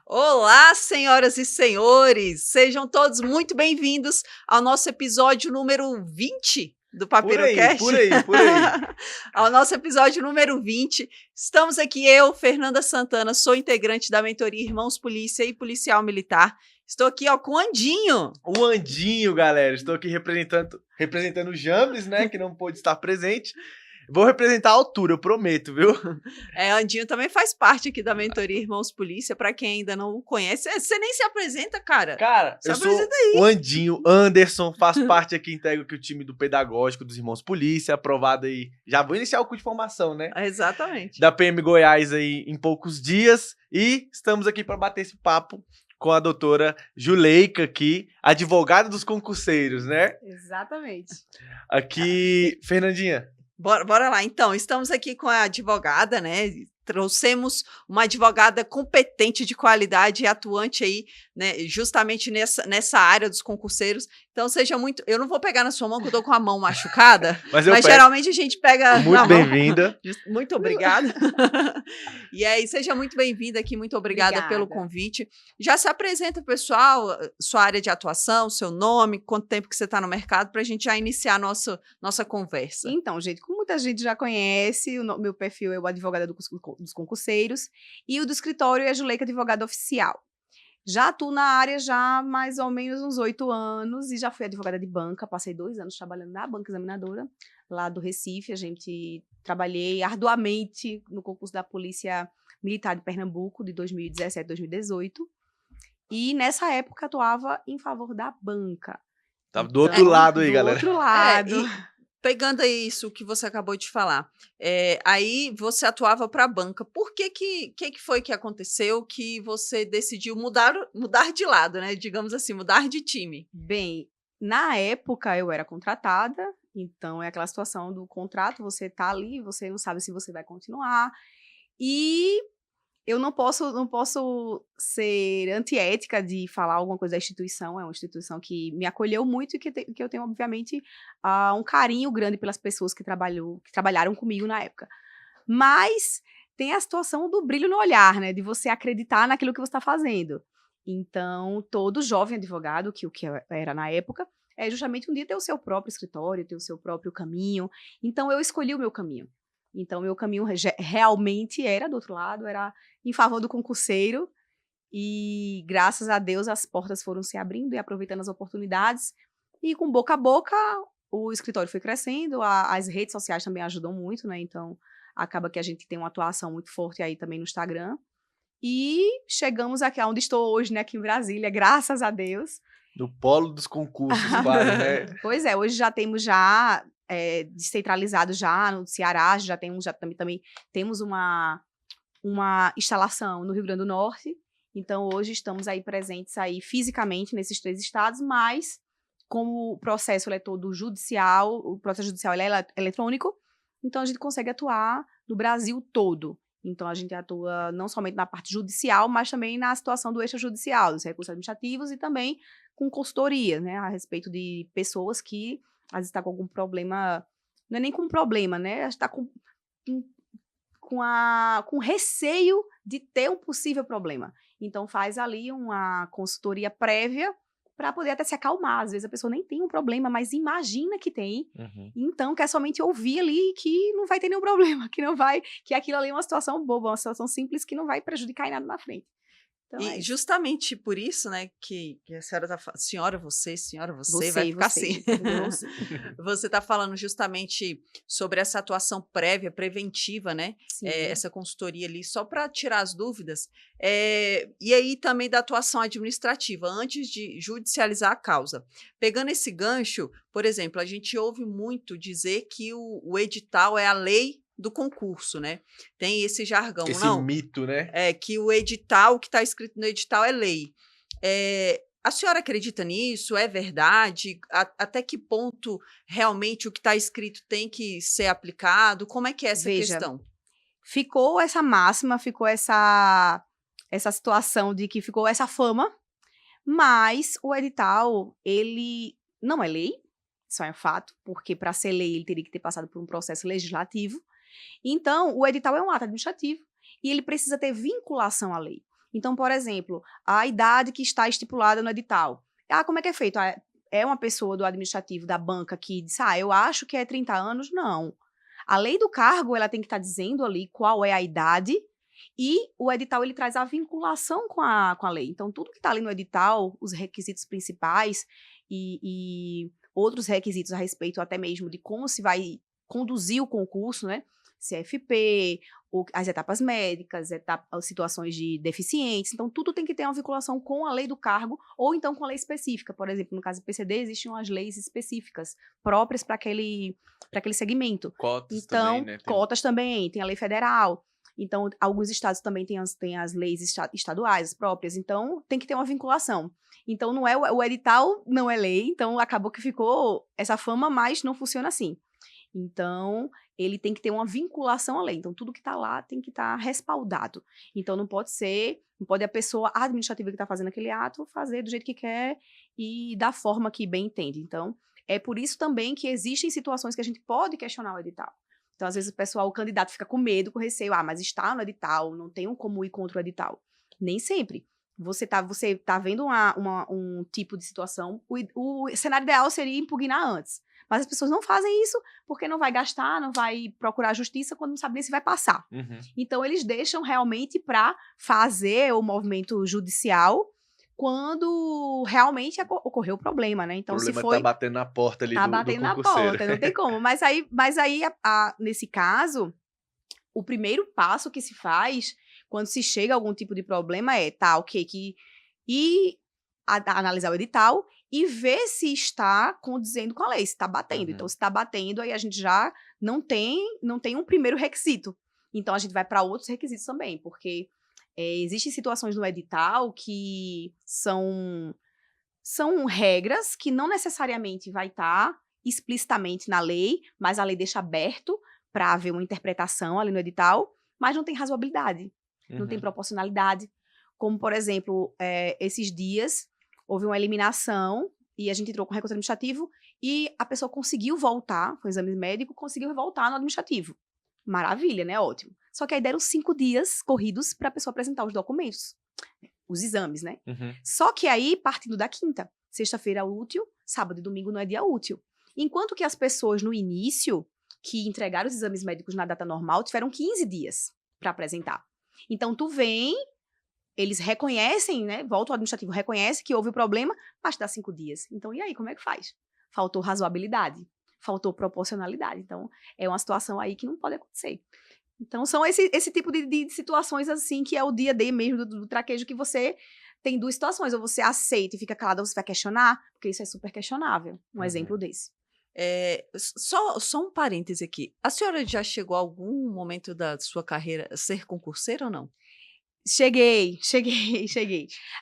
Olá, senhoras e senhores! Sejam todos muito bem-vindos ao nosso episódio número 20 do PapiroCast. Por aí. Ao nosso episódio número 20. Estamos aqui, eu, Fernanda Santana, sou integrante da mentoria Irmãos Polícia e Policial Militar. Estou aqui, com o Andinho. O Andinho, galera. Estou aqui representando o Jambres, né, que não pôde estar presente. Vou representar a altura, eu prometo, viu? Andinho também faz parte aqui da mentoria Irmãos Polícia, para quem ainda não o conhece. Você nem se apresenta, cara. Cara, eu sou o Andinho Anderson, faço parte aqui, integro aqui o time do pedagógico dos Irmãos Polícia, aprovado aí. Já vou iniciar o curso de formação, né? Exatamente. Da PM Goiás aí em poucos dias. E estamos aqui para bater esse papo com a doutora Juleika aqui, advogada dos concurseiros, né? Exatamente. Aqui, Fernandinha. Bora lá. Então, estamos aqui com a advogada, né? Trouxemos uma advogada competente, de qualidade e atuante aí, né? Justamente nessa área dos concurseiros. Então, seja muito... Eu não vou pegar na sua mão, que eu tô com a mão machucada, mas geralmente a gente pega muito bem-vinda. Muito obrigada. E aí, seja muito bem-vinda aqui, muito obrigada pelo convite. Já se apresenta, pessoal, sua área de atuação, seu nome, quanto tempo que você está no mercado, para a gente já iniciar nossa conversa. Então, gente, como muita gente já conhece, o meu perfil é o advogada dos concurseiros e o do escritório é a Juleika Advogada Oficial. Já atuo na área já há mais ou menos uns 8 anos e já fui advogada de banca, passei 2 anos trabalhando na banca examinadora, lá do Recife. Trabalhei arduamente no concurso da Polícia Militar de Pernambuco, de 2017 a 2018. E nessa época atuava em favor da banca. Tava do outro lado aí, galera. Do outro lado. Pegando aí isso que você acabou de falar, aí você atuava para a banca. Por que foi que aconteceu que você decidiu mudar de lado, né? Digamos assim, mudar de time? Bem, na época eu era contratada, então é aquela situação do contrato, você tá ali, você não sabe se você vai continuar. E eu não posso ser antiética de falar alguma coisa da instituição. É uma instituição que me acolheu muito e que eu tenho, obviamente, um carinho grande pelas pessoas que trabalharam comigo na época. Mas tem a situação do brilho no olhar, né? De você acreditar naquilo que você está fazendo. Então, todo jovem advogado, que eu era na época, é justamente um dia ter o seu próprio escritório, ter o seu próprio caminho. Então, eu escolhi o meu caminho. Então, meu caminho realmente era do outro lado, era em favor do concurseiro, e graças a Deus as portas foram se abrindo e aproveitando as oportunidades, e com boca a boca o escritório foi crescendo, as redes sociais também ajudam muito, né? Então, acaba que a gente tem uma atuação muito forte aí também no Instagram, e chegamos aqui onde estou hoje, né? Aqui em Brasília, graças a Deus. No polo dos concursos, quase, né? Pois é, hoje já temos descentralizado já no Ceará, também temos uma instalação no Rio Grande do Norte. Então, hoje estamos aí presentes aí fisicamente nesses 3 estados, mas como o processo é todo judicial, o processo judicial ele é eletrônico, então a gente consegue atuar no Brasil todo. Então, a gente atua não somente na parte judicial, mas também na situação do extrajudicial, dos recursos administrativos e também com consultoria, né, a respeito de pessoas que às vezes está com algum problema, não é nem com problema, né? Está com receio de ter um possível problema. Então, faz ali uma consultoria prévia para poder até se acalmar. Às vezes a pessoa nem tem um problema, mas imagina que tem. Então, quer somente ouvir ali que não vai ter nenhum problema, que aquilo ali é uma situação boba, uma situação simples que não vai prejudicar em nada na frente. Então, e justamente por isso, né, que a senhora tá falando, senhora, você vai ficar assim. Você tá falando justamente sobre essa atuação prévia, preventiva, né? Essa consultoria ali, só para tirar as dúvidas. E aí também da atuação administrativa, antes de judicializar a causa. Pegando esse gancho, por exemplo, a gente ouve muito dizer que o edital é a lei do concurso, né? Tem esse jargão, esse mito, né? Que o edital, o que está escrito no edital é lei. A senhora acredita nisso? É verdade? Até que ponto realmente o que está escrito tem que ser aplicado? Como é que é essa questão? Ficou essa máxima, ficou essa situação de que ficou essa fama, mas o edital, ele não é lei, isso é um fato, porque para ser lei ele teria que ter passado por um processo legislativo. Então, o edital é um ato administrativo e ele precisa ter vinculação à lei. Então, por exemplo, a idade que está estipulada no edital. Como é que é feito? É uma pessoa do administrativo da banca que diz, eu acho que é 30 anos? Não. A lei do cargo, ela tem que estar dizendo ali qual é a idade, e o edital, ele traz a vinculação com a lei. Então, tudo que está ali no edital, os requisitos principais e outros requisitos a respeito até mesmo de como se vai conduzir o concurso, né? CFP, as etapas médicas, as situações de deficientes. Então, tudo tem que ter uma vinculação com a lei do cargo ou então com a lei específica. Por exemplo, no caso do PCD, existem umas leis específicas próprias para aquele segmento. Cotas então, também, né? Cotas também, tem a lei federal. Então, alguns estados também têm as leis estaduais próprias. Então, tem que ter uma vinculação. Então, não é o edital não é lei. Então, acabou que ficou essa fama, mas não funciona assim. Então, ele tem que ter uma vinculação à lei. Então, tudo que está lá tem que estar respaldado. Então, não pode a pessoa administrativa que está fazendo aquele ato fazer do jeito que quer e da forma que bem entende. Então, é por isso também que existem situações que a gente pode questionar o edital. Então, às vezes, o candidato fica com medo, com receio. Mas está no edital, não tem como ir contra o edital. Nem sempre. Você tá vendo um tipo de situação, o cenário ideal seria impugnar antes. Mas as pessoas não fazem isso porque não vai gastar, não vai procurar justiça quando não sabe nem se vai passar. Uhum. Então, eles deixam realmente para fazer o movimento judicial quando realmente ocorreu o problema, né? Então, o problema tá batendo na porta ali do concurseiro. Tá batendo na porta, não tem como. Mas aí nesse caso, o primeiro passo que se faz quando se chega a algum tipo de problema analisar o edital e ver se está condizendo com a lei, se está batendo. Uhum. Então, se está batendo, aí a gente já não tem um primeiro requisito. Então, a gente vai para outros requisitos também, porque existem situações no edital que são regras que não necessariamente vai estar explicitamente na lei, mas a lei deixa aberto para haver uma interpretação ali no edital, mas não tem razoabilidade, não tem proporcionalidade. Como, por exemplo, esses dias houve uma eliminação e a gente entrou com recurso administrativo e a pessoa conseguiu voltar, foi um exame médico, conseguiu voltar no administrativo. Maravilha, né? Ótimo. Só que aí deram 5 dias corridos para a pessoa apresentar os documentos, os exames, né? Uhum. Só que aí, partindo da quinta, sexta-feira útil, sábado e domingo não é dia útil. Enquanto que as pessoas no início, que entregaram os exames médicos na data normal, tiveram 15 dias para apresentar. Então, eles reconhecem, né? Volta ao administrativo, reconhece que houve o problema, mas dá 5 dias. Então, e aí, como é que faz? Faltou razoabilidade, faltou proporcionalidade. Então, é uma situação aí que não pode acontecer. Então, são esse tipo de situações, assim, que é o dia a dia mesmo do traquejo, que você tem 2 situações. Ou você aceita e fica calado, ou você vai questionar, porque isso é super questionável. Um exemplo desse. Só um parêntese aqui. A senhora já chegou a algum momento da sua carreira a ser concurseira ou não? Cheguei.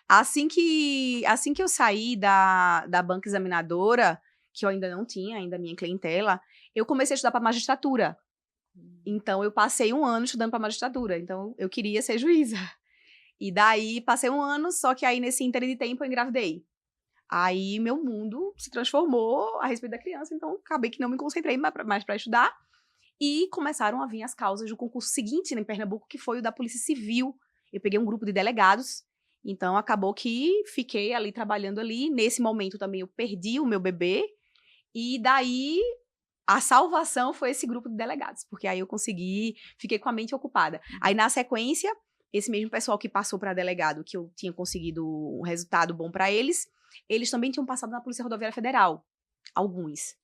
Assim que eu saí da banca examinadora, que eu ainda não tinha, ainda a minha clientela, eu comecei a estudar para magistratura. Então, eu passei 1 ano estudando para magistratura. Então, eu queria ser juíza. E daí, passei 1 ano, só que aí, nesse ínterim de tempo, eu engravidei. Aí, meu mundo se transformou a respeito da criança. Então, acabei que não me concentrei mais para estudar. E começaram a vir as causas do concurso seguinte, em Pernambuco, que foi o da Polícia Civil. Eu peguei um grupo de delegados. Então, acabou que fiquei ali, trabalhando ali. Nesse momento, também, eu perdi o meu bebê. E daí... a salvação foi esse grupo de delegados, porque aí eu fiquei com a mente ocupada. Aí, na sequência, esse mesmo pessoal que passou para delegado, que eu tinha conseguido um resultado bom para eles também tinham passado na Polícia Rodoviária Federal, alguns.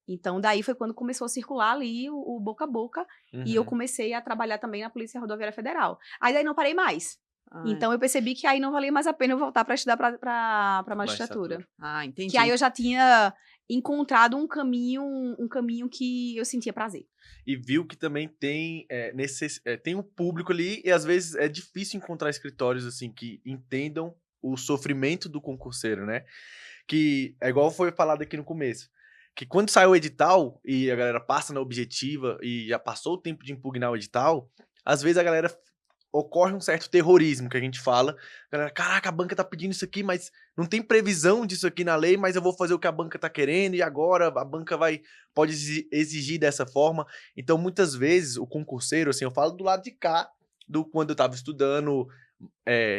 Então, daí foi quando começou a circular ali o boca a boca, e eu comecei a trabalhar também na Polícia Rodoviária Federal. Aí, daí não parei mais. Então, eu percebi que aí não valia mais a pena eu voltar para estudar para magistratura. Entendi. Que aí eu já tinha encontrado um caminho que eu sentia prazer. E viu que também tem um público ali, e às vezes é difícil encontrar escritórios assim que entendam o sofrimento do concurseiro, né? Que é igual foi falado aqui no começo, que quando sai o edital e a galera passa na objetiva e já passou o tempo de impugnar o edital, às vezes a galera ocorre um certo terrorismo, que a gente fala. A galera, caraca, a banca tá pedindo isso aqui, mas não tem previsão disso aqui na lei, mas eu vou fazer o que a banca tá querendo, e agora a banca pode exigir dessa forma. Então, muitas vezes, o concurseiro, assim, eu falo do lado de cá, quando eu tava estudando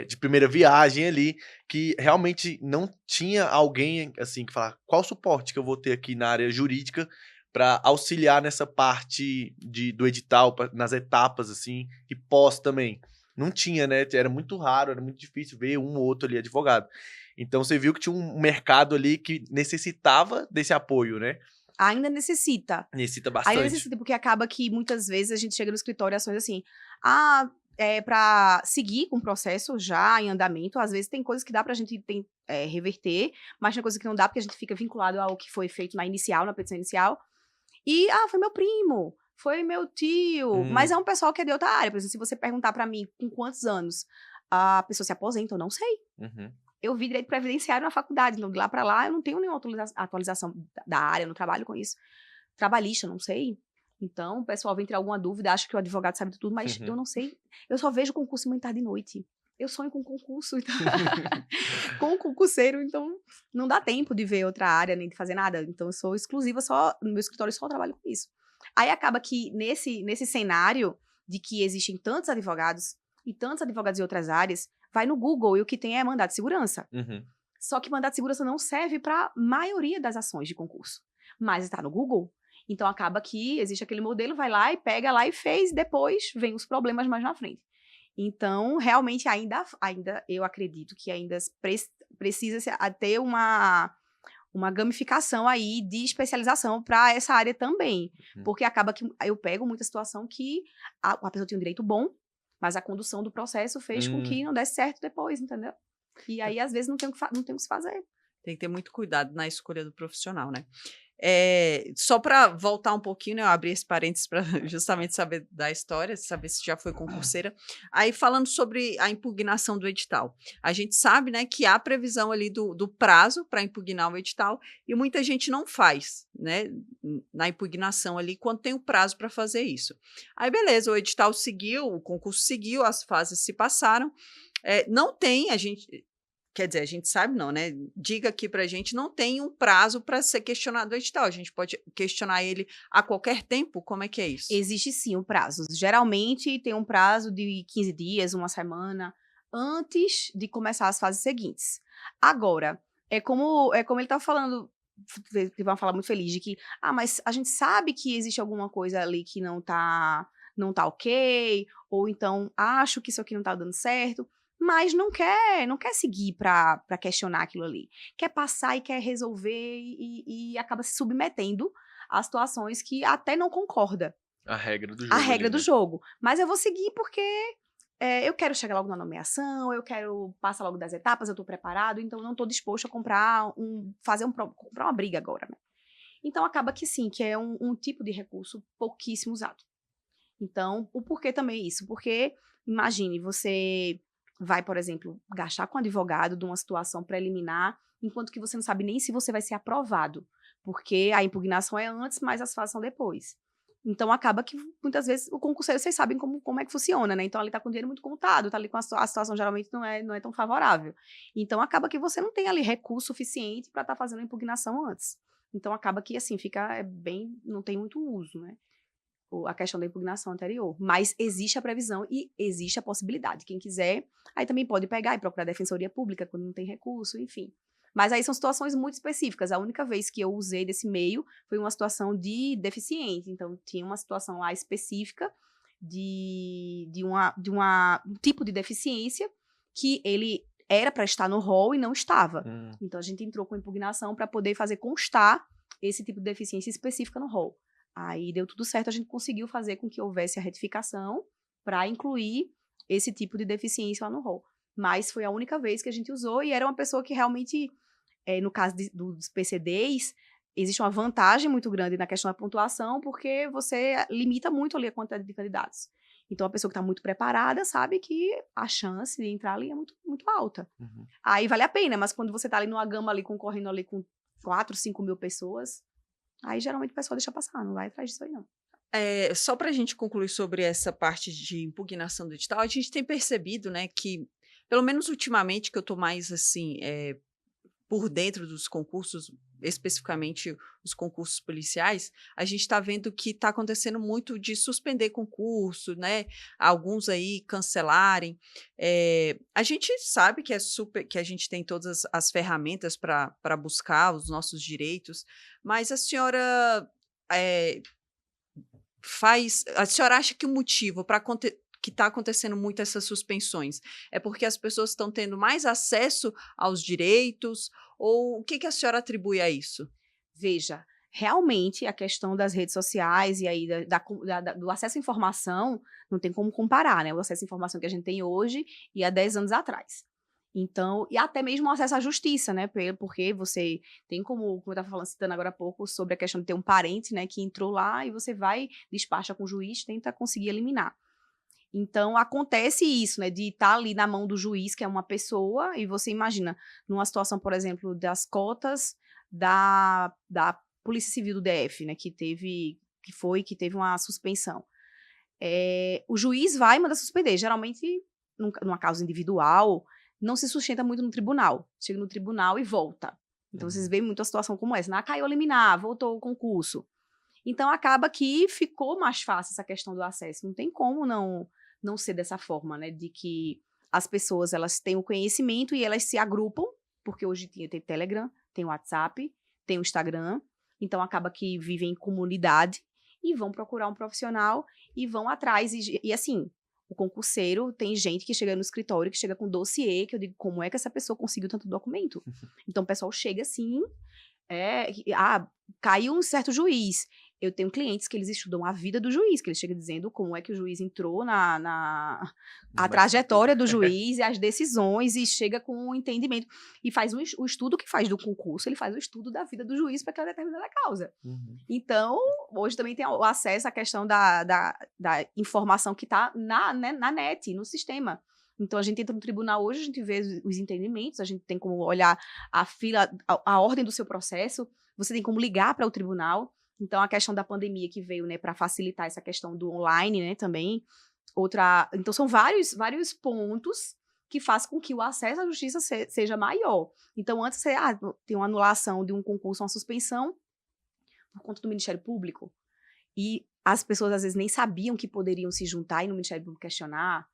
de primeira viagem ali, que realmente não tinha alguém, assim, que falar qual suporte que eu vou ter aqui na área jurídica para auxiliar nessa parte do edital, nas etapas, assim, e pós também. Não tinha, né? Era muito raro, era muito difícil ver um ou outro ali advogado. Então, você viu que tinha um mercado ali que necessitava desse apoio, né? Ainda necessita. Necessita Ainda bastante. necessita, porque acaba que muitas vezes a gente chega no escritório e ações assim, para seguir com o processo já em andamento, às vezes tem coisas que dá pra gente reverter, mas tem coisas que não dá porque a gente fica vinculado ao que foi feito na petição inicial. E, foi meu primo, foi meu tio, mas é um pessoal que é de outra área. Por exemplo, se você perguntar pra mim com quantos anos a pessoa se aposenta, eu não sei. Uhum. Eu vi direito previdenciário na faculdade, então de lá pra lá eu não tenho nenhuma atualização da área, eu não trabalho com isso. Trabalhista, não sei. Então, o pessoal vem ter alguma dúvida, acha que o advogado sabe de tudo, mas eu não sei. Eu só vejo concurso muito tarde de noite. Eu sonho com concurso, então... com o concurseiro, então não dá tempo de ver outra área, nem de fazer nada. Então, eu sou exclusiva, no meu escritório só trabalho com isso. Aí acaba que nesse cenário de que existem tantos advogados de outras áreas, vai no Google e o que tem é mandato de segurança. Uhum. Só que mandato de segurança não serve para a maioria das ações de concurso. Mas está no Google. Então, acaba que existe aquele modelo, vai lá e pega lá e fez, depois vem os problemas mais na frente. Então, realmente, ainda eu acredito que ainda precisa ter uma gamificação aí de especialização para essa área também. Porque acaba que eu pego muita situação que a pessoa tem um direito bom, mas a condução do processo fez com que não desse certo depois, entendeu? E aí, às vezes, não tem o que se fazer. Tem que ter muito cuidado na escolha do profissional, né? Só para voltar um pouquinho, né, eu abri esse parênteses para justamente saber da história, saber se já foi concurseira. Aí, falando sobre a impugnação do edital, a gente sabe, né, que há previsão ali do prazo para impugnar o edital e muita gente não faz, né, na impugnação ali, quando tem o prazo para fazer isso. Aí, beleza, o edital seguiu, o concurso seguiu, as fases se passaram, não tem, quer dizer, a gente sabe não, né? Diga aqui pra gente, não tem um prazo para ser questionado o edital. A gente pode questionar ele a qualquer tempo? Como é que é isso? Existe sim um prazo. Geralmente tem um prazo de 15 dias, uma semana, antes de começar as fases seguintes. Agora, é como ele estava falando, teve uma fala muito feliz de que, mas a gente sabe que existe alguma coisa ali que não tá ok, ou então acho que isso aqui não tá dando certo. Mas não quer seguir para questionar aquilo ali. Quer passar e quer resolver e acaba se submetendo a situações que até não concorda. A regra do jogo. A regra do jogo. Mas eu vou seguir porque eu quero chegar logo na nomeação, eu quero passar logo das etapas, eu estou preparado, então eu não estou disposto a comprar uma briga agora, né? Então acaba que sim, que é um tipo de recurso pouquíssimo usado. Então, o porquê também é isso? Porque, imagine, você vai, por exemplo, gastar com um advogado de uma situação preliminar, enquanto que você não sabe nem se você vai ser aprovado, porque a impugnação é antes, mas as fases são depois. Então, acaba que, muitas vezes, o concurseiro, vocês sabem como é que funciona, né? Então, ele está com o dinheiro muito contado, está ali com a situação, geralmente, não é tão favorável. Então, acaba que você não tem ali recurso suficiente para estar fazendo a impugnação antes. Então, acaba que, assim, não tem muito uso, né? A questão da impugnação anterior. Mas existe a previsão e existe a possibilidade. Quem quiser, aí também pode pegar e procurar a defensoria pública quando não tem recurso, enfim. Mas aí são situações muito específicas. A única vez que eu usei desse meio foi uma situação de deficiente. Então, tinha uma situação lá específica de um tipo de deficiência que ele era para estar no rol e não estava. Então, a gente entrou com impugnação para poder fazer constar esse tipo de deficiência específica no rol. Aí deu tudo certo, a gente conseguiu fazer com que houvesse a retificação para incluir esse tipo de deficiência lá no rol. Mas foi a única vez que a gente usou e era uma pessoa que realmente, no caso dos PCDs, existe uma vantagem muito grande na questão da pontuação, porque você limita muito ali a quantidade de candidatos. Então, a pessoa que está muito preparada sabe que a chance de entrar ali é muito, muito alta. Uhum. Aí vale a pena, mas quando você está ali numa gama ali, concorrendo ali com 4, 5 mil pessoas, aí geralmente o pessoal deixa passar, não vai atrás disso aí não. Só para a gente concluir sobre essa parte de impugnação do edital, a gente tem percebido, né, que, pelo menos ultimamente, que eu estou mais, assim, por dentro dos concursos, especificamente os concursos policiais, a gente está vendo que está acontecendo muito de suspender concurso, né? Alguns aí cancelarem. A gente sabe que que a gente tem todas as ferramentas para buscar os nossos direitos, mas a senhora a senhora acha que o motivo para que está acontecendo muito essas suspensões é porque as pessoas estão tendo mais acesso aos direitos, ou o que a senhora atribui a isso? Veja, realmente a questão das redes sociais e aí do acesso à informação não tem como comparar, né? O acesso à informação que a gente tem hoje e há 10 anos atrás. Então, e até mesmo o acesso à justiça, né? Porque você tem como eu estava falando, citando agora há pouco, sobre a questão de ter um parente, né, que entrou lá e você vai, despacha com o juiz, tenta conseguir eliminar. Então, acontece isso, né, de estar ali na mão do juiz, que é uma pessoa, e você imagina, numa situação, por exemplo, das cotas da Polícia Civil do DF, né, que teve uma suspensão. O juiz vai e manda suspender. Geralmente, numa causa individual, não se sustenta muito no tribunal. Chega no tribunal e volta. Então, vocês veem muito a situação como essa. Caiu a liminar, voltou o concurso. Então, acaba que ficou mais fácil essa questão do acesso. Não tem como não ser dessa forma, né? De que as pessoas, elas têm o conhecimento e elas se agrupam, porque hoje tem Telegram, tem WhatsApp, tem o Instagram. Então, acaba que vivem em comunidade e vão procurar um profissional e vão atrás. E assim, o concurseiro, tem gente que chega no escritório, que chega com dossiê, que eu digo, como é que essa pessoa conseguiu tanto documento? Então, o pessoal chega assim, caiu um certo juiz. Eu tenho clientes que eles estudam a vida do juiz, que eles chegam dizendo como é que o juiz entrou a trajetória do juiz e as decisões, e chega com um entendimento. E faz o estudo que faz do concurso, ele faz o estudo da vida do juiz para aquela determinada causa. Uhum. Então, hoje também tem o acesso à questão da informação que está na net, no sistema. Então, a gente entra no tribunal hoje, a gente vê os entendimentos, a gente tem como olhar a ordem do seu processo, você tem como ligar para o tribunal. Então, a questão da pandemia que veio, né, para facilitar essa questão do online, né, também. Então, são vários pontos que fazem com que o acesso à justiça seja maior. Então, antes você tem uma anulação de um concurso, uma suspensão, por conta do Ministério Público, e as pessoas, às vezes, nem sabiam que poderiam se juntar e no Ministério Público questionar.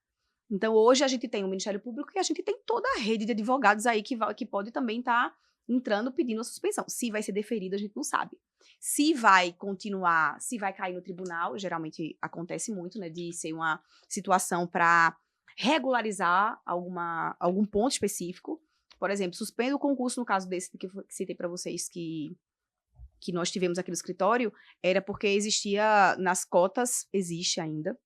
Então, hoje a gente tem o Ministério Público e a gente tem toda a rede de advogados aí que pode também estar entrando pedindo a suspensão. Se vai ser deferido, a gente não sabe. Se vai continuar, se vai cair no tribunal, geralmente acontece muito, né, de ser uma situação para regularizar algum ponto específico. Por exemplo, suspende o concurso, no caso desse que citei para vocês, que nós tivemos aqui no escritório, era porque existia, nas cotas, existe ainda,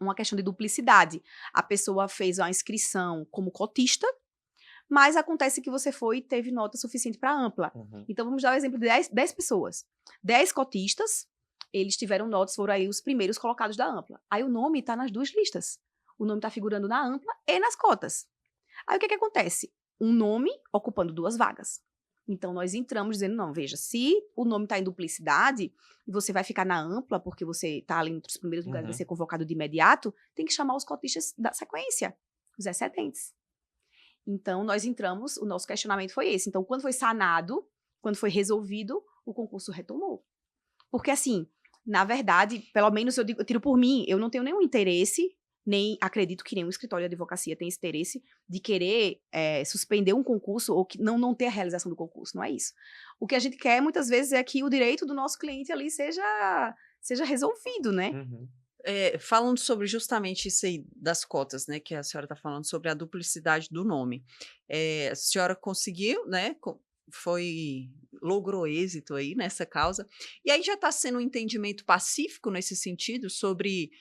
uma questão de duplicidade. A pessoa fez a inscrição como cotista, mas acontece que você foi e teve nota suficiente para ampla. Uhum. Então, vamos dar o exemplo de 10 pessoas. 10 cotistas, eles tiveram notas, foram aí os primeiros colocados da ampla. Aí o nome está nas duas listas. O nome está figurando na ampla e nas cotas. Aí o que acontece? Um nome ocupando 2 vagas. Então, nós entramos dizendo, não, veja, se o nome está em duplicidade e você vai ficar na ampla, porque você está ali entre os primeiros lugares, vai ser convocado de imediato, tem que chamar os cotistas da sequência, os excedentes. Então, nós entramos, o nosso questionamento foi esse. Então, quando foi sanado, quando foi resolvido, o concurso retomou. Porque, assim, na verdade, pelo menos eu tiro por mim, eu não tenho nenhum interesse, nem acredito que nenhum escritório de advocacia tenha esse interesse de querer suspender um concurso ou que não ter a realização do concurso, não é isso. O que a gente quer, muitas vezes, é que o direito do nosso cliente ali seja resolvido, né? Uhum. Falando sobre justamente isso aí das cotas, né, que a senhora está falando sobre a duplicidade do nome. A senhora conseguiu, né, logrou êxito aí nessa causa, e aí já está sendo um entendimento pacífico nesse sentido sobre,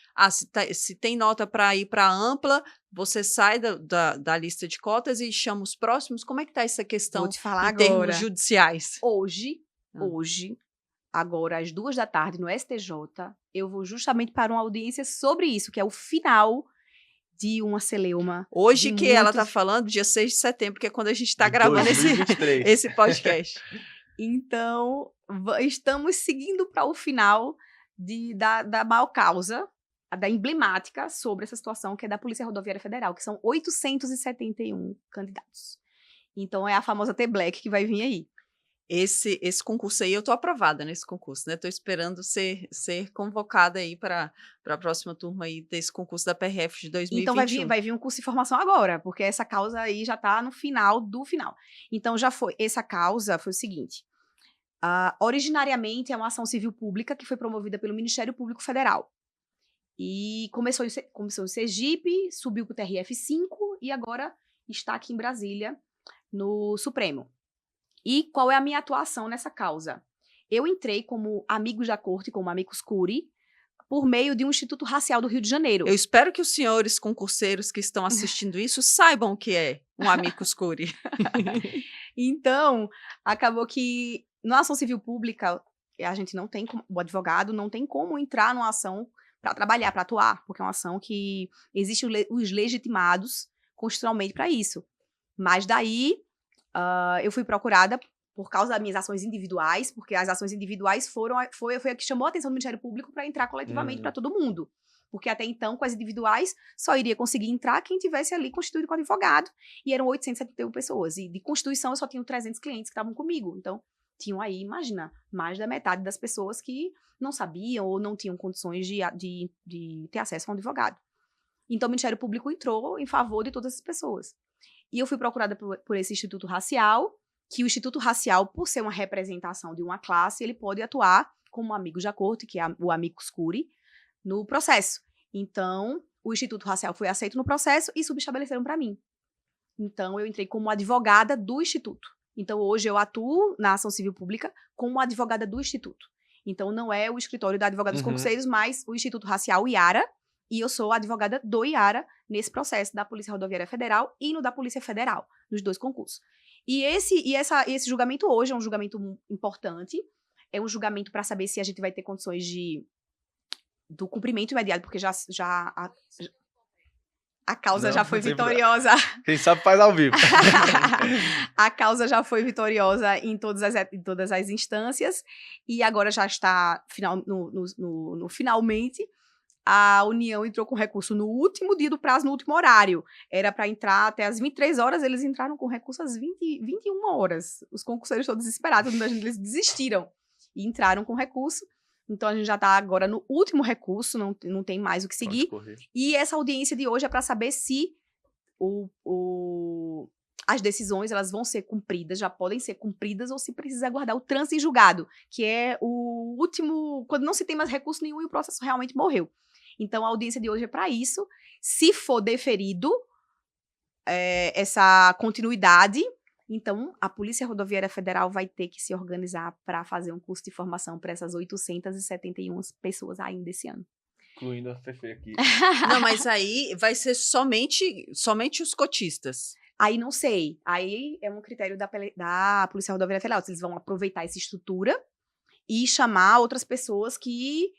se tem nota para ir para ampla, você sai da lista de cotas e chama os próximos. Como é que está essa questão em termos judiciais? Hoje, agora às 14h no STJ, eu vou justamente para uma audiência sobre isso, que é o final de uma celeuma. Hoje que ela está falando, dia 6 de setembro, que é quando a gente está gravando esse podcast. Então, estamos seguindo para o final da maior causa, da emblemática sobre essa situação, que é da Polícia Rodoviária Federal, que são 871 candidatos. Então, é a famosa T-Black que vai vir aí. Esse concurso aí, eu tô aprovada nesse concurso, né? Tô esperando ser convocada aí para a próxima turma aí desse concurso da PRF de 2021. Então, vai vir um curso de formação agora, porque essa causa aí já tá no final do final. Então, essa causa foi o seguinte, originariamente é uma ação civil pública que foi promovida pelo Ministério Público Federal. E começou em Sergipe, subiu para o TRF5 e agora está aqui em Brasília, no Supremo. E qual é a minha atuação nessa causa? Eu entrei como amigos da corte, como amicus curiae, por meio de um Instituto Racial do Rio de Janeiro. Eu espero que os senhores concurseiros que estão assistindo isso saibam o que é um amicus curiae. Então, acabou que na ação civil pública, a gente não tem, o advogado não tem como entrar numa ação para trabalhar, para atuar, porque é uma ação que existem os legitimados constitucionalmente para isso. Mas daí, eu fui procurada por causa das minhas ações individuais, porque as ações individuais foi a que chamou a atenção do Ministério Público para entrar coletivamente para todo mundo. Porque até então, com as individuais, só iria conseguir entrar quem tivesse ali constituído com advogado, e eram 871 pessoas. E de constituição, eu só tinha 300 clientes que estavam comigo. Então, tinham aí, imagina, mais da metade das pessoas que não sabiam ou não tinham condições de ter acesso a um advogado. Então, o Ministério Público entrou em favor de todas essas pessoas. E eu fui procurada por esse Instituto Racial, que o Instituto Racial, por ser uma representação de uma classe, ele pode atuar como amigo da corte, que é o amicus curiae, no processo. Então, o Instituto Racial foi aceito no processo e subestabeleceram para mim. Então, eu entrei como advogada do Instituto. Então, hoje eu atuo na ação civil pública como advogada do Instituto. Então, não é o escritório da advogada dos concurseiros, mas o Instituto Racial IARA, e eu sou advogada do IARA nesse processo da Polícia Rodoviária Federal e no da Polícia Federal, nos dois concursos. E esse julgamento hoje é um julgamento importante, é um julgamento para saber se a gente vai ter condições do cumprimento imediato, porque a causa já foi vitoriosa. Quem sabe faz ao vivo. A causa já foi vitoriosa em todas as instâncias, e agora já está no finalmente. A União entrou com recurso no último dia do prazo, no último horário. Era para entrar até às 23 horas, eles entraram com recurso às 21 horas. Os concurseiros todos desesperados, eles desistiram e entraram com recurso. Então, a gente já está agora no último recurso, não tem mais o que seguir. E essa audiência de hoje é para saber se as decisões elas vão ser cumpridas, já podem ser cumpridas, ou se precisa aguardar o trânsito em julgado, que é o último, quando não se tem mais recurso nenhum e o processo realmente morreu. Então, a audiência de hoje é para isso. Se for deferido essa continuidade, então a Polícia Rodoviária Federal vai ter que se organizar para fazer um curso de formação para essas 871 pessoas ainda esse ano. Incluindo a Fefe aqui. Não, mas aí vai ser somente os cotistas. Aí não sei. Aí é um critério da Polícia Rodoviária Federal. Se eles vão aproveitar essa estrutura e chamar outras pessoas que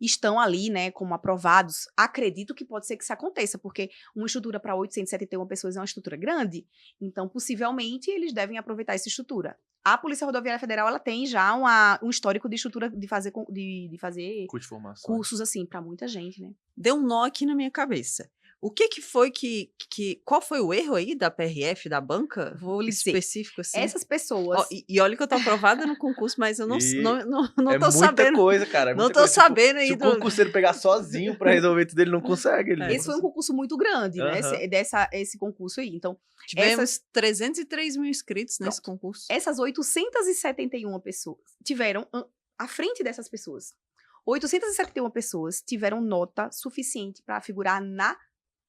estão ali, né, como aprovados. Acredito que pode ser que isso aconteça, porque uma estrutura para 871 pessoas é uma estrutura grande, então, possivelmente, eles devem aproveitar essa estrutura. A Polícia Rodoviária Federal, ela tem já um histórico de estrutura de fazer cursos, assim, para muita gente, né? Deu um nó aqui na minha cabeça. O que foi qual foi o erro aí da PRF, da banca? Vou lhe dizer. Específico assim? Essas pessoas... E olha que eu tô aprovada no concurso, mas eu não tô sabendo. É muita coisa, cara. Não tô sabendo aí. Se o concurseiro pegar sozinho pra resolver tudo, ele não consegue. Esse foi um concurso muito grande, né? Esse concurso aí. Então, tivemos 303 mil inscritos nesse concurso. Essas 871 pessoas tiveram, à frente dessas pessoas, 871 pessoas tiveram nota suficiente para figurar na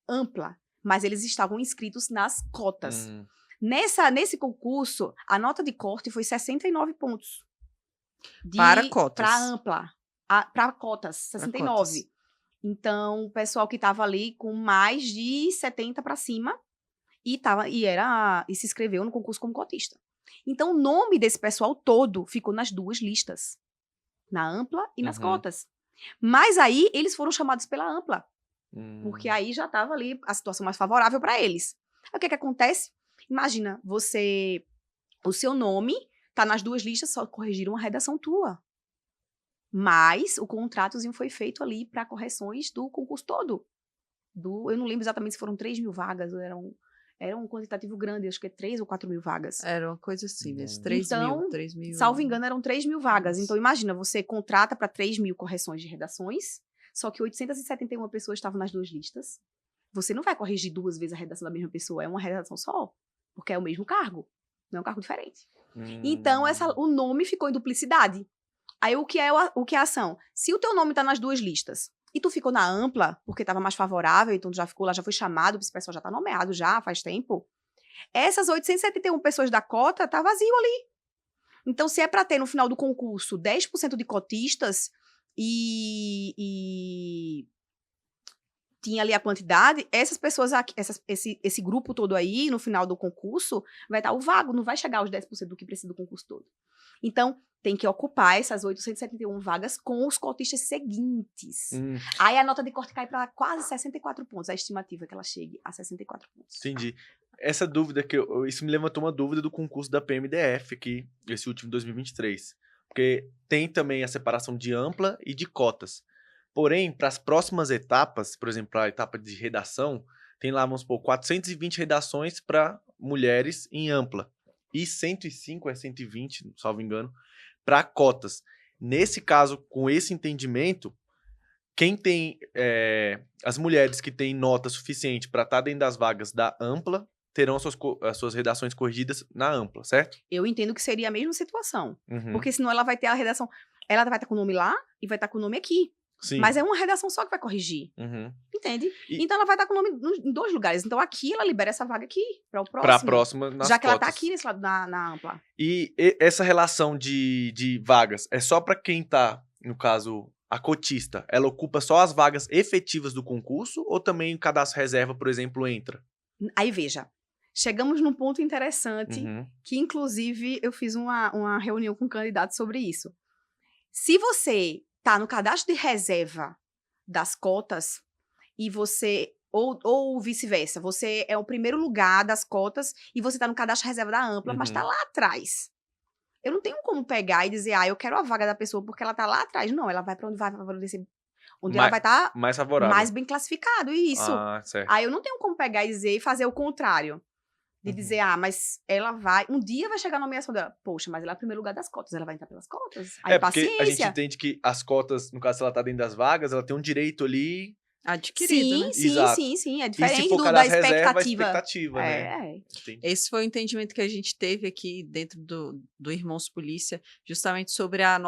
ampla, mas eles estavam inscritos nas cotas. Nesse concurso, a nota de corte foi 69 pontos. Para cotas. Para ampla. Para cotas, 69. Cotas. Então, o pessoal que estava ali com mais de 70 para cima e se inscreveu no concurso como cotista. Então, o nome desse pessoal todo ficou nas duas listas. Na ampla e nas cotas. Mas aí, eles foram chamados pela ampla. Porque aí já estava ali a situação mais favorável para eles. Aí o que acontece? Imagina, o seu nome tá nas duas listas, só corrigiram a redação tua. Mas o contratozinho foi feito ali para correções do concurso todo. Eu não lembro exatamente se foram 3 mil vagas, Era um quantitativo grande, acho que 3 ou 4 mil vagas. Era uma coisa assim mesmo, Então, 3 mil. Salvo engano, eram 3 mil vagas. Isso. Então, imagina, você contrata para 3 mil correções de redações, só que 871 pessoas estavam nas 2 listas. Você não vai corrigir 2 vezes a redação da mesma pessoa, é uma redação só, porque é o mesmo cargo, não é um cargo diferente. Então, o nome ficou em duplicidade. Aí, o que é a ação? Se o teu nome está nas 2 listas, e tu ficou na ampla, porque estava mais favorável, então tu já ficou lá, já foi chamado, esse pessoal já está nomeado já faz tempo, essas 871 pessoas da cota tá vazio ali. Então, se é para ter no final do concurso 10% de cotistas e tinha ali a quantidade, essas pessoas aqui, esse grupo todo aí, no final do concurso, vai estar o vago, não vai chegar aos 10% do que precisa do concurso todo. Então, tem que ocupar essas 871 vagas com os cotistas seguintes. Aí a nota de corte cai para quase 64 pontos. A estimativa é que ela chegue a 64 pontos. Entendi. Essa dúvida isso me levantou uma dúvida do concurso da PMDF aqui, esse último 2023. Porque tem também a separação de ampla e de cotas. Porém, para as próximas etapas, por exemplo, a etapa de redação, tem lá, vamos supor, 420 redações para mulheres em ampla. E 105, 120, salvo engano, para cotas. Nesse caso, com esse entendimento, quem tem as mulheres que têm nota suficiente para estar dentro das vagas da ampla terão as suas redações corrigidas na ampla, certo? Eu entendo que seria a mesma situação. Porque senão ela vai ter a redação... Ela vai estar com o nome lá e vai estar com o nome aqui. Sim. Mas é uma redação só que vai corrigir. Entende? Então ela vai estar com o nome em 2 lugares. Então aqui ela libera essa vaga aqui para o próximo. Para a próxima nas já que cotas. ela está aqui nesse lado na ampla. E essa relação de vagas é só para quem está, no caso, a cotista, ela ocupa só as vagas efetivas do concurso ou também o cadastro reserva, por exemplo, entra? Aí veja, chegamos num ponto interessante que inclusive eu fiz uma reunião com candidatos sobre isso. Se você tá no cadastro de reserva das cotas e você, ou vice-versa, você é o primeiro lugar das cotas e você tá no cadastro de reserva da ampla, mas tá lá atrás. Eu não tenho como pegar e dizer, eu quero a vaga da pessoa porque ela tá lá atrás. Não, ela vai pra onde vai favorecer, onde ela vai estar mais favorável, mais bem classificado, isso. Certo. Aí eu não tenho como pegar e dizer e fazer o contrário. De dizer, mas ela vai... Um dia vai chegar a nomeação dela. Poxa, mas ela é o primeiro lugar das cotas. Ela vai entrar pelas cotas. Aí, porque paciência. a gente entende que as cotas, no caso, se ela tá dentro das vagas, ela tem um direito ali... adquirido, né? Sim. É diferente e se for da expectativa, né? Esse foi o entendimento que a gente teve aqui dentro do Irmãos Polícia, justamente sobre a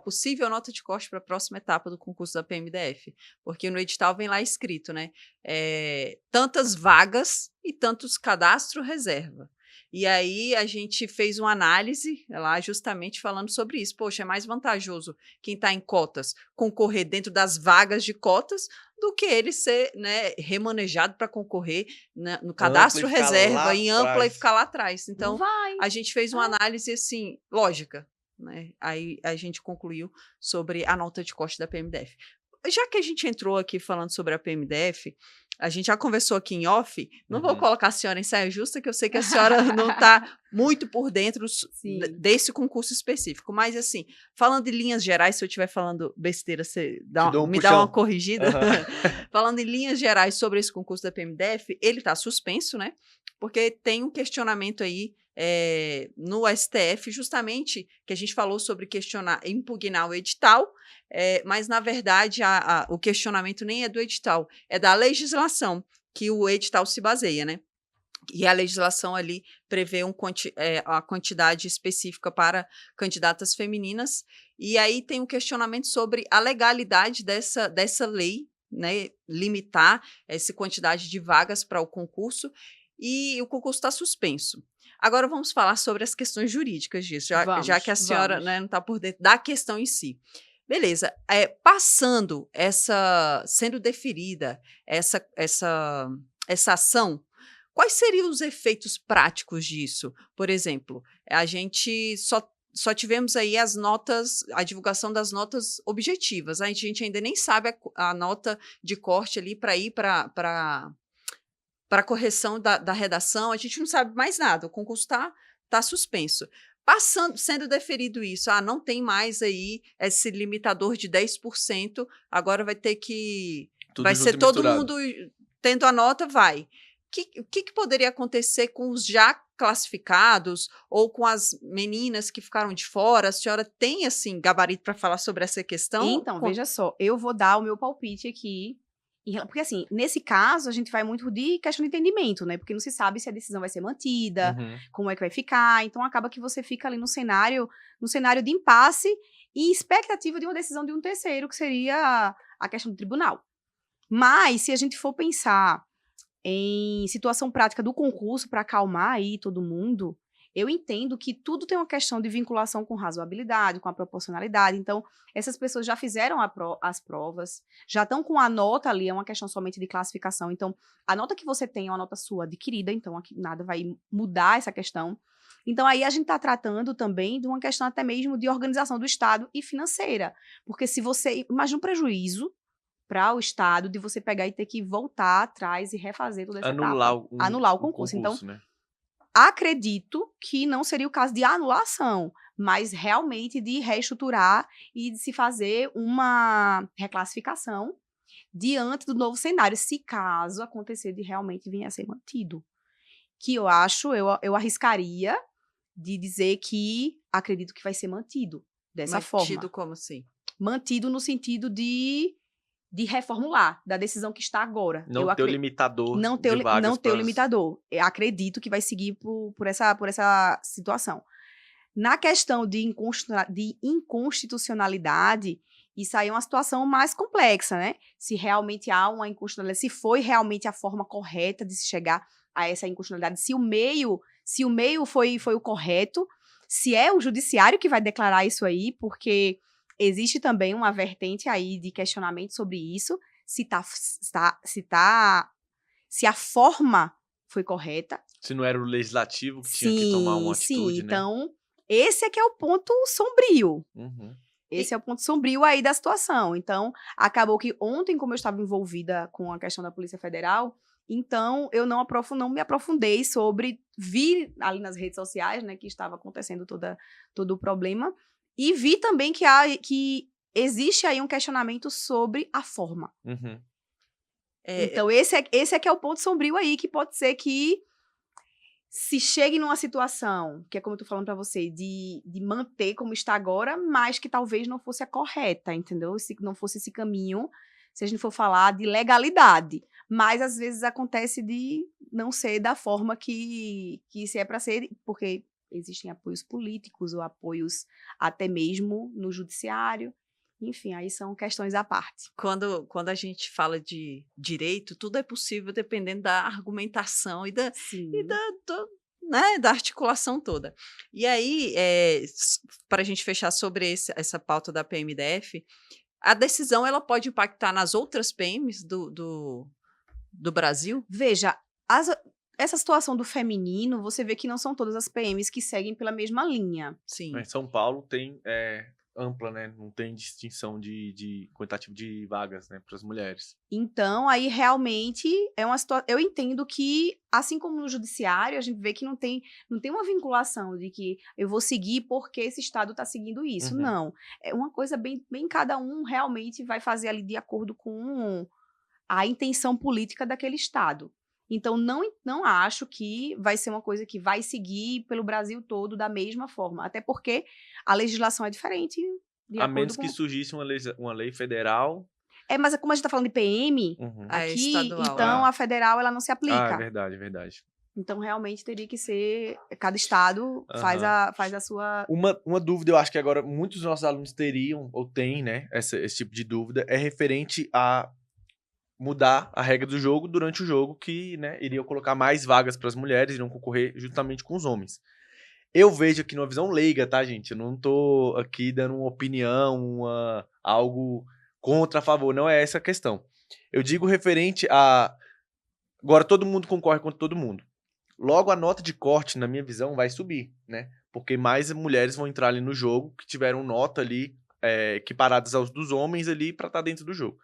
possível nota de corte para a próxima etapa do concurso da PMDF. Porque no edital vem lá escrito, né? Tantas vagas e tantos cadastro reserva. E aí a gente fez uma análise lá justamente falando sobre isso. Poxa, é mais vantajoso quem está em cotas concorrer dentro das vagas de cotas do que ele ser, né, remanejado para concorrer no cadastro reserva, em ampla, e ficar lá atrás. Então, a gente fez uma análise assim, lógica, né? Aí a gente concluiu sobre a nota de corte da PMDF. Já que a gente entrou aqui falando sobre a PMDF, a gente já conversou aqui em off, não vou colocar a senhora em saia justa, que eu sei que a senhora não está muito por dentro desse concurso específico, mas assim, falando em linhas gerais, se eu estiver falando besteira, você me dá uma corrigida. Falando em linhas gerais sobre esse concurso da PMDF, ele está suspenso, né? Porque tem um questionamento aí no STF, justamente, que a gente falou sobre impugnar o edital, mas, na verdade, o questionamento nem é do edital, é da legislação que o edital se baseia, né? E a legislação ali prevê a quantidade específica para candidatas femininas, e aí tem um questionamento sobre a legalidade dessa lei, né? Limitar essa quantidade de vagas para o concurso, e o concurso está suspenso. Agora vamos falar sobre as questões jurídicas disso, já que a senhora, né, não está por dentro da questão em si. Beleza, sendo deferida essa ação, quais seriam os efeitos práticos disso? Por exemplo, a gente só tivemos aí a divulgação das notas objetivas, a gente ainda nem sabe a nota de corte ali para ir para a correção da redação, a gente não sabe mais nada, o concurso está suspenso. Sendo deferido isso, não tem mais aí esse limitador de 10%, agora vai ter que... vai ser todo mundo tendo a nota, vai. o que poderia acontecer com os já classificados ou com as meninas que ficaram de fora? A senhora tem, assim, gabarito para falar sobre essa questão? Então, veja só, eu vou dar o meu palpite aqui. Porque, assim, nesse caso, a gente vai muito de questão de entendimento, né? Porque não se sabe se a decisão vai ser mantida, como é que vai ficar. Então, acaba que você fica ali no cenário de impasse e expectativa de uma decisão de um terceiro, que seria a questão do tribunal. Mas, se a gente for pensar em situação prática do concurso, para acalmar aí todo mundo, eu entendo que tudo tem uma questão de vinculação com razoabilidade, com a proporcionalidade. Então, essas pessoas já fizeram as provas, já estão com a nota ali, é uma questão somente de classificação. Então, a nota que você tem é uma nota sua adquirida, então aqui nada vai mudar essa questão. Então, aí a gente está tratando também de uma questão até mesmo de organização do Estado e financeira. Porque se você... Imagina um prejuízo para o Estado de você pegar e ter que voltar atrás e refazer toda essa etapa. Anular o concurso. Então, né? Acredito que não seria o caso de anulação, mas realmente de reestruturar e de se fazer uma reclassificação diante do novo cenário, se caso acontecer de realmente vir a ser mantido. Que eu acho, eu arriscaria de dizer que acredito que vai ser mantido dessa forma. Mantido como assim? Mantido no sentido de reformular da decisão que está agora. Não ter o limitador não ter o limitador. Eu acredito que vai seguir por essa situação. Na questão de inconstitucionalidade, isso aí é uma situação mais complexa, né? Se realmente há uma inconstitucionalidade, se foi realmente a forma correta de se chegar a essa inconstitucionalidade, se o meio foi o correto, se é o judiciário que vai declarar isso aí, porque existe também uma vertente aí de questionamento sobre isso, se a forma foi correta. Se não era o legislativo que tinha que tomar uma atitude, né? Então, esse é que é o ponto sombrio. Esse é o ponto sombrio aí da situação. Então, acabou que ontem, como eu estava envolvida com a questão da Polícia Federal, então eu não me aprofundei sobre vir ali nas redes sociais, né, que estava acontecendo todo o problema. E vi também que existe aí um questionamento sobre a forma. Então, esse é que é o ponto sombrio aí, que pode ser que se chegue numa situação, que é como eu tô falando pra você, de manter como está agora, mas que talvez não fosse a correta, entendeu? Se não fosse esse caminho, se a gente for falar de legalidade. Mas, às vezes, acontece de não ser da forma que se é para ser, porque existem apoios políticos ou apoios até mesmo no judiciário. Enfim, aí são questões à parte. Quando a gente fala de direito, tudo é possível dependendo da argumentação e da articulação toda. E aí, para a gente fechar sobre essa pauta da PMDF, a decisão ela pode impactar nas outras PMs do Brasil? Veja, essa situação do feminino, você vê que não são todas as PMs que seguem pela mesma linha. Sim. Em São Paulo tem ampla, né? Não tem distinção de quantitativo de vagas, né, para as mulheres. Então, aí realmente é uma situação. Eu entendo que, assim como no judiciário, a gente vê que não tem uma vinculação de que eu vou seguir porque esse estado está seguindo isso. Não. É uma coisa bem cada um realmente vai fazer ali de acordo com a intenção política daquele estado. Então, não acho que vai ser uma coisa que vai seguir pelo Brasil todo da mesma forma. Até porque a legislação é diferente. A menos que surgisse uma lei federal. Mas como a gente está falando de PM aqui, estadual, então a federal ela não se aplica. É verdade. Então, realmente, teria que ser... Cada estado faz a sua... Uma dúvida, eu acho que agora muitos dos nossos alunos teriam, ou têm, né, esse tipo de dúvida, é referente a mudar a regra do jogo durante o jogo, que, né, iriam colocar mais vagas para as mulheres, iriam concorrer justamente com os homens. Eu vejo aqui numa visão leiga, tá, gente? Eu não tô aqui dando uma opinião, algo contra, a favor, não é essa a questão. Eu digo referente a... Agora todo mundo concorre contra todo mundo. Logo, a nota de corte, na minha visão, vai subir, né? Porque mais mulheres vão entrar ali no jogo, que tiveram nota ali, equiparadas aos dos homens ali, para estar dentro do jogo.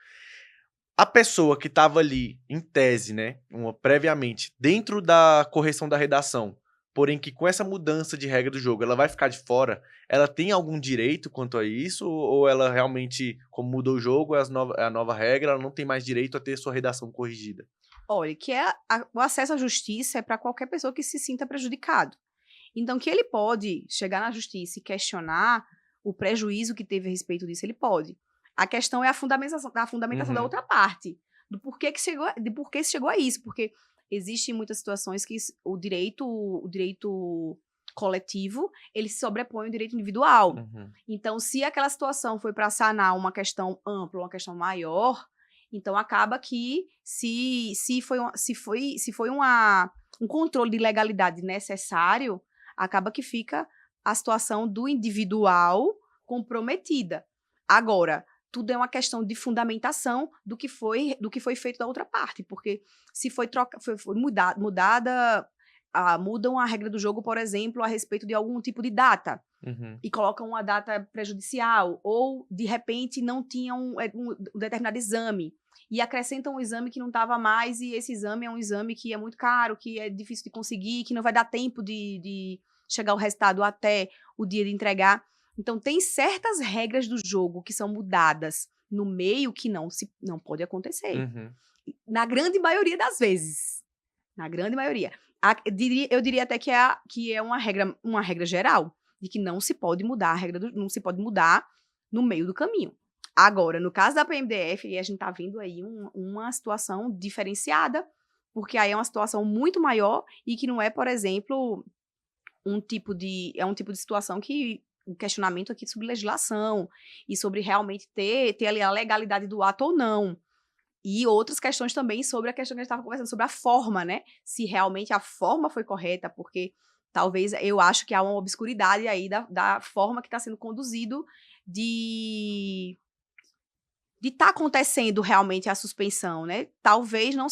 A pessoa que estava ali, em tese, né, previamente, dentro da correção da redação, porém que com essa mudança de regra do jogo, ela vai ficar de fora, ela tem algum direito quanto a isso? Ou ela realmente, como mudou o jogo, é a nova regra, ela não tem mais direito a ter sua redação corrigida? Olha, o acesso à justiça é para qualquer pessoa que se sinta prejudicado. Então, que ele pode chegar na justiça e questionar o prejuízo que teve a respeito disso, ele pode. A questão é a fundamentação da outra parte, do porquê que se chegou a isso, porque existem muitas situações que o direito coletivo, ele se sobrepõe ao direito individual. Então, se aquela situação foi para sanar uma questão ampla, uma questão maior, então acaba que se foi um controle de legalidade necessário, acaba que fica a situação do individual comprometida. Agora, tudo é uma questão de fundamentação do que foi feito da outra parte, porque se foi mudam a regra do jogo, por exemplo, a respeito de algum tipo de data, e colocam uma data prejudicial, ou, de repente, não tinham um determinado exame, e acrescentam um exame que não estava mais, e esse exame é um exame que é muito caro, que é difícil de conseguir, que não vai dar tempo de chegar o resultado até o dia de entregar. Então, tem certas regras do jogo que são mudadas no meio que não pode acontecer. Na grande maioria das vezes. Na grande maioria. Eu diria até que é uma regra geral, de que não se pode mudar não se pode mudar no meio do caminho. Agora, no caso da PMDF, a gente está vendo aí uma situação diferenciada, porque aí é uma situação muito maior e que não é, por exemplo, um tipo de situação que o questionamento aqui sobre legislação e sobre realmente ter ali a legalidade do ato ou não. E outras questões também sobre a questão que a gente estava conversando, sobre a forma, né? Se realmente a forma foi correta, porque talvez eu acho que há uma obscuridade aí da forma que está sendo conduzido de estar acontecendo realmente a suspensão, né? Talvez não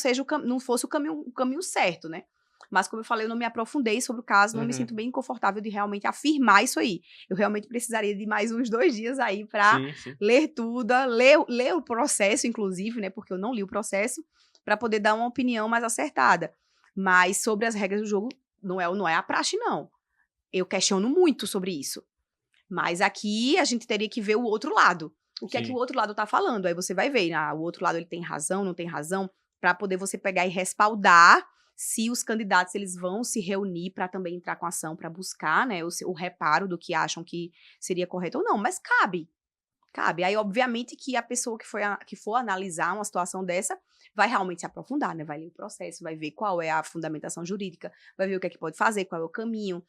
fosse o caminho certo, né? Mas, como eu falei, eu não me aprofundei sobre o caso, não me sinto bem confortável de realmente afirmar isso aí. Eu realmente precisaria de mais uns 2 dias aí para ler tudo, ler o processo, inclusive, né? Porque eu não li o processo, para poder dar uma opinião mais acertada. Mas sobre as regras do jogo, não é a praxe, não. Eu questiono muito sobre isso. Mas aqui a gente teria que ver o outro lado. O que é que o outro lado está falando? Aí você vai ver, o outro lado ele tem razão, não tem razão, para poder você pegar e respaldar se os candidatos eles vão se reunir para também entrar com ação, para buscar, né, o reparo do que acham que seria correto ou não. Mas cabe. Aí, obviamente, que a pessoa que for analisar uma situação dessa vai realmente se aprofundar, né? Vai ler o processo, vai ver qual é a fundamentação jurídica, vai ver o que é que pode fazer, qual é o caminho,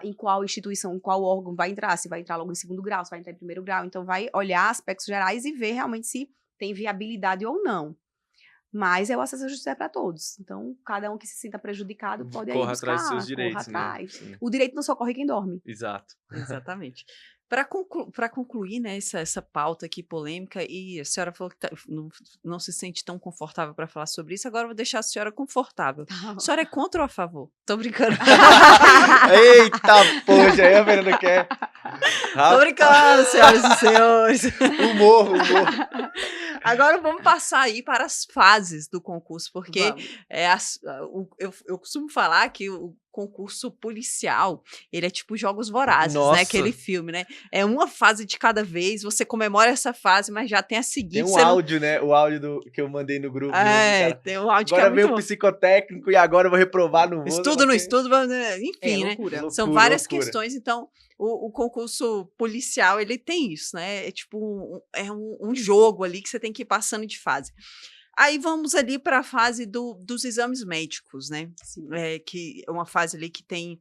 em qual instituição, em qual órgão vai entrar, se vai entrar logo em 2º grau, se vai entrar em 1º grau. Então, vai olhar aspectos gerais e ver realmente se tem viabilidade ou não. Mas o acesso à justiça é para todos. Então, cada um que se sinta prejudicado pode aí buscar, atrás dos seus direitos, atrás. Né? O direito não socorre quem dorme. Exato. Exatamente. Para concluir, né, essa pauta aqui polêmica, e a senhora falou que não se sente tão confortável para falar sobre isso, agora eu vou deixar a senhora confortável. A senhora é contra ou a favor? Tô brincando. Eita, poxa, aí a Fernanda quer. Tô brincando, senhoras e senhores. Humor. Agora vamos passar aí para as fases do concurso, porque eu costumo falar que o concurso policial, ele é tipo Jogos Vorazes, né? Aquele filme, né? É uma fase de cada vez, você comemora essa fase, mas já tem a seguinte. Tem áudio, né? O áudio que eu mandei no grupo. Tem um áudio agora que é veio o psicotécnico e agora eu vou reprovar no estudo, enfim, né? Loucura. São várias questões, então o concurso policial, ele tem isso, né? É tipo um jogo ali que você tem que ir passando de fase. Aí vamos ali para a fase dos exames médicos, né? Que é uma fase ali que tem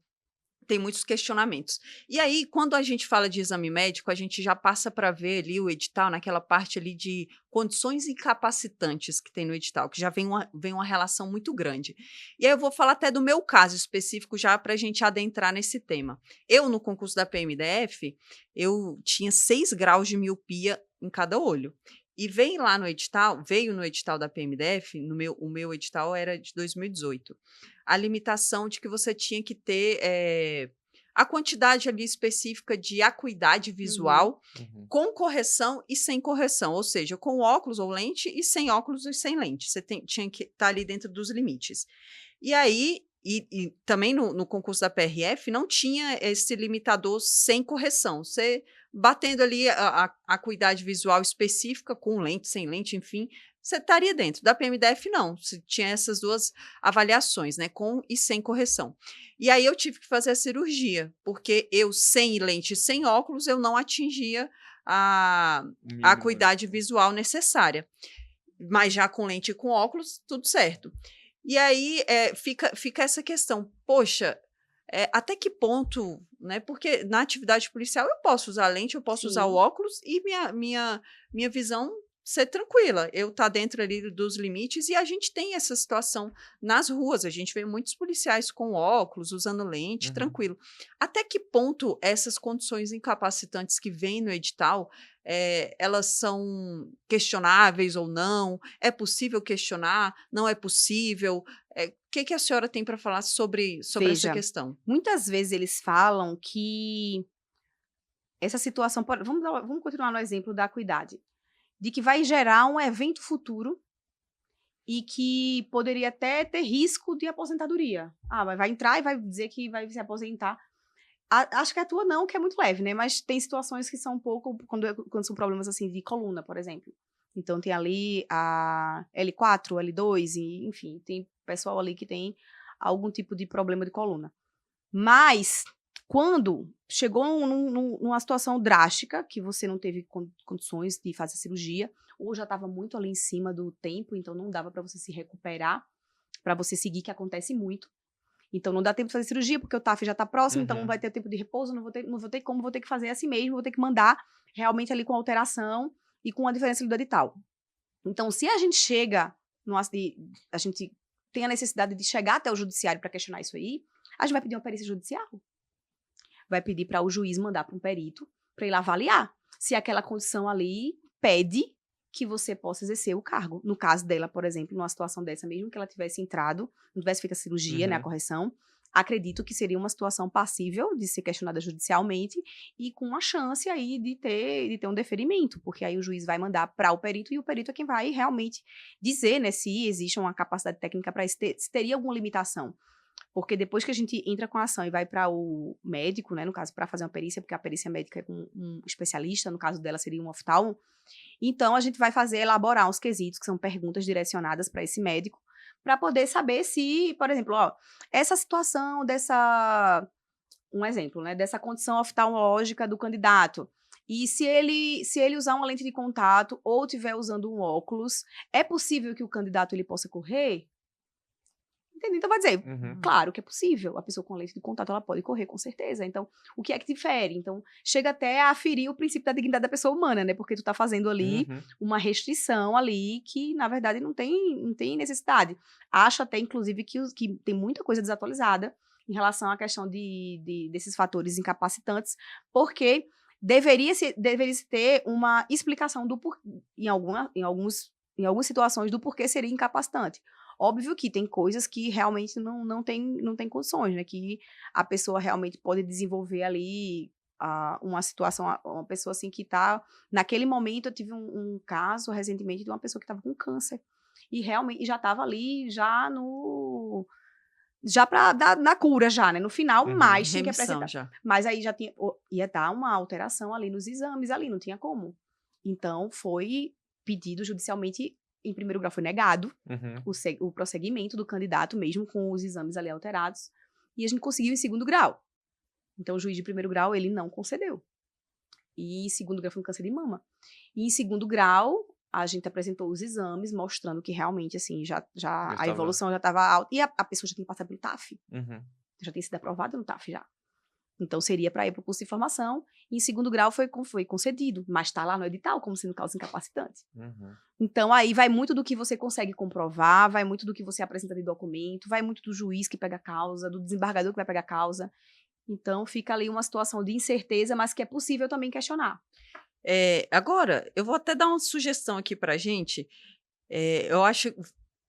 muitos questionamentos. E aí, quando a gente fala de exame médico, a gente já passa para ver ali o edital, naquela parte ali de condições incapacitantes que tem no edital, que já vem uma relação muito grande. E aí eu vou falar até do meu caso específico já para a gente adentrar nesse tema. Eu, no concurso da PMDF, eu tinha 6 graus de miopia em cada olho. E veio no edital da PMDF, o meu edital era de 2018, a limitação de que você tinha que ter a quantidade ali específica de acuidade visual com correção e sem correção, ou seja, com óculos ou lente e sem óculos e sem lente. Você tinha que estar ali dentro dos limites. E aí, e também no concurso da PRF, não tinha esse limitador sem correção. Você batendo ali a acuidade visual específica, com lente, sem lente, enfim, você estaria dentro. Da PMDF, não. Você tinha essas duas avaliações, né? Com e sem correção. E aí eu tive que fazer a cirurgia, porque eu, sem lente e sem óculos, eu não atingia a acuidade visual necessária. Mas já com lente e com óculos, tudo certo. E aí fica essa questão, poxa, até que ponto, né? Porque na atividade policial eu posso usar lente, eu posso usar o óculos e minha visão ser tranquila. Eu tá dentro ali dos limites e a gente tem essa situação nas ruas. A gente vê muitos policiais com óculos, usando lente, tranquilo. Até que ponto essas condições incapacitantes que vêm no edital, elas são questionáveis ou não? É possível questionar? Não é possível? O que a senhora tem para falar sobre essa questão? Muitas vezes eles falam que essa situação... Vamos continuar no exemplo da acuidade. De que vai gerar um evento futuro e que poderia até ter risco de aposentadoria. Vai entrar e vai dizer que vai se aposentar. Acho que a tua não, que é muito leve, né? Mas tem situações que são um pouco, quando são problemas assim de coluna, por exemplo. Então tem ali a L4, L2, e, enfim, tem pessoal ali que tem algum tipo de problema de coluna. Mas quando chegou numa situação drástica, que você não teve condições de fazer a cirurgia, ou já estava muito ali em cima do tempo, então não dava para você se recuperar, para você seguir, que acontece muito. Então não dá tempo de fazer cirurgia, porque o TAF já está próximo, então não vai ter tempo de repouso, não vou ter como, vou ter que fazer assim mesmo, vou ter que mandar realmente ali com alteração e com a diferença do edital. Então, se a gente chega, a gente tem a necessidade de chegar até o judiciário para questionar isso aí, a gente vai pedir uma perícia judicial. Vai pedir para o juiz mandar para um perito para ele avaliar se aquela condição ali pede que você possa exercer o cargo. No caso dela, por exemplo, numa situação dessa, mesmo que ela tivesse entrado, não tivesse feito a cirurgia, né, a correção, acredito que seria uma situação passível de ser questionada judicialmente e com uma chance aí de ter um deferimento, porque aí o juiz vai mandar para o perito e o perito é quem vai realmente dizer, né, se existe uma capacidade técnica para isso, se teria alguma limitação. Porque depois que a gente entra com a ação e vai para o médico, né, no caso, para fazer uma perícia, porque a perícia médica é com um especialista, no caso dela seria um oftalmo, então a gente vai elaborar uns quesitos, que são perguntas direcionadas para esse médico, para poder saber se, por exemplo, essa situação um exemplo, né, dessa condição oftalmológica do candidato, e se ele usar uma lente de contato ou estiver usando um óculos, é possível que o candidato ele possa correr? Entendeu? Então, vai dizer, claro que é possível. A pessoa com lente de contato, ela pode correr, com certeza. Então, o que é que difere? Então, chega até a ferir o princípio da dignidade da pessoa humana, né? Porque tu tá fazendo ali uma restrição ali que, na verdade, não tem necessidade. Acho até, inclusive, que tem muita coisa desatualizada em relação à questão desses fatores incapacitantes, porque deveria se ter uma explicação em algumas situações do porquê seria incapacitante. Óbvio que tem coisas que realmente não tem condições, né? Que a pessoa realmente pode desenvolver ali uma situação, uma pessoa assim que tá... Naquele momento eu tive um caso recentemente de uma pessoa que estava com câncer. E realmente já estava ali, já para dar na cura já, né? No final, mais tinha que apresentar. Já. Mas aí já ia dar uma alteração ali nos exames, ali, não tinha como. Então, foi pedido judicialmente... Em primeiro grau foi negado o prosseguimento do candidato, mesmo com os exames ali alterados, e a gente conseguiu em segundo grau. Então, o juiz de primeiro grau, ele não concedeu. E em segundo grau foi um câncer de mama. E em segundo grau, a gente apresentou os exames, mostrando que realmente, assim, a evolução já estava alta, e a pessoa já tinha passado pelo TAF. Já tinha sido aprovada no TAF já. Então, seria para ir para o curso de formação. E em segundo grau foi concedido, mas está lá no edital como sendo causa incapacitante. Então, aí vai muito do que você consegue comprovar, vai muito do que você apresenta de documento, vai muito do juiz que pega a causa, do desembargador que vai pegar a causa. Então, fica ali uma situação de incerteza, mas que é possível também questionar. Agora, eu vou até dar uma sugestão aqui para a gente. Eu acho...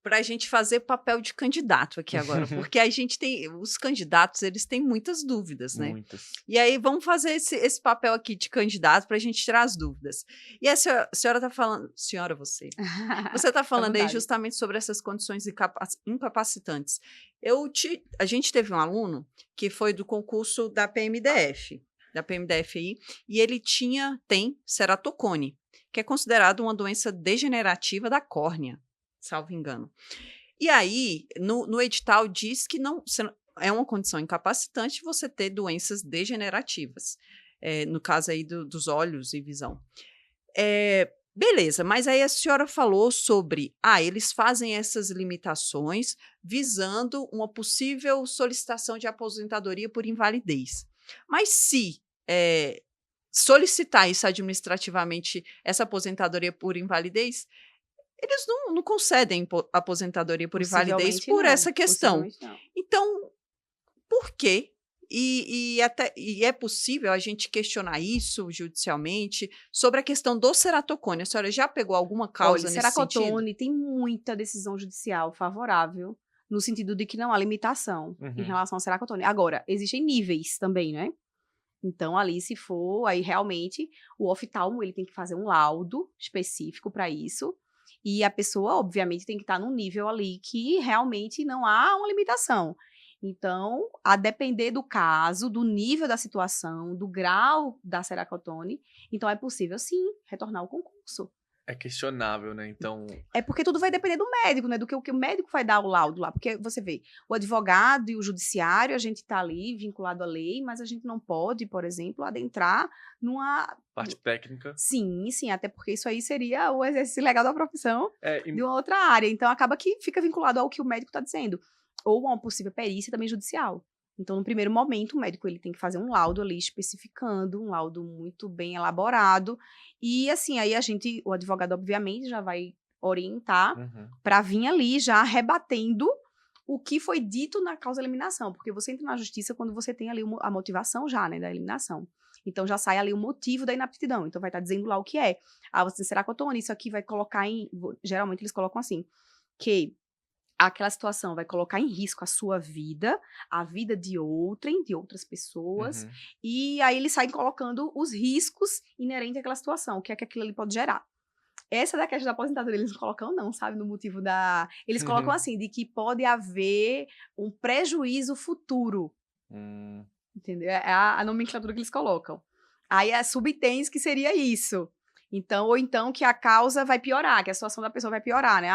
para a gente fazer papel de candidato aqui agora, porque a gente os candidatos, eles têm muitas dúvidas, né? Muitas. E aí, vamos fazer esse papel aqui de candidato para a gente tirar as dúvidas. E a senhora está falando... Senhora, você está falando aí justamente sobre essas condições incapacitantes. A gente teve um aluno que foi do concurso da PMDF, da PMDF aí, e ele tem ceratocone, que é considerado uma doença degenerativa da córnea, salvo engano. E aí, no edital diz que é uma condição incapacitante você ter doenças degenerativas, no caso aí dos olhos e visão. Beleza, mas aí a senhora falou sobre, eles fazem essas limitações visando uma possível solicitação de aposentadoria por invalidez. Mas se solicitar isso administrativamente, essa aposentadoria por invalidez, eles não concedem aposentadoria por invalidez por essa questão. Então, por quê? E é possível a gente questionar isso judicialmente sobre a questão do ceratocone. A senhora já pegou alguma causa nesse sentido? Ceratocone tem muita decisão judicial favorável no sentido de que não há limitação em relação ao ceratocone. Agora, existem níveis também, né? Então, ali, se for, aí realmente o oftalmo ele tem que fazer um laudo específico para isso. E a pessoa, obviamente, tem que estar num nível ali que realmente não há uma limitação. Então, a depender do caso, do nível da situação, do grau da ceratocone, então é possível, sim, retornar ao concurso. É questionável, né? Então... É porque tudo vai depender do médico, né? Do que o médico vai dar o laudo lá. Porque você vê, o advogado e o judiciário, a gente está ali vinculado à lei, mas a gente não pode, por exemplo, adentrar numa... parte técnica. Sim, até porque isso aí seria o exercício legal da profissão de uma outra área. Então, acaba que fica vinculado ao que o médico está dizendo. Ou a uma possível perícia também judicial. Então, no primeiro momento, o médico ele tem que fazer um laudo ali especificando, um laudo muito bem elaborado. E, assim, aí o advogado, obviamente, já vai orientar para vir ali já rebatendo o que foi dito na causa de eliminação. Porque você entra na justiça quando você tem ali a motivação já, né, da eliminação. Então, já sai ali o motivo da inaptidão. Então, vai estar dizendo lá o que é. Você tem ceratocone, isso aqui vai colocar geralmente, eles colocam assim, que... aquela situação vai colocar em risco a sua vida, a vida de outras pessoas, e aí eles saem colocando os riscos inerentes àquela situação, o que é que aquilo ali pode gerar. Essa da questão da aposentadoria, eles não colocam não, sabe, no motivo da... Eles colocam assim, de que pode haver um prejuízo futuro. Entendeu? É a nomenclatura que eles colocam. Aí subtende que seria isso. Então, ou então que a causa vai piorar, que a situação da pessoa vai piorar, né?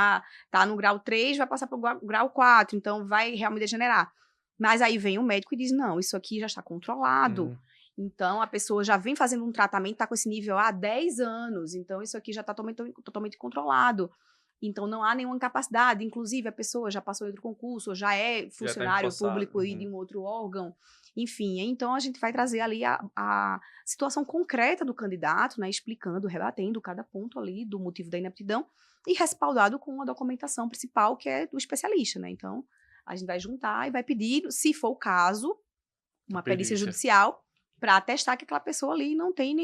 Tá no grau 3, vai passar para o grau 4, então vai realmente degenerar. Mas aí vem o médico e diz, não, isso aqui já está controlado. Então, a pessoa já vem fazendo um tratamento, está com esse nível há 10 anos, então isso aqui já está totalmente controlado. Então, não há nenhuma incapacidade. Inclusive, a pessoa já passou em outro concurso, ou já é funcionário público de um outro órgão. Enfim, então a gente vai trazer ali a situação concreta do candidato, né, explicando, rebatendo cada ponto ali do motivo da inaptidão e respaldado com a documentação principal, que é do especialista, né? Então, a gente vai juntar e vai pedir, se for o caso, uma perícia judicial para atestar que aquela pessoa ali não tem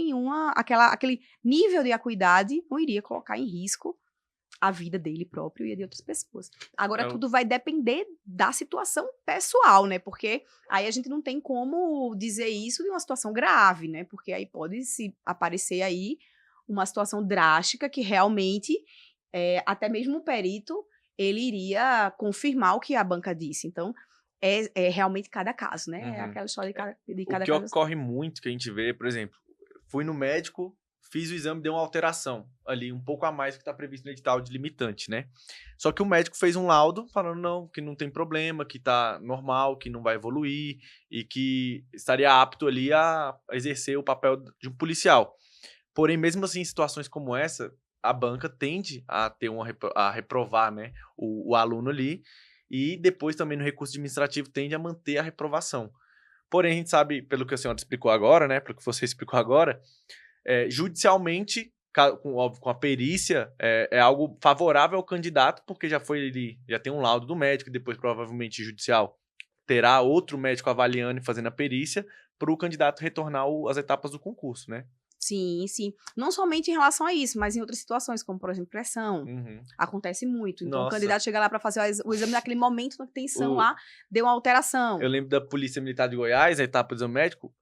aquele nível de acuidade não iria colocar em risco a vida dele próprio e a de outras pessoas. Agora, tudo vai depender da situação pessoal, né? Porque aí a gente não tem como dizer isso de uma situação grave, né? Porque aí pode se aparecer aí uma situação drástica que realmente, até mesmo o perito, ele iria confirmar o que a banca disse. Então, é realmente cada caso, né? É aquela história de cada caso. O que ocorre muito, que a gente vê, por exemplo, fui no médico, fiz o exame, deu uma alteração ali, um pouco a mais que está previsto no edital de limitante, né? Só que o médico fez um laudo falando não, que não tem problema, que tá normal, que não vai evoluir e que estaria apto ali a exercer o papel de um policial. Porém, mesmo assim, em situações como essa, a banca tende a reprovar, né, o aluno ali e depois também no recurso administrativo tende a manter a reprovação. Porém, a gente sabe, pelo que a senhora explicou agora, né, pelo que você explicou agora, judicialmente, com a perícia, é algo favorável ao candidato, porque já tem um laudo do médico, e depois provavelmente judicial terá outro médico avaliando e fazendo a perícia para o candidato retornar as etapas do concurso, né? Sim. Não somente em relação a isso, mas em outras situações, como, por exemplo, pressão. Acontece muito. Então, o candidato chega lá para fazer o exame naquele momento, na tensão lá, deu uma alteração. Eu lembro da Polícia Militar de Goiás, a etapa do exame médico,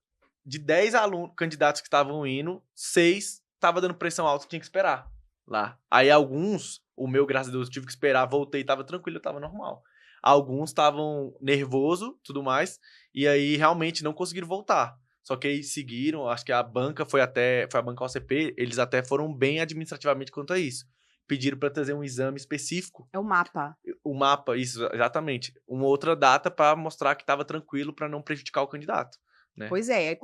de 10 candidatos que estavam indo, 6 estavam dando pressão alta, tinha que esperar lá. Aí alguns, o meu, graças a Deus, tive que esperar, voltei, estava tranquilo, estava normal. Alguns estavam nervoso, tudo mais, e aí realmente não conseguiram voltar. Só que aí seguiram, acho que a banca foi a banca OCP, eles até foram bem administrativamente quanto a isso. Pediram para trazer um exame específico. É o mapa. O mapa, isso, exatamente. Uma outra data para mostrar que estava tranquilo para não prejudicar o candidato. Né? Pois é,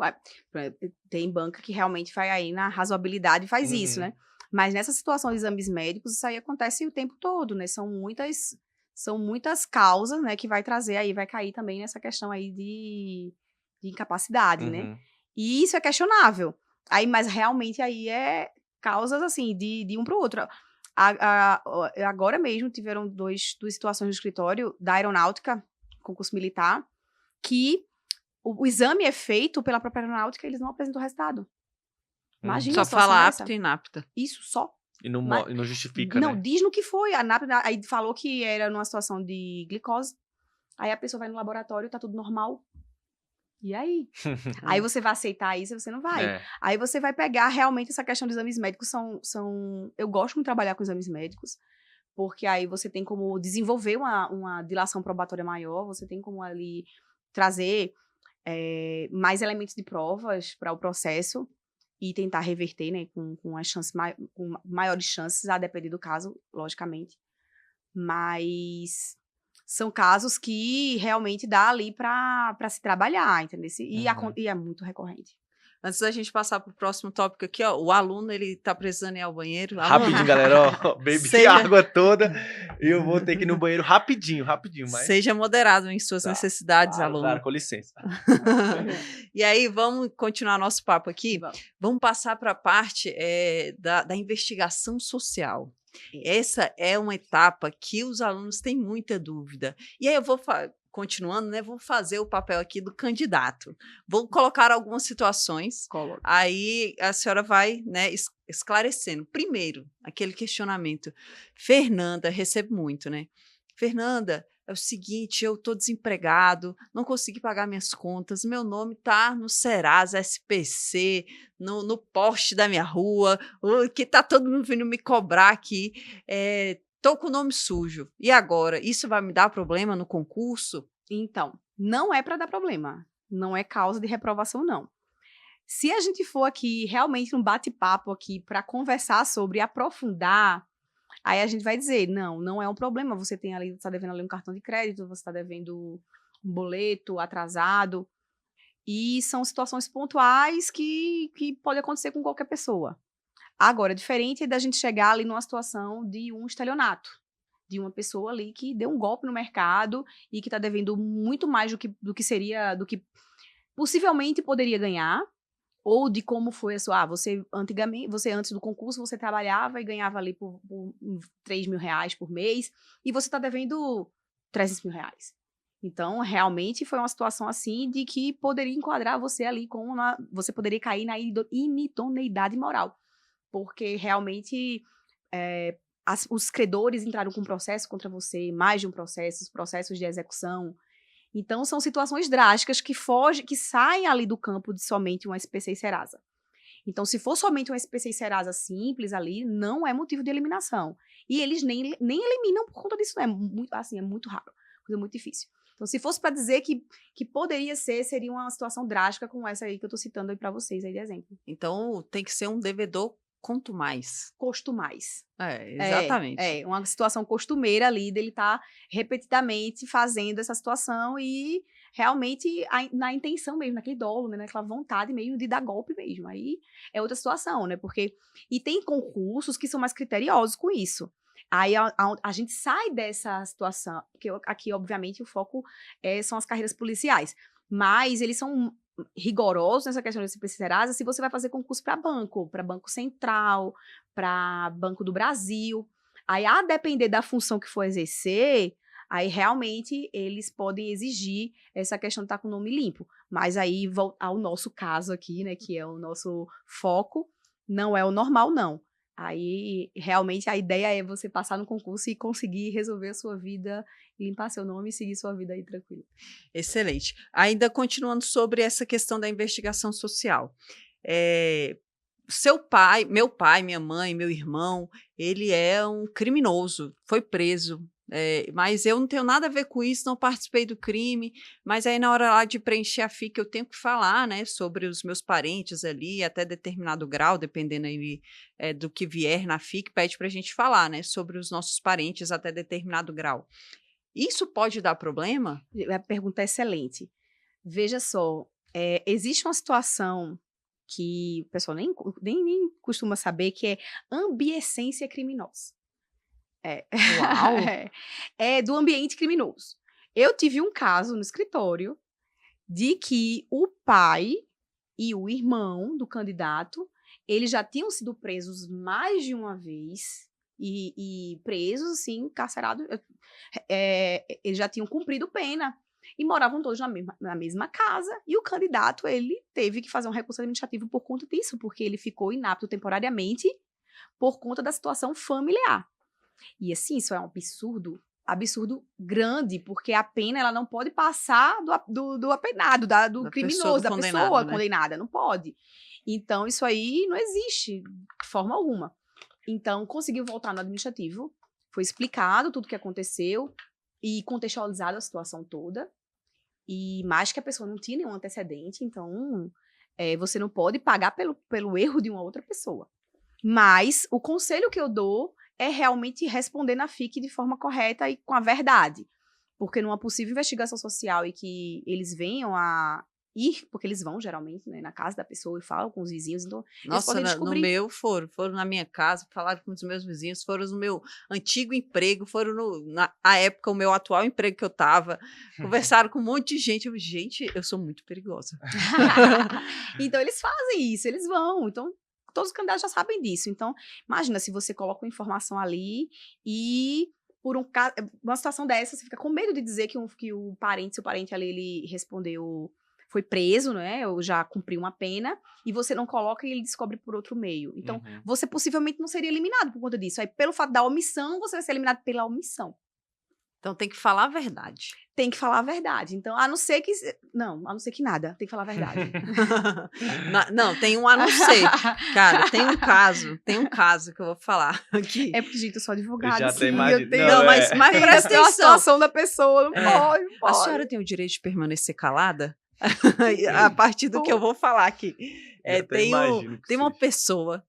tem banca que realmente vai aí na razoabilidade e faz isso, né? Mas nessa situação de exames médicos, isso aí acontece o tempo todo, né? São muitas causas, né, que vai trazer aí, vai cair também nessa questão aí de incapacidade, né? E isso é questionável. Aí, mas realmente aí é causas, assim, de um para o outro. Agora mesmo tiveram duas situações no escritório da aeronáutica, concurso militar, que o exame é feito pela própria aeronáutica e eles não apresentam o resultado. Imagina só fala apta e inapta. Isso, só. E não justifica, não, né? diz no que foi. A NAP aí falou que era numa situação de glicose. Aí a pessoa vai no laboratório, tá tudo normal. E aí? Aí você vai aceitar isso, você não vai. Aí você vai pegar realmente essa questão dos exames médicos. Eu gosto muito de trabalhar com exames médicos, porque aí você tem como desenvolver uma dilação probatória maior, você tem como ali trazer mais elementos de provas para o processo e tentar reverter, né, com as chances com maiores chances, a depender do caso, logicamente. Mas são casos que realmente dá ali para se trabalhar, entendeu? E é muito recorrente. Antes da gente passar para o próximo tópico aqui, ó, o aluno, ele tá precisando ir ao banheiro. Rapidinho, galera, ó, bebi a água toda e eu vou ter que ir no banheiro rapidinho. Mas... Seja moderado em suas necessidades, claro, aluno. Claro, com licença. E aí, vamos continuar nosso papo aqui? Vamos passar para a parte da investigação social. Essa é uma etapa que os alunos têm muita dúvida. E aí eu vou continuando, né? Vou fazer o papel aqui do candidato. Vou colocar algumas situações. Aí a senhora vai, né, esclarecendo. Primeiro, aquele questionamento. Fernanda, recebo muito, né? Fernanda, é o seguinte, eu estou desempregado, não consegui pagar minhas contas, meu nome está no Serasa, SPC, no poste da minha rua, que está todo mundo vindo me cobrar aqui, estou com o nome sujo. E agora, isso vai me dar problema no concurso? Então, não é para dar problema, não é causa de reprovação, não. Se a gente for aqui realmente um bate-papo aqui para conversar sobre, aprofundar, aí a gente vai dizer, não é um problema, você está devendo ali um cartão de crédito, você está devendo um boleto atrasado, e são situações pontuais que pode acontecer com qualquer pessoa. Agora, diferente é da gente chegar ali numa situação de um estelionato, de uma pessoa ali que deu um golpe no mercado e que está devendo muito mais do que possivelmente poderia ganhar, ou de como foi a sua... você antes do concurso, você trabalhava e ganhava ali por 3 mil reais por mês, e você está devendo 300 mil reais. Então, realmente, foi uma situação assim de que poderia enquadrar você ali você poderia cair na inidoneidade moral. Porque, realmente, os credores entraram com processo contra você, mais de um processo, os processos de execução. Então, são situações drásticas que saem ali do campo de somente um SPC e Serasa. Então, se for somente um SPC e Serasa simples ali, não é motivo de eliminação. E eles nem eliminam por conta disso, né? É muito raro, coisa muito difícil. Então, se fosse para dizer que poderia seria uma situação drástica como essa aí que eu estou citando aí para vocês aí de exemplo. Então, tem que ser um devedor costumais. Exatamente. Uma situação costumeira ali dele estar repetidamente fazendo essa situação e realmente na intenção mesmo, naquele dolo, né, naquela vontade mesmo de dar golpe mesmo. Aí é outra situação, né? E tem concursos que são mais criteriosos com isso. Aí a gente sai dessa situação, porque aqui, obviamente, o foco são as carreiras policiais, mas eles são rigorosos nessa questão de SPC Serasa se você vai fazer concurso para Banco Central, para Banco do Brasil. Aí, a depender da função que for exercer, aí realmente eles podem exigir essa questão de estar com o nome limpo. Mas aí, ao nosso caso aqui, né, que é o nosso foco, não é o normal, não. Aí, realmente, a ideia é você passar no concurso e conseguir resolver a sua vida, limpar seu nome e seguir sua vida aí tranquilo. Excelente. Ainda continuando sobre essa questão da investigação social. Meu pai, minha mãe, meu irmão, ele é um criminoso, foi preso, mas eu não tenho nada a ver com isso, não participei do crime, mas aí na hora lá de preencher a FIC eu tenho que falar, né, sobre os meus parentes ali, até determinado grau, dependendo aí do que vier na FIC, pede para a gente falar, né, sobre os nossos parentes até determinado grau. Isso pode dar problema? A pergunta é excelente. Veja só, existe uma situação que o pessoal nem costuma saber, que é ambiescência criminosa. Uau! É do ambiente criminoso. Eu tive um caso no escritório de que o pai e o irmão do candidato, eles já tinham sido presos mais de uma vez e presos, assim, encarcerados. Eles já tinham cumprido pena e moravam todos na mesma casa, e o candidato, ele teve que fazer um recurso administrativo por conta disso, porque ele ficou inapto temporariamente por conta da situação familiar. E assim, isso é um absurdo grande, porque a pena ela não pode passar do apenado, do criminoso, da pessoa condenada, não pode. Então, isso aí não existe de forma alguma. Então, conseguiu voltar no administrativo, foi explicado tudo o que aconteceu e contextualizado a situação toda, e mais que a pessoa não tinha nenhum antecedente, então você não pode pagar pelo erro de uma outra pessoa. Mas o conselho que eu dou é realmente responder na FIC de forma correta e com a verdade. Porque numa possível investigação social e que eles venham a ir, porque eles vão geralmente, né, na casa da pessoa e falam com os vizinhos, então nossa, eles podem descobrir. No meu foram na minha casa, falaram com os meus vizinhos, foram no meu antigo emprego, foram na época, o meu atual emprego que eu tava, conversaram com um monte de gente. Eu sou muito perigosa. Então eles fazem isso, eles vão, então todos os candidatos já sabem disso. Então, imagina se você coloca uma informação ali e, por uma situação dessa, você fica com medo de dizer que o seu parente ali, ele respondeu, foi preso, né, ou já cumpriu uma pena, e você não coloca e ele descobre por outro meio. Então, você possivelmente não seria eliminado por conta disso. Aí, pelo fato da omissão, você vai ser eliminado pela omissão. Então tem que falar a verdade. Tem que falar a verdade. Então, a não ser que nada. Tem que falar a verdade. Não, tem um a não ser. Cara, tem um caso que eu vou falar aqui. É porque, gente, eu sou advogada. Já sim, imagino. Não, mas presta atenção. A situação da pessoa, não pode. A senhora tem o direito de permanecer calada? A partir do que eu vou falar aqui. Tem uma pessoa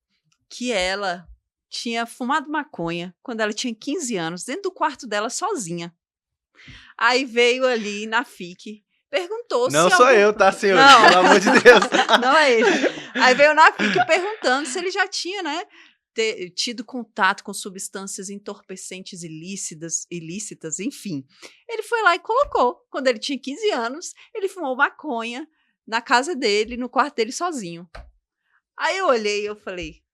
que ela tinha fumado maconha quando ela tinha 15 anos, dentro do quarto dela, sozinha. Aí veio ali na FIC, perguntou não se... Não sou eu, tá, senhor? Não. Pelo amor de Deus. Não é ele. Aí veio na FIC perguntando se ele já tinha, né, tido contato com substâncias entorpecentes ilícitas, enfim. Ele foi lá e colocou. Quando ele tinha 15 anos, ele fumou maconha na casa dele, no quarto dele, sozinho. Aí eu olhei e eu falei...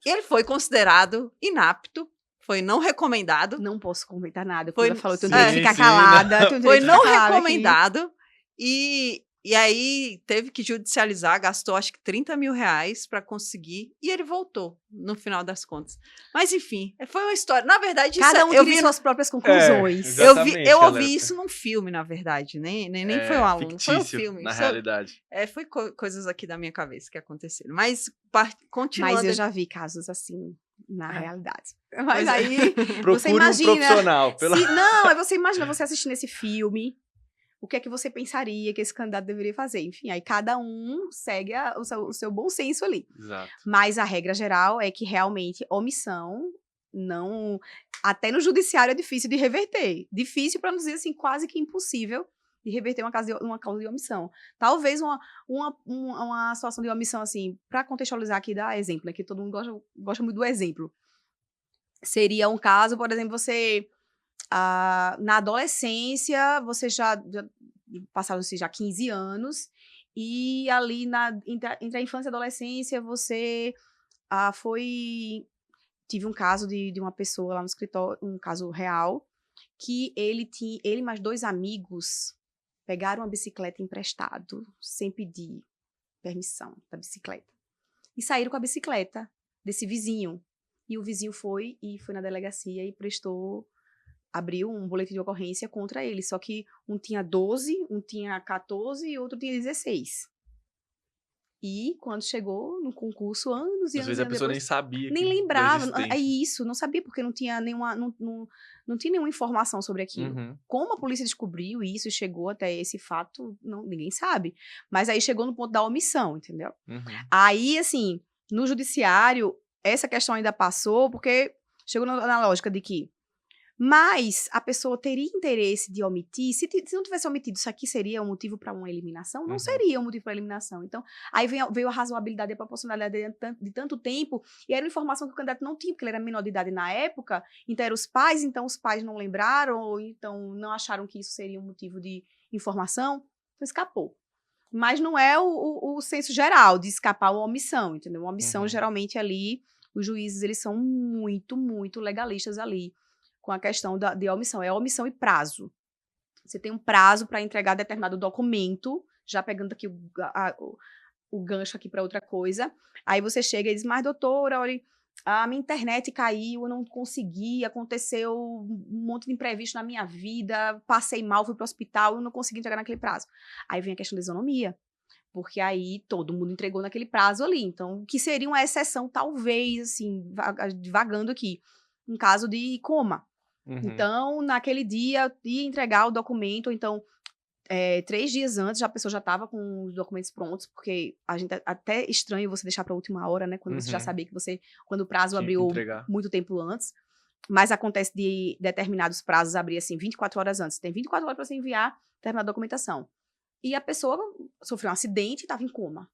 Ele foi considerado inapto, foi não recomendado. Não posso comentar nada, porque ela falou, eu tenho direito de ficar calada. Foi não recomendado, e aí teve que judicializar, gastou acho que R$30 mil para conseguir, e ele voltou, no final das contas. Mas enfim, foi uma história, na verdade... Cada um tira suas próprias conclusões. Eu ouvi isso num filme, na verdade, nem foi um aluno, foi um filme. Na realidade. Foi coisas aqui da minha cabeça que aconteceram, mas continuando... Mas eu já vi casos assim, na realidade. Mas aí, procure você imagina... um profissional. Não, você imagina você assistindo esse filme... O que é que você pensaria que esse candidato deveria fazer? Enfim, aí cada um segue o seu bom senso ali. Exato. Mas a regra geral é que realmente omissão não... Até no judiciário é difícil de reverter. Difícil, para não dizer assim, quase que impossível de reverter uma causa de omissão. Talvez uma situação de omissão, assim, para contextualizar aqui, dar exemplo, né, que todo mundo gosta muito do exemplo. Seria um caso, por exemplo, você... na adolescência, você já passaram-se já 15 anos, e ali entre a infância e a adolescência, você tive um caso de uma pessoa lá no escritório, um caso real, que ele e mais 2 amigos pegaram uma bicicleta emprestado, sem pedir permissão da bicicleta, e saíram com a bicicleta desse vizinho, e o vizinho foi na delegacia e abriu um boletim de ocorrência contra ele, só que um tinha 12, um tinha 14 e outro tinha 16. E quando chegou no concurso, anos e Às anos vezes e a anos pessoa depois, nem sabia nem da lembrava. É existência. isso, não sabia, porque não tinha nenhuma, não tinha nenhuma informação sobre aquilo. Uhum. Como a polícia descobriu isso e chegou até esse fato, ninguém sabe. Mas aí chegou no ponto da omissão, entendeu? Uhum. Aí, assim, no judiciário, essa questão ainda passou, porque chegou na lógica de que, mas a pessoa teria interesse de omitir, se não tivesse omitido, isso aqui seria um motivo para uma eliminação? Não seria um motivo para eliminação. Então, aí veio a razoabilidade e a proporcionalidade de tanto tempo, e era uma informação que o candidato não tinha, porque ele era menor de idade na época, então eram os pais não lembraram, ou então não acharam que isso seria um motivo de informação, então escapou. Mas não é o senso geral de escapar uma omissão, entendeu? Uma omissão, geralmente, ali, os juízes, eles são muito, muito legalistas ali, com a questão de omissão. É omissão e prazo. Você tem um prazo para entregar determinado documento, já pegando aqui o gancho aqui para outra coisa. Aí você chega e diz, mas doutora, olha, a minha internet caiu, eu não consegui, aconteceu um monte de imprevisto na minha vida, passei mal, fui para o hospital, eu não consegui entregar naquele prazo. Aí vem a questão da isonomia, porque aí todo mundo entregou naquele prazo ali. Então, que seria uma exceção, talvez, assim, vagando aqui, um caso de coma. Então, naquele dia, ia entregar o documento, então, 3 dias antes, a pessoa já estava com os documentos prontos, porque a gente até estranho você deixar para a última hora, né? Quando você já sabia que quando o prazo abriu muito tempo antes. Mas acontece de determinados prazos abrir, assim, 24 horas antes. Tem 24 horas para você enviar determinada documentação. E a pessoa sofreu um acidente e estava em coma.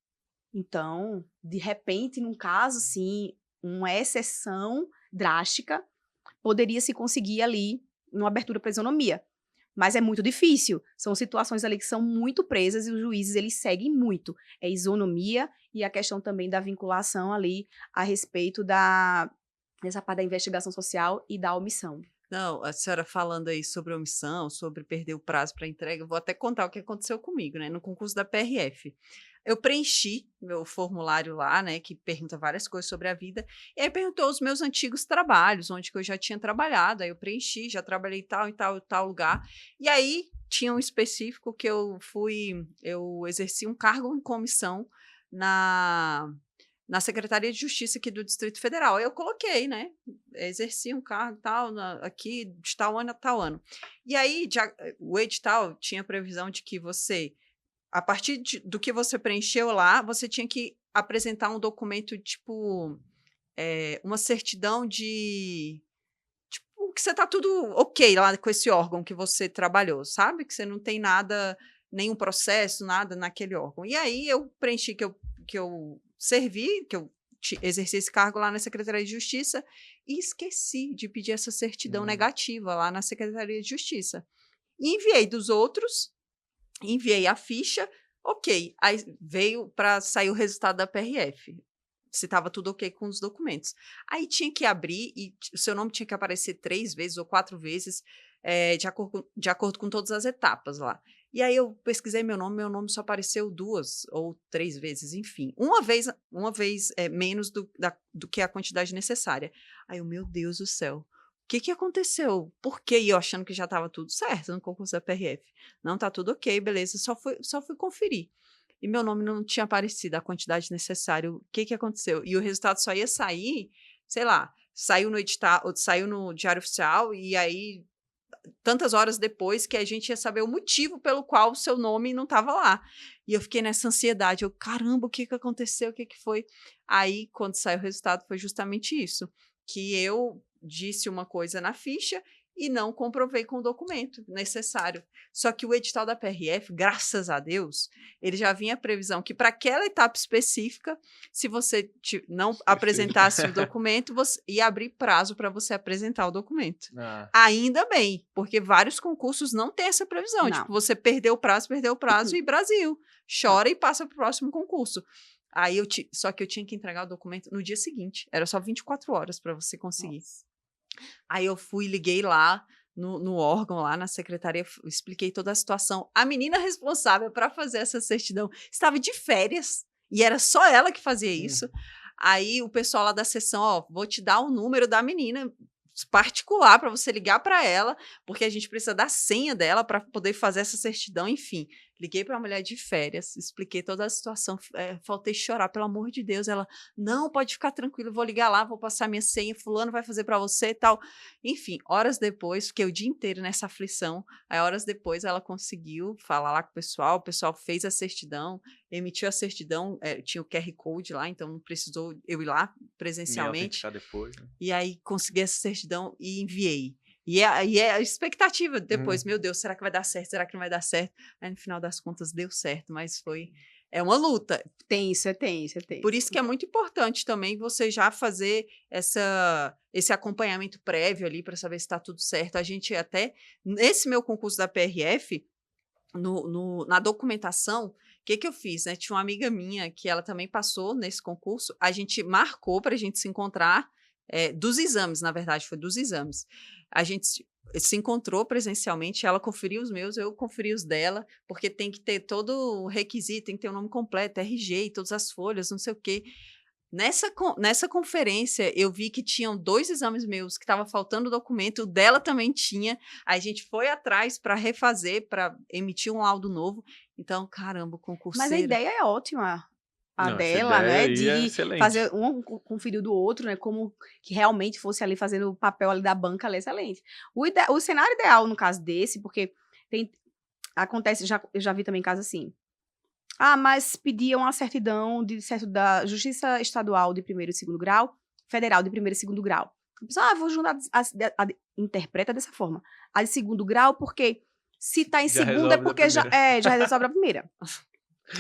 Então, de repente, num caso, assim, uma exceção drástica, poderia se conseguir ali uma abertura para isonomia. Mas é muito difícil. São situações ali que são muito presas e os juízes, eles seguem muito. É isonomia e a questão também da vinculação ali a respeito dessa parte da investigação social e da omissão. Não, a senhora falando aí sobre omissão, sobre perder o prazo para entrega, eu vou até contar o que aconteceu comigo, né? No concurso da PRF. Eu preenchi meu formulário lá, né, que pergunta várias coisas sobre a vida, e aí perguntou os meus antigos trabalhos, onde que eu já tinha trabalhado, aí eu preenchi, já trabalhei em tal lugar, e aí tinha um específico que eu exerci um cargo em comissão na Secretaria de Justiça aqui do Distrito Federal. Aí eu coloquei, né, exerci um cargo tal, aqui de tal ano a tal ano. E aí o edital tinha previsão de que você, a partir do que você preencheu lá, você tinha que apresentar um documento, tipo, uma certidão de, tipo, que você tá tudo ok lá com esse órgão que você trabalhou, sabe? Que você não tem nada, nenhum processo, nada naquele órgão. E aí eu preenchi que eu servi, que eu exerci esse cargo lá na Secretaria de Justiça e esqueci de pedir essa certidão negativa lá na Secretaria de Justiça. E enviei dos outros, enviei a ficha, ok. Aí veio para sair o resultado da PRF. Se estava tudo ok com os documentos. Aí tinha que abrir e o seu nome tinha que aparecer 3 vezes ou 4 vezes, de acordo com todas as etapas lá. E aí eu pesquisei meu nome só apareceu 2 ou 3 vezes, enfim. Uma vez menos do que a quantidade necessária. Aí eu, meu Deus do céu. O que aconteceu? Por quê? E eu achando que já estava tudo certo no concurso da PRF. Não, tá tudo ok, beleza. Só fui conferir. E meu nome não tinha aparecido, a quantidade necessária. O que aconteceu? E o resultado só ia sair, sei lá, saiu no edital, saiu no Diário Oficial, e aí, tantas horas depois, que a gente ia saber o motivo pelo qual o seu nome não estava lá. E eu fiquei nessa ansiedade. Eu, caramba, o que aconteceu? O que foi? Aí, quando saiu o resultado, foi justamente isso. Que eu disse uma coisa na ficha e não comprovei com o documento necessário. Só que o edital da PRF, graças a Deus, ele já vinha a previsão que para aquela etapa específica, se você não apresentasse o documento, você ia abrir prazo para você apresentar o documento. Ainda bem, porque vários concursos não têm essa previsão. Não. Tipo, você perdeu o prazo e Brasil. Chora e passa para o próximo concurso. Aí só que eu tinha que entregar o documento no dia seguinte. Era só 24 horas para você conseguir. Nossa. Aí eu liguei lá no órgão, lá na secretaria, expliquei toda a situação. A menina responsável para fazer essa certidão estava de férias e era só ela que fazia isso. Aí o pessoal lá da sessão, ó, vou te dar o número da menina particular para você ligar para ela, porque a gente precisa da senha dela para poder fazer essa certidão, enfim. Liguei para a mulher de férias, expliquei toda a situação, faltei chorar, pelo amor de Deus. Ela, não, pode ficar tranquilo, vou ligar lá, vou passar minha senha, fulano vai fazer para você e tal. Enfim, horas depois, fiquei o dia inteiro nessa aflição, aí horas depois ela conseguiu falar lá com o pessoal fez a certidão, emitiu a certidão, tinha o QR Code lá, então não precisou eu ir lá presencialmente. Depois, né? E aí consegui essa certidão e enviei. E é a expectativa depois, meu Deus, será que vai dar certo? Será que não vai dar certo? Aí no final das contas deu certo, mas é uma luta. Tem isso. Por isso que é muito importante também você já fazer esse acompanhamento prévio ali para saber se está tudo certo. A gente até, nesse meu concurso da PRF, na documentação, o que eu fiz, né? Tinha uma amiga minha que ela também passou nesse concurso, a gente marcou para a gente se encontrar, dos exames, na verdade, foi dos exames. A gente se encontrou presencialmente, ela conferiu os meus, eu conferi os dela, porque tem que ter todo o requisito, tem que ter o nome completo, RG, todas as folhas, não sei o quê. Nessa conferência, eu vi que tinham 2 exames meus que estava faltando o documento, o dela também tinha. A gente foi atrás para refazer, para emitir um laudo novo. Então, caramba, concurseiro. Mas a ideia é ótima. Não, Dela, né? De fazer um conferir do outro, né? Como que realmente fosse ali fazendo o papel ali da banca, ali, excelente. O cenário ideal, no caso desse, porque acontece, eu já vi também casos assim. Mas pediam a certidão da Justiça Estadual de primeiro e segundo grau, Federal de primeiro e segundo grau. A pessoa, vou juntar, interpreta dessa forma. A de segundo grau, porque se tá em segundo é porque já resolve a primeira.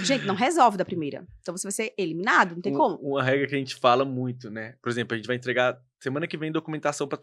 Gente, não resolve da primeira. Então você vai ser eliminado, não tem como. Uma regra que a gente fala muito, né? Por exemplo, a gente vai entregar semana que vem documentação para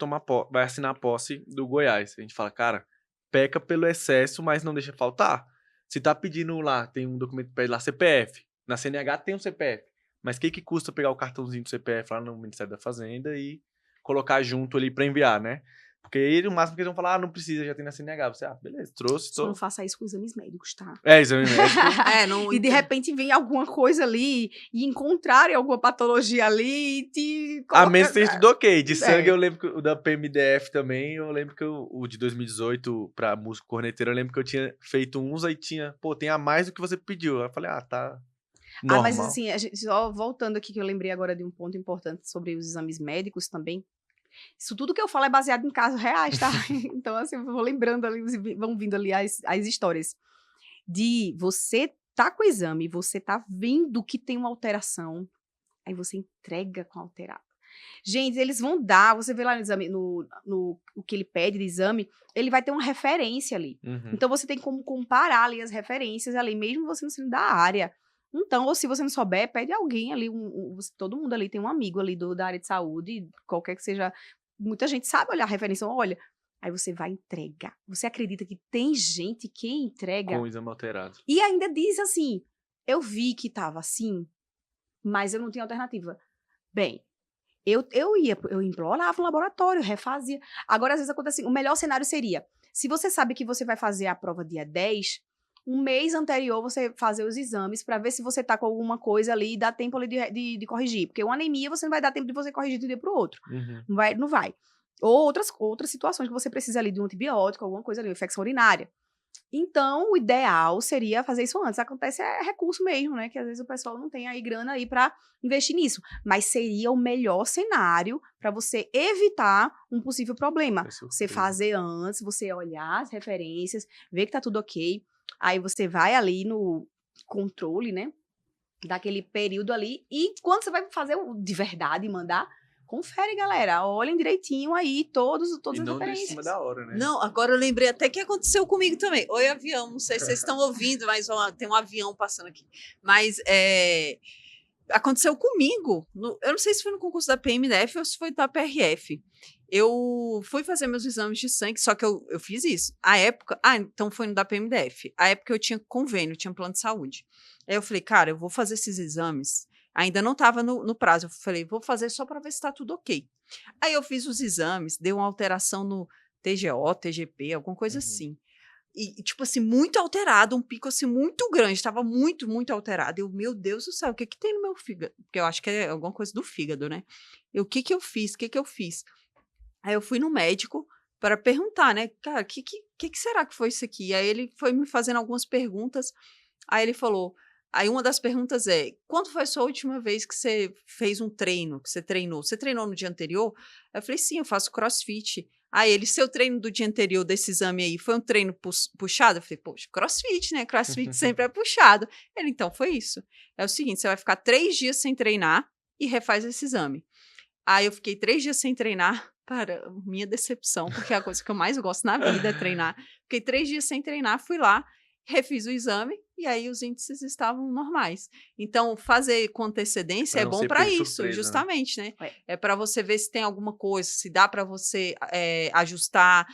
vai assinar a posse do Goiás. A gente fala, cara, peca pelo excesso, mas não deixa faltar. Se tá pedindo lá, tem um documento que pede lá CPF. Na CNH tem um CPF. Mas o que custa pegar o cartãozinho do CPF lá no Ministério da Fazenda e colocar junto ali para enviar, né? Porque aí, o máximo que eles vão falar, não precisa, já tem na CNH. Você, beleza, trouxe. Só não faça isso com exames médicos, tá? Exame médico. E de repente vem alguma coisa ali e encontrarem alguma patologia ali e te coloca... A menos que tenha tudo ok. De sangue, eu lembro que o da PMDF também, eu lembro que o de 2018 pra músico corneteiro, eu lembro que eu tinha feito uns, aí tinha, tem a mais do que você pediu. Eu falei, tá normal. Mas assim, só voltando aqui, que eu lembrei agora de um ponto importante sobre os exames médicos também. Isso tudo que eu falo é baseado em casos reais, tá? Então, assim, eu vou lembrando ali, vão vindo ali as histórias. De você tá com o exame, você tá vendo que tem uma alteração, aí você entrega com alterado. Gente, eles vão dar, você vê lá no exame, no o que ele pede de exame, ele vai ter uma referência ali. Então, você tem como comparar ali as referências ali, mesmo você não sendo da área. Então, ou se você não souber, pede alguém ali, todo mundo ali tem um amigo ali da área de saúde, qualquer que seja, muita gente sabe olhar a referência, olha, aí você vai entregar. Você acredita que tem gente que entrega... Com o exame alterado. E ainda diz assim, eu vi que tava assim, mas eu não tinha alternativa. Bem, eu implorava o laboratório, refazia. Agora, às vezes acontece assim, o melhor cenário seria, se você sabe que você vai fazer a prova dia 10... um mês anterior você fazer os exames para ver se você tá com alguma coisa ali e dá tempo ali de corrigir. Porque uma anemia você não vai dar tempo de você corrigir de um dia pro outro. Não vai. Ou outras situações que você precisa ali de um antibiótico, alguma coisa ali, uma infecção urinária. Então, o ideal seria fazer isso antes. Acontece recurso mesmo, né? Que às vezes o pessoal não tem aí grana aí para investir nisso. Mas seria o melhor cenário para você evitar um possível problema. Você fazer antes, você olhar as referências, ver que tá tudo ok. Aí você vai ali no controle, né? Daquele período ali. E quando você vai fazer de verdade, mandar, confere, galera. Olhem direitinho aí todas as referências. E não de cima da hora, né? Não, agora eu lembrei até que aconteceu comigo também. Oi, avião. Não sei se vocês estão ouvindo, mas tem um avião passando aqui. Mas aconteceu comigo. Eu não sei se foi no concurso da PMDF ou se foi da PRF. Eu fui fazer meus exames de sangue, só que eu fiz isso. A época... então foi no da PMDF. A época eu tinha convênio, tinha plano de saúde. Aí eu falei, cara, eu vou fazer esses exames. Ainda não estava no prazo. Eu falei, vou fazer só para ver se está tudo ok. Aí eu fiz os exames, deu uma alteração no TGO, TGP, alguma coisa assim. E, tipo assim, muito alterado, um pico assim muito grande, estava muito, muito alterado. Eu, meu Deus do céu, o que tem no meu fígado? Porque eu acho que é alguma coisa do fígado, né? O que eu fiz? Aí eu fui no médico para perguntar, né? Cara, o que que será que foi isso aqui? Aí ele foi me fazendo algumas perguntas, aí ele falou, aí uma das perguntas é, quando foi a sua última vez que você fez um treino, que você treinou? Você treinou no dia anterior? Eu falei, sim, eu faço crossfit. Aí ele, seu treino do dia anterior desse exame aí, foi um treino puxado? Eu falei, poxa, crossfit, né? Crossfit sempre é puxado. Ele, então, foi isso. É o seguinte, você vai ficar 3 dias sem treinar e refaz esse exame. Aí eu fiquei 3 dias sem treinar, para minha decepção, porque é a coisa que eu mais gosto na vida é treinar. Fiquei 3 dias sem treinar, fui lá, refiz o exame e aí os índices estavam normais. Então, fazer com antecedência é bom para isso, surpresa, justamente, né? É para você ver se tem alguma coisa, se dá para você ajustar,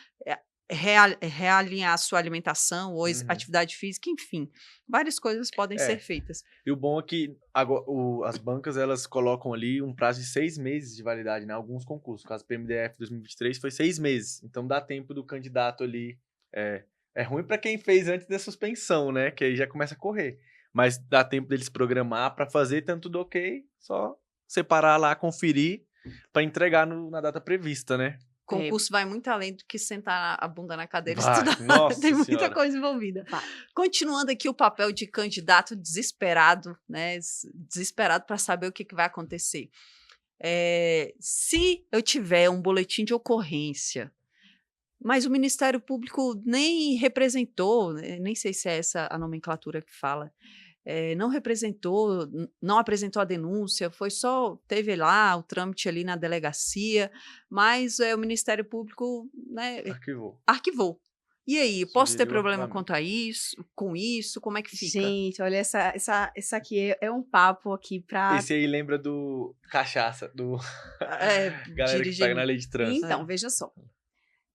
realinhar a sua alimentação ou atividade física, enfim. Várias coisas podem ser feitas. E o bom é que as bancas, elas colocam ali um prazo de 6 meses de validade, né? Alguns concursos. O caso do PMDF 2023 foi 6 meses. Então, dá tempo do candidato ali... É ruim para quem fez antes da suspensão, né? Que aí já começa a correr. Mas dá tempo deles programar para fazer, tanto tudo ok, só separar lá, conferir, para entregar na data prevista, né? Concurso vai muito além do que sentar a bunda na cadeira e Vai, estudar. nossa Tem muita senhora. coisa envolvida. Vai. Continuando aqui o papel de candidato desesperado, né? Desesperado para saber o que vai acontecer. Se eu tiver um boletim de ocorrência, mas o Ministério Público nem representou, nem sei se é essa a nomenclatura que fala, não representou, não apresentou a denúncia, teve lá o trâmite ali na delegacia, mas o Ministério Público, né, arquivou. E aí, posso ter problema quanto a isso, com isso? Como é que fica? Gente, olha, essa aqui é um papo aqui pra... Esse aí lembra do cachaça, do galera que pega na lei de trânsito. Então, veja só.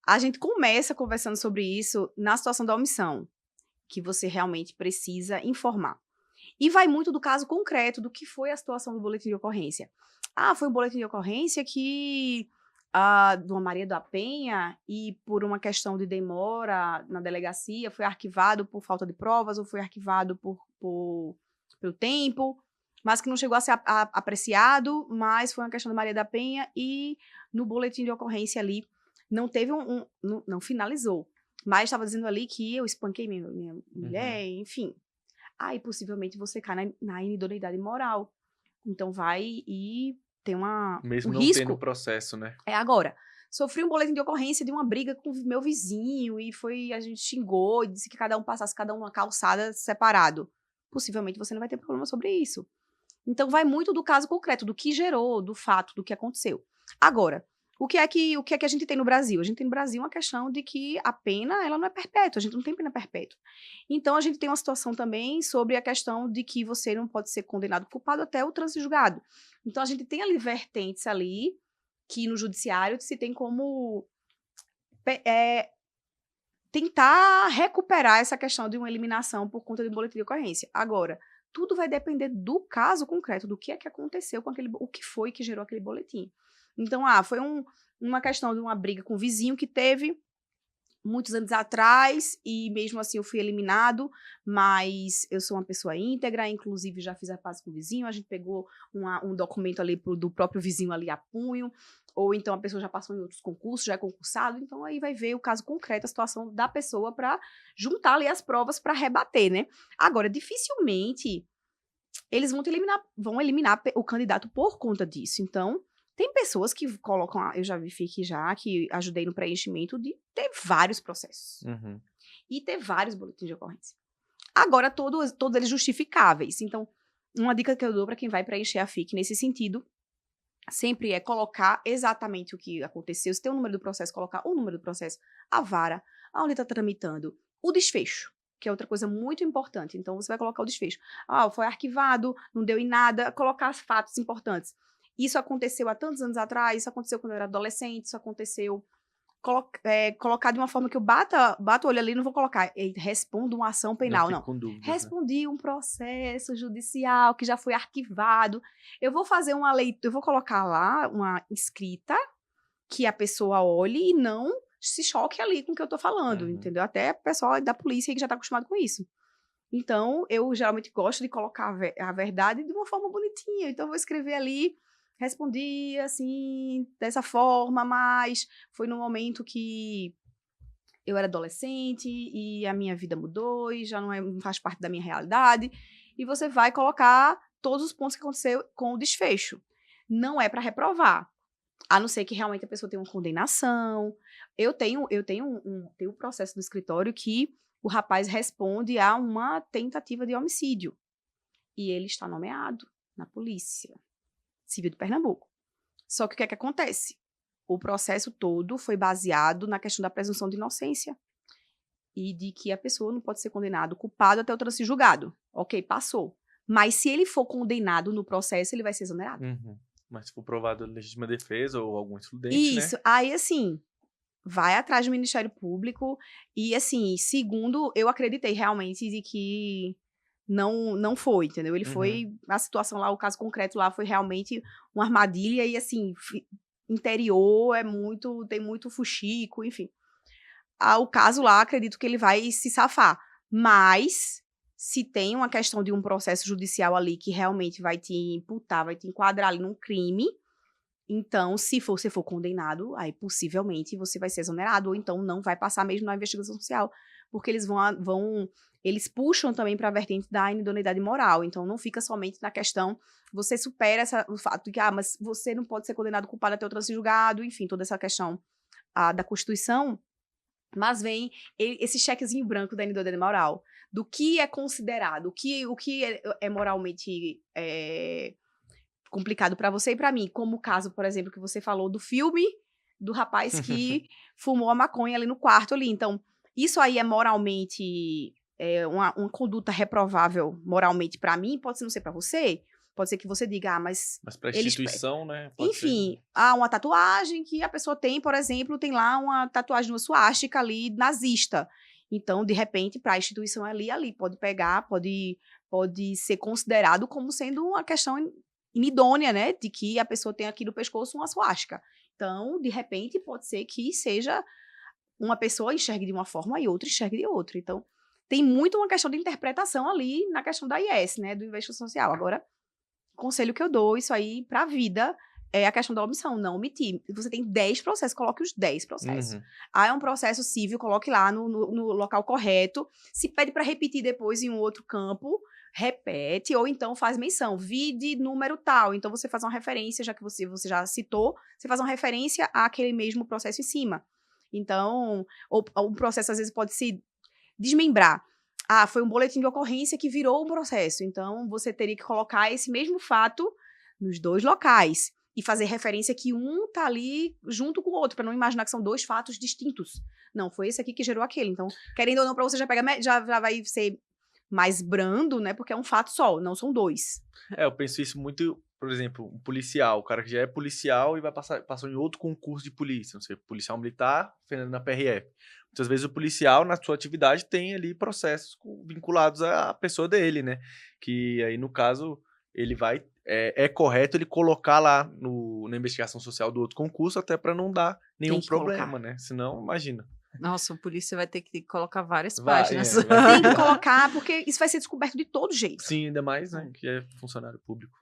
A gente começa conversando sobre isso na situação da omissão, que você realmente precisa informar. E vai muito do caso concreto, do que foi a situação do boletim de ocorrência. Foi um boletim de ocorrência que, de uma Maria da Penha, e por uma questão de demora na delegacia, foi arquivado por falta de provas, ou foi arquivado pelo tempo, mas que não chegou a ser apreciado, mas foi uma questão da Maria da Penha, e no boletim de ocorrência ali, não teve não finalizou, mas estava dizendo ali que eu espanquei minha mulher, enfim. Aí, possivelmente, você cai na inidoneidade moral. Então, vai e tem mesmo um não risco. tendo processo, né? Agora, sofri um boletim de ocorrência de uma briga com o meu vizinho e a gente xingou e disse que cada um passasse uma calçada separado. Possivelmente, você não vai ter problema sobre isso. Então, vai muito do caso concreto, do que gerou, do fato, do que aconteceu. Agora, o que é que a gente tem no Brasil? A gente tem no Brasil uma questão de que a pena, ela não é perpétua, a gente não tem pena perpétua. Então, a gente tem uma situação também sobre a questão de que você não pode ser condenado culpado até o trânsito julgado. Então, a gente tem ali vertentes ali, que no judiciário se tem como tentar recuperar essa questão de uma eliminação por conta de boletim de ocorrência. Agora, tudo vai depender do caso concreto, do que é que aconteceu com o que foi que gerou aquele boletim. Então, foi uma questão de uma briga com o vizinho que teve muitos anos atrás e mesmo assim eu fui eliminado, mas eu sou uma pessoa íntegra, inclusive já fiz a paz com o vizinho, a gente pegou um documento ali do próprio vizinho ali a punho, ou então a pessoa já passou em outros concursos, já é concursado, então aí vai ver o caso concreto, a situação da pessoa para juntar ali as provas para rebater, né? Agora, dificilmente eles vão eliminar o candidato por conta disso, então... Tem pessoas que colocam, eu já vi FIC que ajudei no preenchimento de ter vários processos. E ter vários boletins de ocorrência. Agora, todos eles justificáveis. Então, uma dica que eu dou para quem vai preencher a FIC nesse sentido, sempre é colocar exatamente o que aconteceu. Se tem o número do processo, colocar o número do processo, a vara, aonde está tramitando, o desfecho, que é outra coisa muito importante. Então, você vai colocar o desfecho. Foi arquivado, não deu em nada, colocar os fatos importantes. Isso aconteceu há tantos anos atrás, isso aconteceu quando eu era adolescente, isso aconteceu... colocar de uma forma que eu bata o olho ali, não vou colocar, respondo uma ação penal, não. Respondi um processo judicial que já foi arquivado. Eu vou fazer uma leitura, eu vou colocar lá uma escrita que a pessoa olhe e não se choque ali com o que eu tô falando, entendeu? Até o pessoal da polícia que já tá acostumado com isso. Então, eu geralmente gosto de colocar a verdade de uma forma bonitinha. Então, eu vou escrever ali... Respondi, assim, dessa forma, mas foi no momento que eu era adolescente e a minha vida mudou e já não faz parte da minha realidade. E você vai colocar todos os pontos que aconteceu com o desfecho. Não é para reprovar. A não ser que realmente a pessoa tenha uma condenação. Eu tenho um processo no escritório que o rapaz responde a uma tentativa de homicídio. E ele está nomeado na Polícia Civil de Pernambuco. Só que o que é que acontece? O processo todo foi baseado na questão da presunção de inocência. E de que a pessoa não pode ser condenada culpada até o trânsito julgado. Ok, passou. Mas se ele for condenado no processo, ele vai ser exonerado. Mas se for provado legítima defesa ou algum excludente, Isso. né? Aí, assim, vai atrás do Ministério Público. E, assim, segundo, eu acreditei realmente de que não foi, entendeu? Ele foi, a situação lá, o caso concreto lá foi realmente uma armadilha e, assim, interior tem muito fuxico, enfim. O caso lá, acredito que ele vai se safar. Mas, se tem uma questão de um processo judicial ali que realmente vai te imputar, vai te enquadrar ali num crime, então, se você for condenado, aí possivelmente você vai ser exonerado, ou então não vai passar mesmo na investigação social, porque eles eles puxam também para a vertente da inidoneidade moral, então não fica somente na questão, você supera o fato de que, mas você não pode ser condenado culpado até o trânsito julgado, enfim, toda essa questão da Constituição, mas vem esse chequezinho branco da inidoneidade moral, do que é considerado, o que é moralmente complicado para você e para mim, como o caso, por exemplo, que você falou do filme do rapaz que fumou a maconha ali no quarto ali. Então, isso aí é moralmente uma conduta reprovável moralmente para mim, pode não ser para você, pode ser que você diga, mas para instituição, né? Enfim, uma tatuagem que a pessoa tem, por exemplo, tem lá uma tatuagem de uma suástica ali nazista. Então, de repente, para a instituição ali pode pegar, pode ser considerado como sendo uma questão inidônea, né? De que a pessoa tem aqui no pescoço uma suástica. Então, de repente, pode ser que seja uma pessoa enxergue de uma forma e outra enxergue de outra. Então, tem muito uma questão de interpretação ali na questão da IS, né? Do investimento social. Agora, conselho que eu dou, isso aí, para a vida, é a questão da omissão, não omitir. Você tem 10 processos, coloque os 10 processos. É um processo civil, coloque lá no local correto. Se pede para repetir depois em um outro campo, repete, ou então faz menção, vide número tal. Então, você faz uma referência, já que você já citou, você faz uma referência àquele mesmo processo em cima. Então, o processo, às vezes, pode se desmembrar. Foi um boletim de ocorrência que virou um processo. Então, você teria que colocar esse mesmo fato nos 2 locais e fazer referência que um tá ali junto com o outro, para não imaginar que são 2 fatos distintos. Não, foi esse aqui que gerou aquele. Então, querendo ou não, para você já vai ser mais brando, né? Porque é um fato só, não são 2. Eu penso isso muito, por exemplo, um policial, o cara que já é policial e passou em outro concurso de polícia, não sei, policial militar, na PRF. Muitas vezes o policial, na sua atividade, tem ali processos vinculados à pessoa dele, né? Que aí, no caso, ele vai... É correto ele colocar lá na investigação social do outro concurso, até para não dar nenhum problema, né? Senão, imagina. Nossa, a polícia vai ter que colocar várias páginas. Tem que colocar, porque isso vai ser descoberto de todo jeito. Sim, ainda mais, né? Que é funcionário público.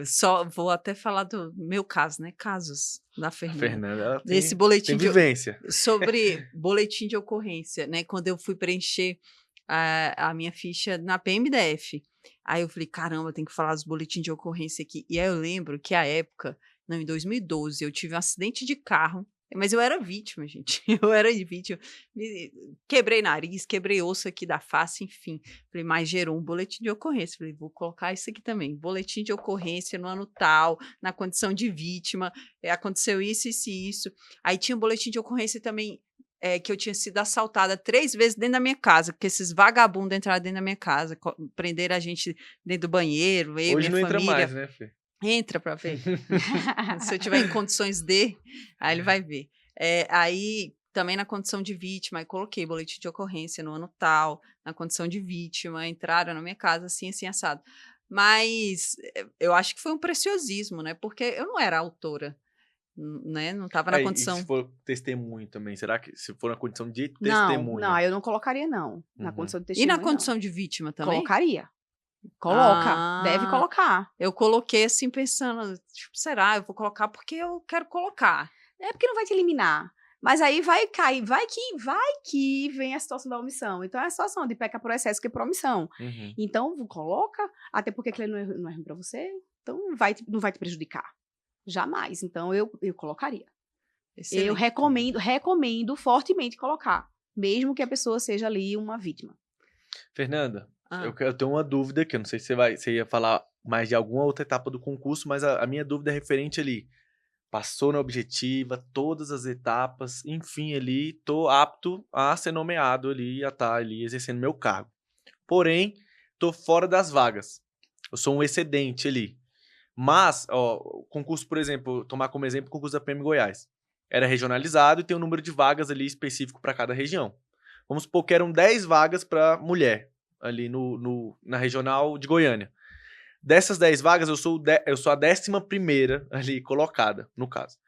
Só vou até falar do meu caso, né? Casos da Fernanda. A Fernanda, ela desse boletim tem vivência. Sobre boletim de ocorrência, né? Quando eu fui preencher a minha ficha na PMDF. Aí eu falei, caramba, tem que falar dos boletins de ocorrência aqui. E aí eu lembro que em 2012, eu tive um acidente de carro. Mas eu era vítima, gente. Eu era vítima. Quebrei nariz, quebrei osso aqui da face, enfim. Falei, mas gerou um boletim de ocorrência. Falei, vou colocar isso aqui também. Boletim de ocorrência no ano tal, na condição de vítima. Aconteceu isso, isso e isso. Aí tinha um boletim de ocorrência também, que eu tinha sido assaltada 3 vezes dentro da minha casa, porque esses vagabundos entraram dentro da minha casa, prenderam a gente dentro do banheiro, Hoje minha não família. Entra mais, né, Fê? Entra para ver. Se eu tiver em condições aí ele vai ver. Aí, também na condição de vítima, aí coloquei boletim de ocorrência no ano tal, na condição de vítima, entraram na minha casa assim, assim, assado. Mas eu acho que foi um preciosismo, né? Porque eu não era autora, né? Não estava na condição... E se for testemunho também, será que se for na condição de testemunha? Não, eu não colocaria, não. Na condição de testemunha, E na condição de vítima também? Colocaria. Coloca, deve colocar. Eu coloquei assim pensando, tipo, será? Eu vou colocar porque eu quero colocar. É porque não vai te eliminar. Mas aí vai cair, vai que vem a situação da omissão. Então, é a situação de peca por excesso que por omissão. Então, coloca, até porque aquilo não é ruim pra você, então não vai te prejudicar. Jamais. Então, eu colocaria. Excelente. Eu recomendo fortemente colocar, mesmo que a pessoa seja ali uma vítima. Fernanda, eu tenho uma dúvida, que eu não sei se você ia falar mais de alguma outra etapa do concurso, mas a minha dúvida é referente ali. Passou na objetiva, todas as etapas, enfim, ali, tô apto a ser nomeado ali, a estar ali exercendo meu cargo. Porém, tô fora das vagas. Eu sou um excedente ali. Mas, o concurso, por exemplo, tomar como exemplo o concurso da PM Goiás. Era regionalizado e tem um número de vagas ali específico para cada região. Vamos supor que eram 10 vagas para mulher, ali na regional de Goiânia. Dessas 10 vagas, eu sou a 11ª ali colocada, no caso.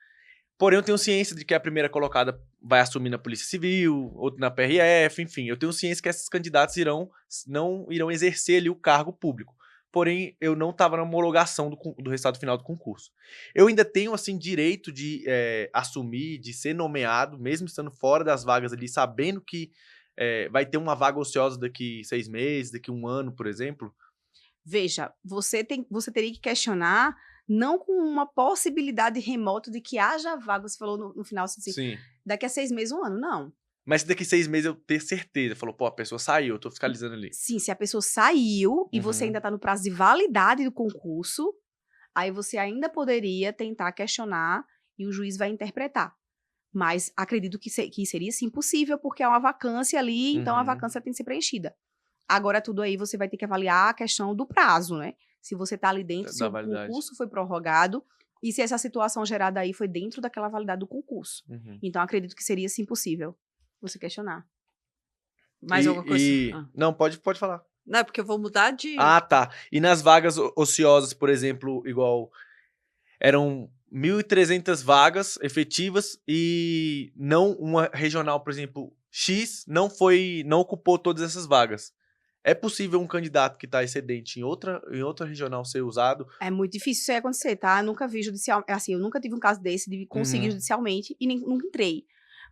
Porém, eu tenho ciência de que a primeira colocada vai assumir na Polícia Civil, outra na PRF, enfim. Eu tenho ciência que esses candidatos não irão exercer ali o cargo público. Porém, eu não estava na homologação do resultado final do concurso. Eu ainda tenho, assim, direito de assumir, de ser nomeado, mesmo estando fora das vagas ali, sabendo que vai ter uma vaga ociosa daqui 6 meses, daqui 1 ano, por exemplo. Veja, você teria que questionar, não com uma possibilidade remota de que haja vaga, você falou no final, assim, Sim. Daqui a 6 meses, 1 ano, não. Mas se daqui 6 meses eu ter certeza, falou, pô, a pessoa saiu, eu tô fiscalizando ali. Sim, se a pessoa saiu e você ainda tá no prazo de validade do concurso, aí você ainda poderia tentar questionar e o juiz vai interpretar. Mas acredito que seria sim possível, porque há uma vacância ali, então a vacância tem que ser preenchida. Agora, tudo aí você vai ter que avaliar a questão do prazo, né? Se você tá ali dentro, se o concurso foi prorrogado e se essa situação gerada aí foi dentro daquela validade do concurso. Então, acredito que seria sim possível você questionar. Mais alguma coisa? Não, pode falar. Não, é porque eu vou mudar de... Ah, tá. E nas vagas ociosas, por exemplo, igual... Eram 1.300 vagas efetivas e não uma regional, por exemplo, X, não ocupou todas essas vagas. É possível um candidato que está excedente em outra regional ser usado? É muito difícil isso aí acontecer, tá? Eu nunca vi assim, eu nunca tive um caso desse de conseguir judicialmente e nunca entrei.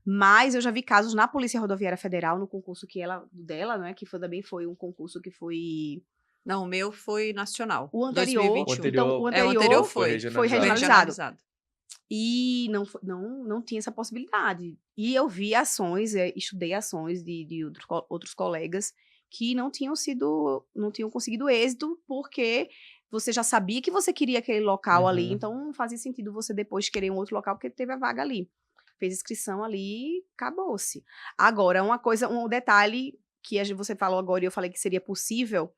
Mas eu já vi casos na Polícia Rodoviária Federal, no concurso dela, né? Que também foi um concurso que foi... Não, o meu foi nacional. O anterior, 2021. Então, o anterior foi regionalizado. E não tinha essa possibilidade. E eu vi ações, estudei ações de outros colegas que não tinham conseguido êxito, porque você já sabia que você queria aquele local ali, então não fazia sentido você depois querer um outro local, porque teve a vaga ali. Fez inscrição ali, acabou-se. Agora, um detalhe que você falou agora e eu falei que seria possível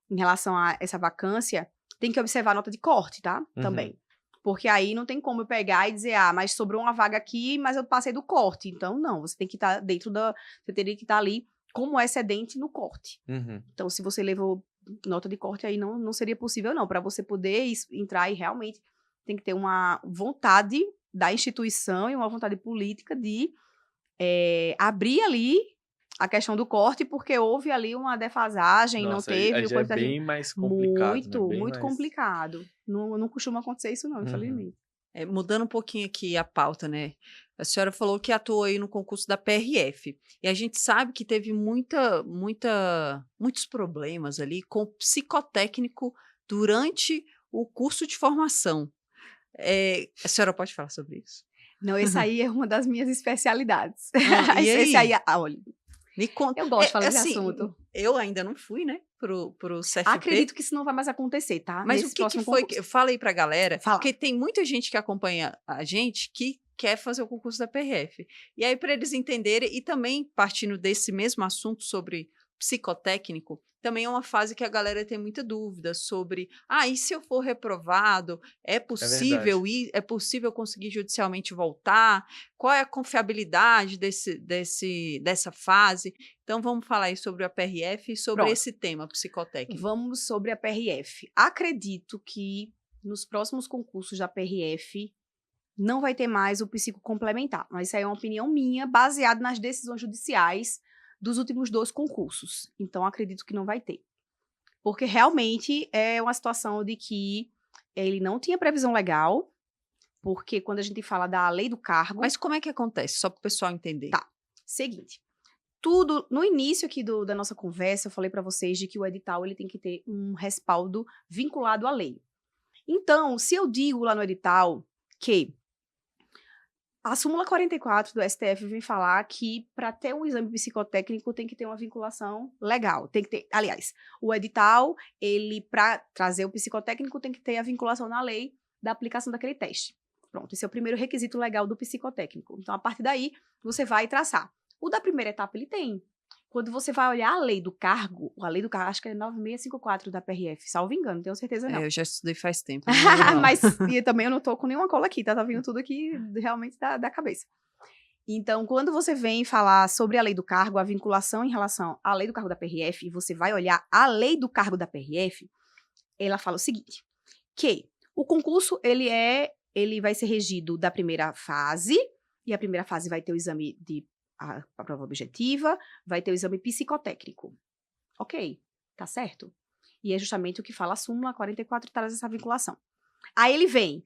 em relação a essa vacância, tem que observar a nota de corte, tá? Também. Porque aí não tem como eu pegar e dizer, mas sobrou uma vaga aqui, mas eu passei do corte. Então, não, você tem que estar você teria que estar ali como excedente no corte. Então, se você levou nota de corte, aí não seria possível, não. Para você poder entrar, e realmente tem que ter uma vontade da instituição e uma vontade política de abrir ali a questão do corte, porque houve ali uma defasagem, não teve... Aí já é bem mais complicado. Muito complicado. Não costuma acontecer isso não, infelizmente. Mudando um pouquinho aqui a pauta, né? A senhora falou que atuou aí no concurso da PRF. E a gente sabe que teve muitos problemas ali com o psicotécnico durante o curso de formação. A senhora pode falar sobre isso? Não, esse aí é uma das minhas especialidades. E esse aí, olha... Me conta. Eu gosto de falar desse assunto. Eu ainda não fui, né, pro CFP. Acredito que isso não vai mais acontecer, tá? Mas o que foi? Fala aí pra galera, porque tem muita gente que acompanha a gente que quer fazer o concurso da PRF. E aí, para eles entenderem, e também partindo desse mesmo assunto sobre psicotécnico, também é uma fase que a galera tem muita dúvida sobre, e se eu for reprovado, é possível conseguir judicialmente voltar? Qual é a confiabilidade dessa fase? Então, vamos falar aí sobre a PRF e sobre esse tema psicotécnico. Vamos sobre a PRF. Acredito que nos próximos concursos da PRF não vai ter mais o psicocomplementar, mas isso aí é uma opinião minha, baseada nas decisões judiciais dos últimos 2 concursos. Então, acredito que não vai ter. Porque realmente é uma situação de que ele não tinha previsão legal porque quando a gente fala da lei do cargo... Mas como é que acontece? Só para o pessoal entender. Tá, seguinte. Tudo, no início aqui da nossa conversa, eu falei para vocês de que o edital ele tem que ter um respaldo vinculado à lei. Então, se eu digo lá no edital que a súmula 44 do STF vem falar que para ter um exame psicotécnico tem que ter uma vinculação legal. Tem que ter, aliás, o edital, ele para trazer o psicotécnico tem que ter a vinculação na lei da aplicação daquele teste. Pronto, esse é o primeiro requisito legal do psicotécnico. Então, a partir daí, você vai traçar. O da primeira etapa ele tem. Quando você vai olhar a lei do cargo, acho que é 9654 da PRF, salvo engano, não tenho certeza não. Eu já estudei faz tempo. Mas e também eu não tô com nenhuma cola aqui, tá vindo tudo aqui realmente da cabeça. Então, quando você vem falar sobre a lei do cargo, a vinculação em relação à lei do cargo da PRF, e você vai olhar a lei do cargo da PRF, ela fala o seguinte, que o concurso, ele vai ser regido da primeira fase, e a primeira fase vai ter o exame de a prova objetiva, vai ter o exame psicotécnico. Ok, tá certo? E é justamente o que fala a súmula 44 traz essa vinculação. Aí ele vem,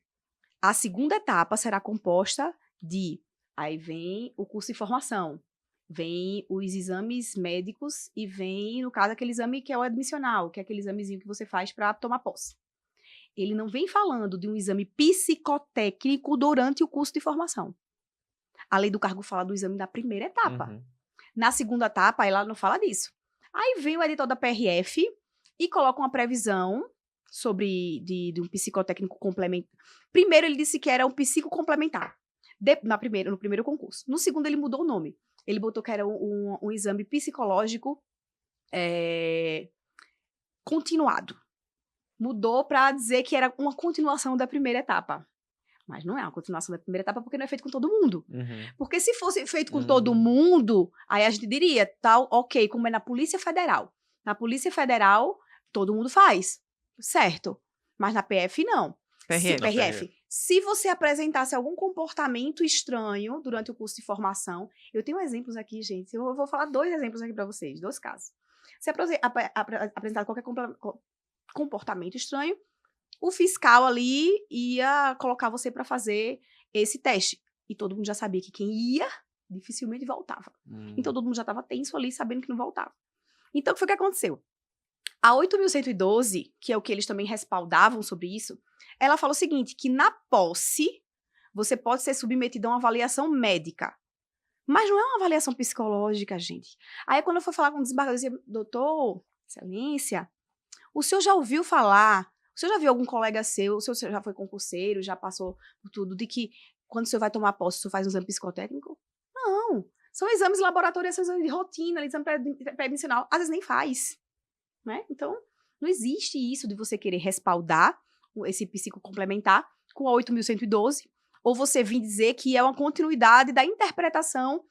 a segunda etapa será composta de, aí vem o curso de formação, vem os exames médicos e vem, no caso, aquele exame que é o admissional, que é aquele examezinho que você faz para tomar posse. Ele não vem falando de um exame psicotécnico durante o curso de formação. A lei do cargo fala do exame da primeira etapa. Uhum. Na segunda etapa, ela não fala disso. Aí vem o editor da PRF e coloca uma previsão sobre de um psicotécnico complementar. Primeiro, ele disse que era um psico complementar. No primeiro concurso. No segundo, ele mudou o nome. Ele botou que era um exame psicológico continuado. Mudou para dizer que era uma continuação da primeira etapa. Mas não é uma continuação da primeira etapa porque não é feito com todo mundo. Uhum. Porque se fosse feito com todo mundo, aí a gente diria, tal, ok, como é na Polícia Federal. Na Polícia Federal, todo mundo faz, certo? Mas na PF, não. PRF. Se você apresentasse algum comportamento estranho durante o curso de formação, eu tenho exemplos aqui, gente, eu vou falar 2 exemplos aqui para vocês, 2 casos. Se apresentar qualquer comportamento estranho, o fiscal ali ia colocar você para fazer esse teste. E todo mundo já sabia que quem ia, dificilmente voltava. Então, todo mundo já estava tenso ali, sabendo que não voltava. Então, o que foi que aconteceu? A 8.112, que é o que eles também respaldavam sobre isso, ela fala o seguinte, que na posse, você pode ser submetido a uma avaliação médica. Mas não é uma avaliação psicológica, gente. Aí, quando eu fui falar com o desembargador, eu dizia, doutor, excelência, o senhor já ouviu falar... O senhor já viu algum colega seu, o senhor já foi concurseiro, já passou por tudo, de que quando o senhor vai tomar posse, o senhor faz um exame psicotécnico? Não. São exames laboratoriais, são exames de rotina, exame pré-admissional. Às vezes nem faz. Né? Então, não existe isso de você querer respaldar esse psico complementar com a 8.112, ou você vir dizer que é uma continuidade da interpretação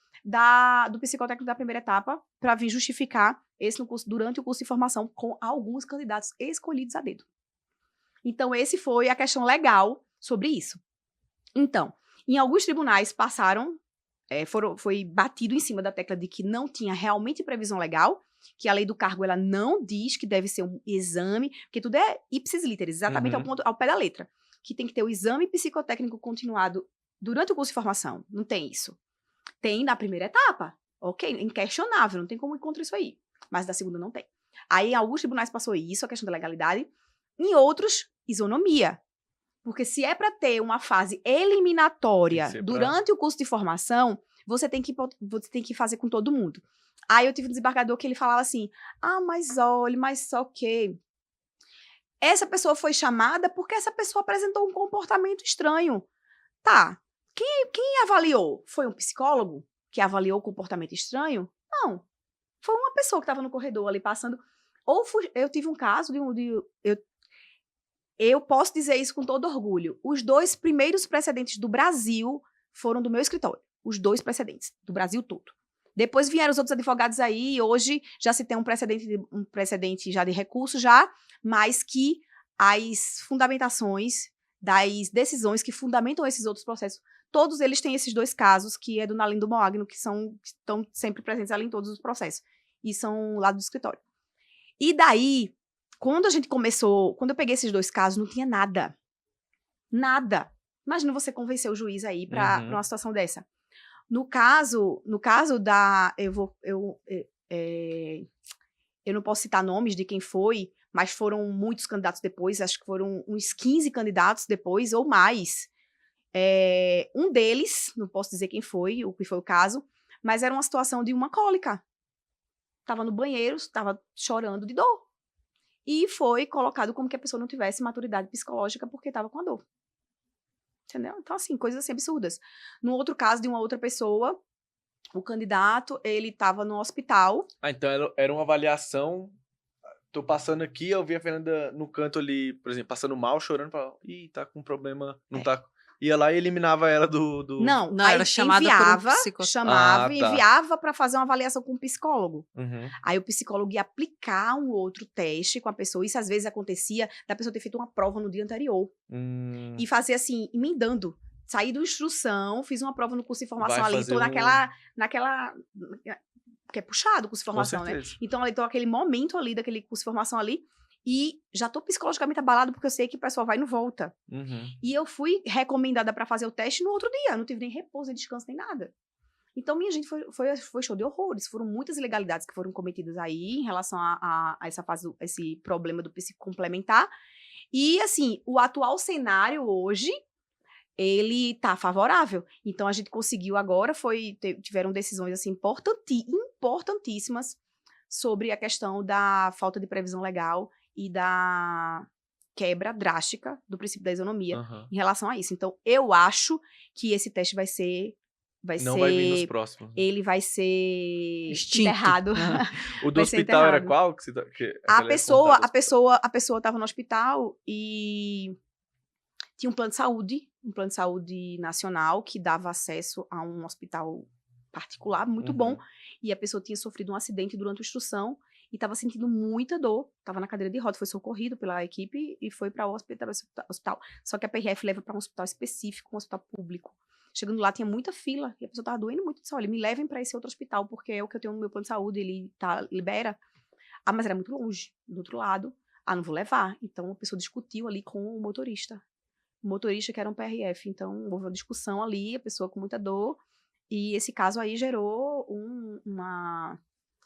do psicotécnico da primeira etapa para vir justificar esse no curso, durante o curso de formação com alguns candidatos escolhidos a dedo. Então, esse foi a questão legal sobre isso. Então, em alguns tribunais passaram, foi batido em cima da tecla de que não tinha realmente previsão legal, que a lei do cargo ela não diz que deve ser um exame, porque tudo é ipsis literis, exatamente ao pé da letra, que tem que ter o exame psicotécnico continuado durante o curso de formação. Não tem isso. Tem na primeira etapa, ok, inquestionável, não tem como encontrar isso aí, mas da segunda não tem. Aí, em alguns tribunais passou isso, a questão da legalidade, em outros, isonomia. Porque se é para ter uma fase eliminatória durante o curso de formação, você tem que fazer com todo mundo. Aí eu tive um desembargador que ele falava assim, mas olha, mas só que essa pessoa foi chamada porque essa pessoa apresentou um comportamento estranho. Tá, quem avaliou? Foi um psicólogo que avaliou o comportamento estranho? Não, foi uma pessoa que estava no corredor ali passando. Eu tive um caso eu posso dizer isso com todo orgulho. Os 2 primeiros precedentes do Brasil foram do meu escritório. Os 2 precedentes, do Brasil todo. Depois vieram os outros advogados aí, e hoje já se tem um precedente já de recurso já, mas que as fundamentações das decisões que fundamentam esses outros processos, todos eles têm esses 2 casos, que é do Nalim do Moagno, que estão sempre presentes ali em todos os processos. E são lá do escritório. E daí... Quando eu peguei esses 2 casos, não tinha nada. Nada. Imagina você convencer o juiz aí para uma situação dessa. No caso da... Eu não posso citar nomes de quem foi, mas foram muitos candidatos depois, acho que foram uns 15 candidatos depois, ou mais. Um deles, não posso dizer quem foi, o que foi o caso, mas era uma situação de uma cólica. Estava no banheiro, estava chorando de dor. E foi colocado como que a pessoa não tivesse maturidade psicológica porque estava com a dor. Entendeu? Então, assim, coisas assim absurdas. No outro caso de uma outra pessoa, o candidato, ele estava no hospital. Então era uma avaliação. Tô passando aqui, eu vi a Fernanda no canto ali, por exemplo, passando mal, chorando, falava, ih, tá com problema, não tá... Ia lá e eliminava ela do... Não, era chamada por um psicólogo. Enviava para fazer uma avaliação com um psicólogo. Aí o psicólogo ia aplicar um outro teste com a pessoa. Isso às vezes acontecia da pessoa ter feito uma prova no dia anterior. E fazer assim, emendando. Saí da instrução, fiz uma prova no curso de formação ali, tô naquela... que é puxado o curso de formação, né? Então, eu tô naquele momento ali, daquele curso de formação ali, e já tô psicologicamente abalado, porque eu sei que o pessoal vai e não volta. E eu fui recomendada para fazer o teste no outro dia, não tive nem repouso, nem descanso, nem nada. Então, minha gente, foi show de horrores. Foram muitas ilegalidades que foram cometidas aí, em relação a essa fase, esse problema do psico complementar. E, assim, o atual cenário hoje, ele tá favorável. Então, a gente conseguiu agora, tiveram decisões, assim, importantíssimas sobre a questão da falta de previsão legal e da quebra drástica do princípio da isonomia em relação a isso. Então, eu acho que esse teste vai ser... Não vai vir nos próximos. Ele vai ser enterrado. O do hospital era qual? A pessoa estava no hospital e tinha um plano de saúde nacional que dava acesso a um hospital particular muito bom, e a pessoa tinha sofrido um acidente durante a instrução e estava sentindo muita dor, estava na cadeira de roda, foi socorrido pela equipe e foi para o hospital. Só que a PRF leva para um hospital específico, um hospital público. Chegando lá, tinha muita fila, e a pessoa estava doendo muito. Disse, olha, me levem para esse outro hospital, porque é o que eu tenho no meu plano de saúde, ele libera. Mas era muito longe, do outro lado. Não vou levar. Então, a pessoa discutiu ali com o motorista. O motorista que era um PRF. Então, houve uma discussão ali, a pessoa com muita dor. E esse caso aí gerou um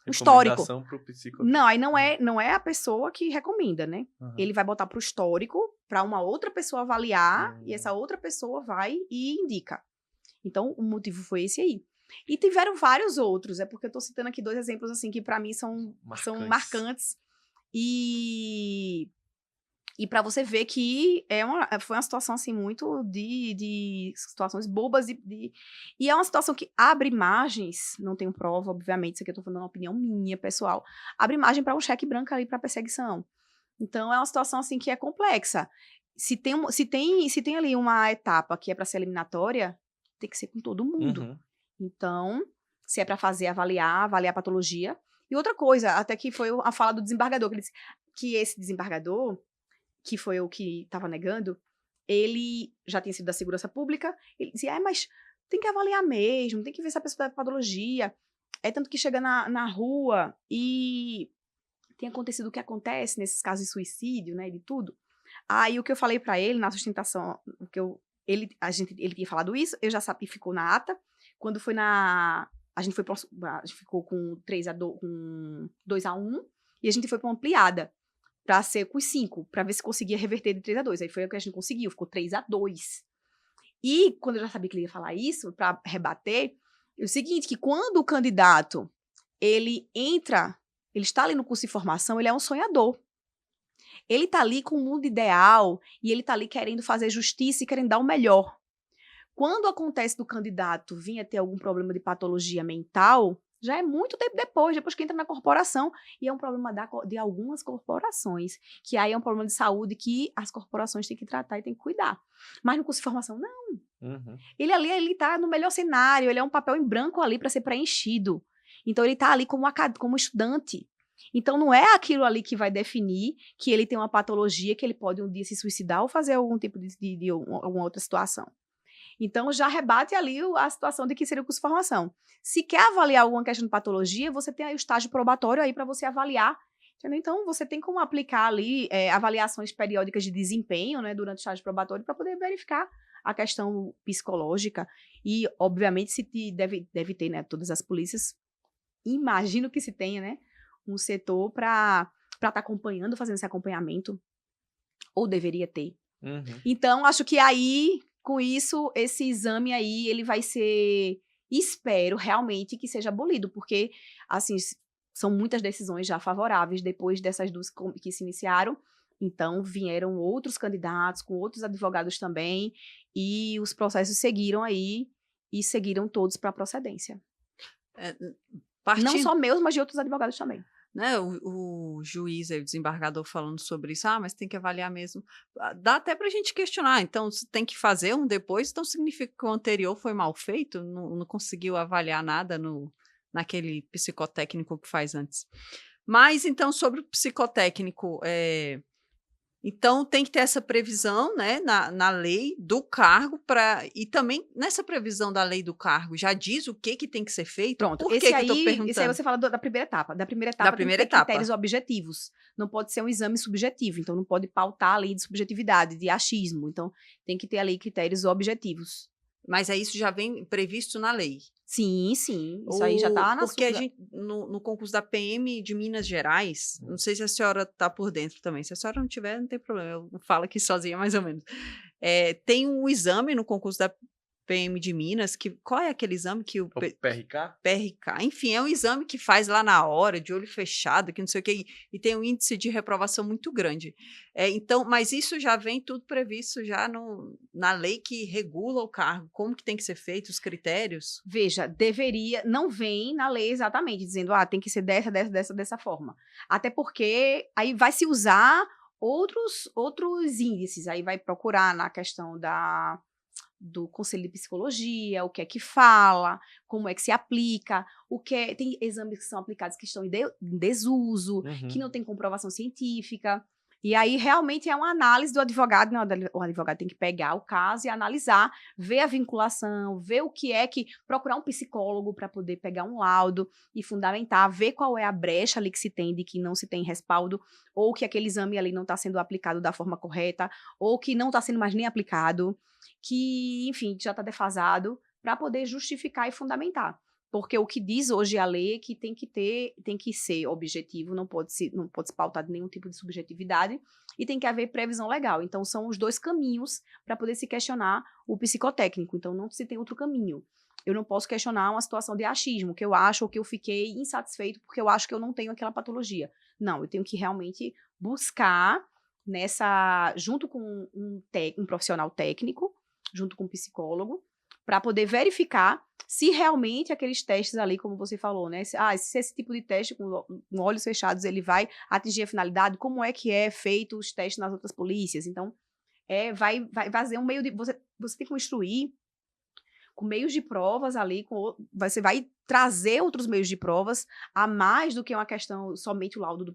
histórico. Pro psicólogo. Não, aí não é a pessoa que recomenda, né? Ele vai botar pro histórico, para uma outra pessoa avaliar, e essa outra pessoa vai e indica. Então, o motivo foi esse aí. E tiveram vários outros, porque eu tô citando aqui 2 exemplos, assim, que para mim são marcantes. E para você ver que foi uma situação, assim, muito de situações bobas. E é uma situação que abre margens, não tenho prova, obviamente, isso aqui eu tô falando uma opinião minha, pessoal, abre margem para um cheque branco ali para perseguição. Então, é uma situação, assim, que é complexa. Se tem ali uma etapa que é para ser eliminatória, tem que ser com todo mundo. Então, se é para avaliar a patologia. E outra coisa, até que foi a fala do desembargador, que ele disse que esse desembargador, que foi o que estava negando, ele já tinha sido da segurança pública, ele dizia, mas tem que avaliar mesmo, tem que ver se a pessoa tem patologia. É tanto que chega na rua e tem acontecido o que acontece nesses casos de suicídio, né, de tudo. Aí o que eu falei para ele na sustentação, ele tinha falado isso, eu já sabia, ficou na ata. Quando foi a gente ficou com 2-1, e a gente foi para uma ampliada, para ser com os 5, para ver se conseguia reverter de 3-2. Aí foi o que a gente conseguiu, ficou 3-2. E quando eu já sabia que ele ia falar isso, para rebater, é o seguinte, que quando o candidato, ele está ali no curso de formação, ele é um sonhador. Ele está ali com o mundo ideal e ele está ali querendo fazer justiça e querendo dar o melhor. Quando acontece do candidato vir a ter algum problema de patologia mental, já é muito tempo depois que entra na corporação. E é um problema de algumas corporações, que aí é um problema de saúde que as corporações têm que tratar e têm que cuidar. Mas no curso de formação, não. Ele ali, ele está no melhor cenário, ele é um papel em branco ali para ser preenchido. Então, ele está ali como estudante. Então, não é aquilo ali que vai definir que ele tem uma patologia, que ele pode um dia se suicidar ou fazer algum tipo de alguma outra situação. Então, já rebate ali a situação de que seria o curso de formação. Se quer avaliar alguma questão de patologia, você tem aí o estágio probatório aí para você avaliar Entendeu? Então, você tem como aplicar ali avaliações periódicas de desempenho, né, durante o estágio probatório para poder verificar a questão psicológica. E, obviamente, deve ter, né, todas as polícias, imagino que se tenha, né, um setor para estar acompanhando, fazendo esse acompanhamento, ou deveria ter. Então, acho que aí, com isso, esse exame aí, ele vai ser, espero realmente que seja abolido, porque, assim, são muitas decisões já favoráveis depois dessas duas que se iniciaram. Então, vieram outros candidatos, com outros advogados também, e os processos seguiram aí, e seguiram todos para a procedência. Não só meus, mas de outros advogados também. Né, o juiz, o desembargador falando sobre isso, mas tem que avaliar mesmo. Dá até para a gente questionar, então, se tem que fazer um depois, então significa que o anterior foi mal feito, não conseguiu avaliar nada naquele psicotécnico que faz antes. Mas, então, sobre o psicotécnico, então tem que ter essa previsão, né, na lei do cargo, e também nessa previsão da lei do cargo já diz o que tem que ser feito. Pronto, Por que eu tô perguntando? Esse aí você fala da primeira etapa. Da primeira etapa tem que ter critérios objetivos. Não pode ser um exame subjetivo, então não pode pautar a lei de subjetividade, de achismo. Então tem que ter ali critérios objetivos. Mas aí isso já vem previsto na lei? Sim, sim. Isso aí já está na Porque a gente, no concurso da PM de Minas Gerais, não sei se a senhora está por dentro também. Se a senhora não tiver, não tem problema. Eu falo aqui sozinha, mais ou menos. Tem um exame no concurso da PM de Minas, qual é aquele exame que o PRK? PRK, enfim, é um exame que faz lá na hora, de olho fechado, que não sei o que, e tem um índice de reprovação muito grande. Então, mas isso já vem tudo previsto já na lei que regula o cargo, como que tem que ser feito, os critérios? Veja, não vem na lei exatamente, dizendo, tem que ser dessa forma. Até porque aí vai se usar outros índices, aí vai procurar na questão do Conselho de Psicologia, o que é que fala, como é que se aplica, tem exames que são aplicados que estão em desuso, que não tem comprovação científica, e aí realmente é uma análise do advogado, né? O advogado tem que pegar o caso e analisar, ver a vinculação, ver procurar um psicólogo para poder pegar um laudo e fundamentar, ver qual é a brecha ali que se tem de que não se tem respaldo, ou que aquele exame ali não está sendo aplicado da forma correta, ou que não está sendo mais nem aplicado, que, enfim, já está defasado, para poder justificar e fundamentar. Porque o que diz hoje a lei é que tem que ser objetivo, não pode se pautar de nenhum tipo de subjetividade, e tem que haver previsão legal. Então, são os dois caminhos para poder se questionar o psicotécnico. Então, não se tem outro caminho. Eu não posso questionar uma situação de achismo, que eu acho ou que eu fiquei insatisfeito porque eu acho que eu não tenho aquela patologia. Não, eu tenho que realmente buscar junto com um profissional técnico, junto com um psicólogo, para poder verificar se realmente aqueles testes ali, como você falou, né? Se esse tipo de teste com olhos fechados, ele vai atingir a finalidade, como é que é feito os testes nas outras polícias. Então, vai fazer um meio de... Você tem que instruir com meios de provas ali, você vai trazer outros meios de provas a mais do que uma questão, somente o laudo do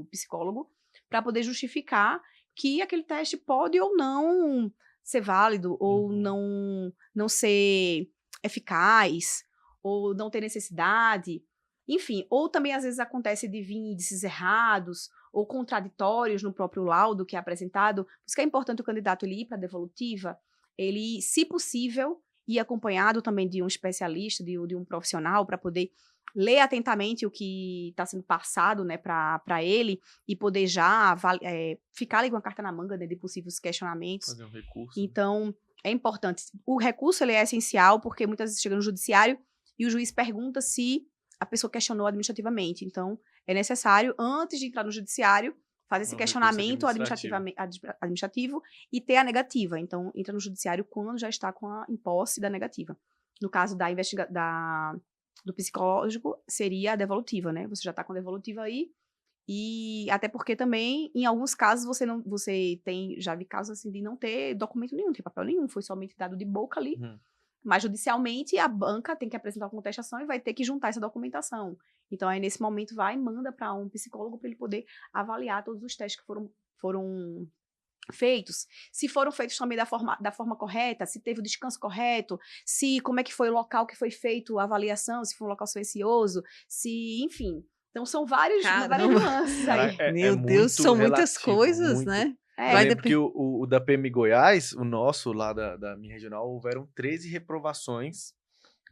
psicólogo, para poder justificar que aquele teste pode ou não ser válido, ou não ser eficaz, ou não ter necessidade, enfim, ou também às vezes acontece de vir índices errados, ou contraditórios no próprio laudo que é apresentado. Por isso que é importante o candidato ele ir para a devolutiva, ele, se possível, ir acompanhado também de um especialista, de um profissional, para poder ler atentamente o que está sendo passado, né, para ele, e poder já ficar ali com a carta na manga, né, de possíveis questionamentos. Fazer um recurso. Então, é importante. O recurso ele é essencial, porque muitas vezes chega no judiciário e o juiz pergunta se a pessoa questionou administrativamente. Então, é necessário, antes de entrar no judiciário, fazer esse questionamento administrativo e ter a negativa. Então, entra no judiciário quando já está em posse da negativa. No caso do psicológico, seria a devolutiva, né? Você já está com a devolutiva aí. E até porque também, em alguns casos, já vi casos assim de não ter documento nenhum, não tem papel nenhum, foi somente dado de boca ali. Mas judicialmente a banca tem que apresentar uma contestação e vai ter que juntar essa documentação. Então aí nesse momento manda para um psicólogo para ele poder avaliar todos os testes que foram feitos, se foram feitos também da forma correta, se teve o descanso correto, como é que foi o local que foi feito a avaliação, se foi um local silencioso, enfim, Então, são várias Caramba. nuances aí. Meu Deus, muito são muitas relativo, coisas, muito. né? É, Vai Eu lembro que depender. o da PM Goiás, o nosso lá da minha regional, houveram 13 reprovações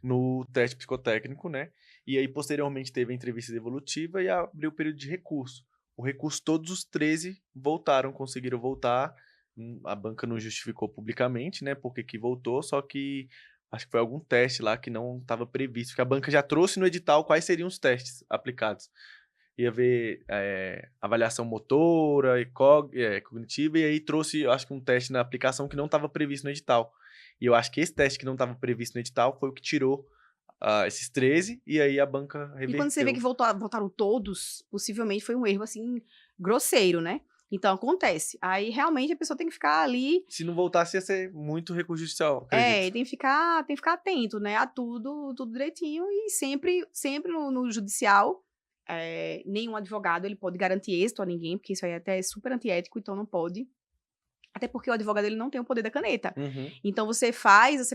no teste psicotécnico, né? E aí, posteriormente, teve a entrevista devolutiva e abriu o período de recurso. O recurso, todos os 13 voltaram, conseguiram voltar. A banca não justificou publicamente, né? Porque que voltou, só que acho que foi algum teste lá que não estava previsto. Que a banca já trouxe no edital quais seriam os testes aplicados. Ia ver avaliação motora, cognitiva, e aí trouxe, eu acho que um teste na aplicação que não estava previsto no edital. E eu acho que esse teste que não estava previsto no edital foi o que tirou esses 13, e aí a banca reverteu. E quando você vê que votaram todos, possivelmente foi um erro, assim, grosseiro, né? Então, acontece. Aí, realmente, a pessoa tem que ficar ali... Se não voltasse, ia ser muito recurso judicial, acredito. tem que ficar atento, né? A tudo direitinho. E sempre no judicial, nenhum advogado ele pode garantir êxito a ninguém, porque isso aí até é super antiético, então não pode. Até porque o advogado ele não tem o poder da caneta. Uhum. Então, você faz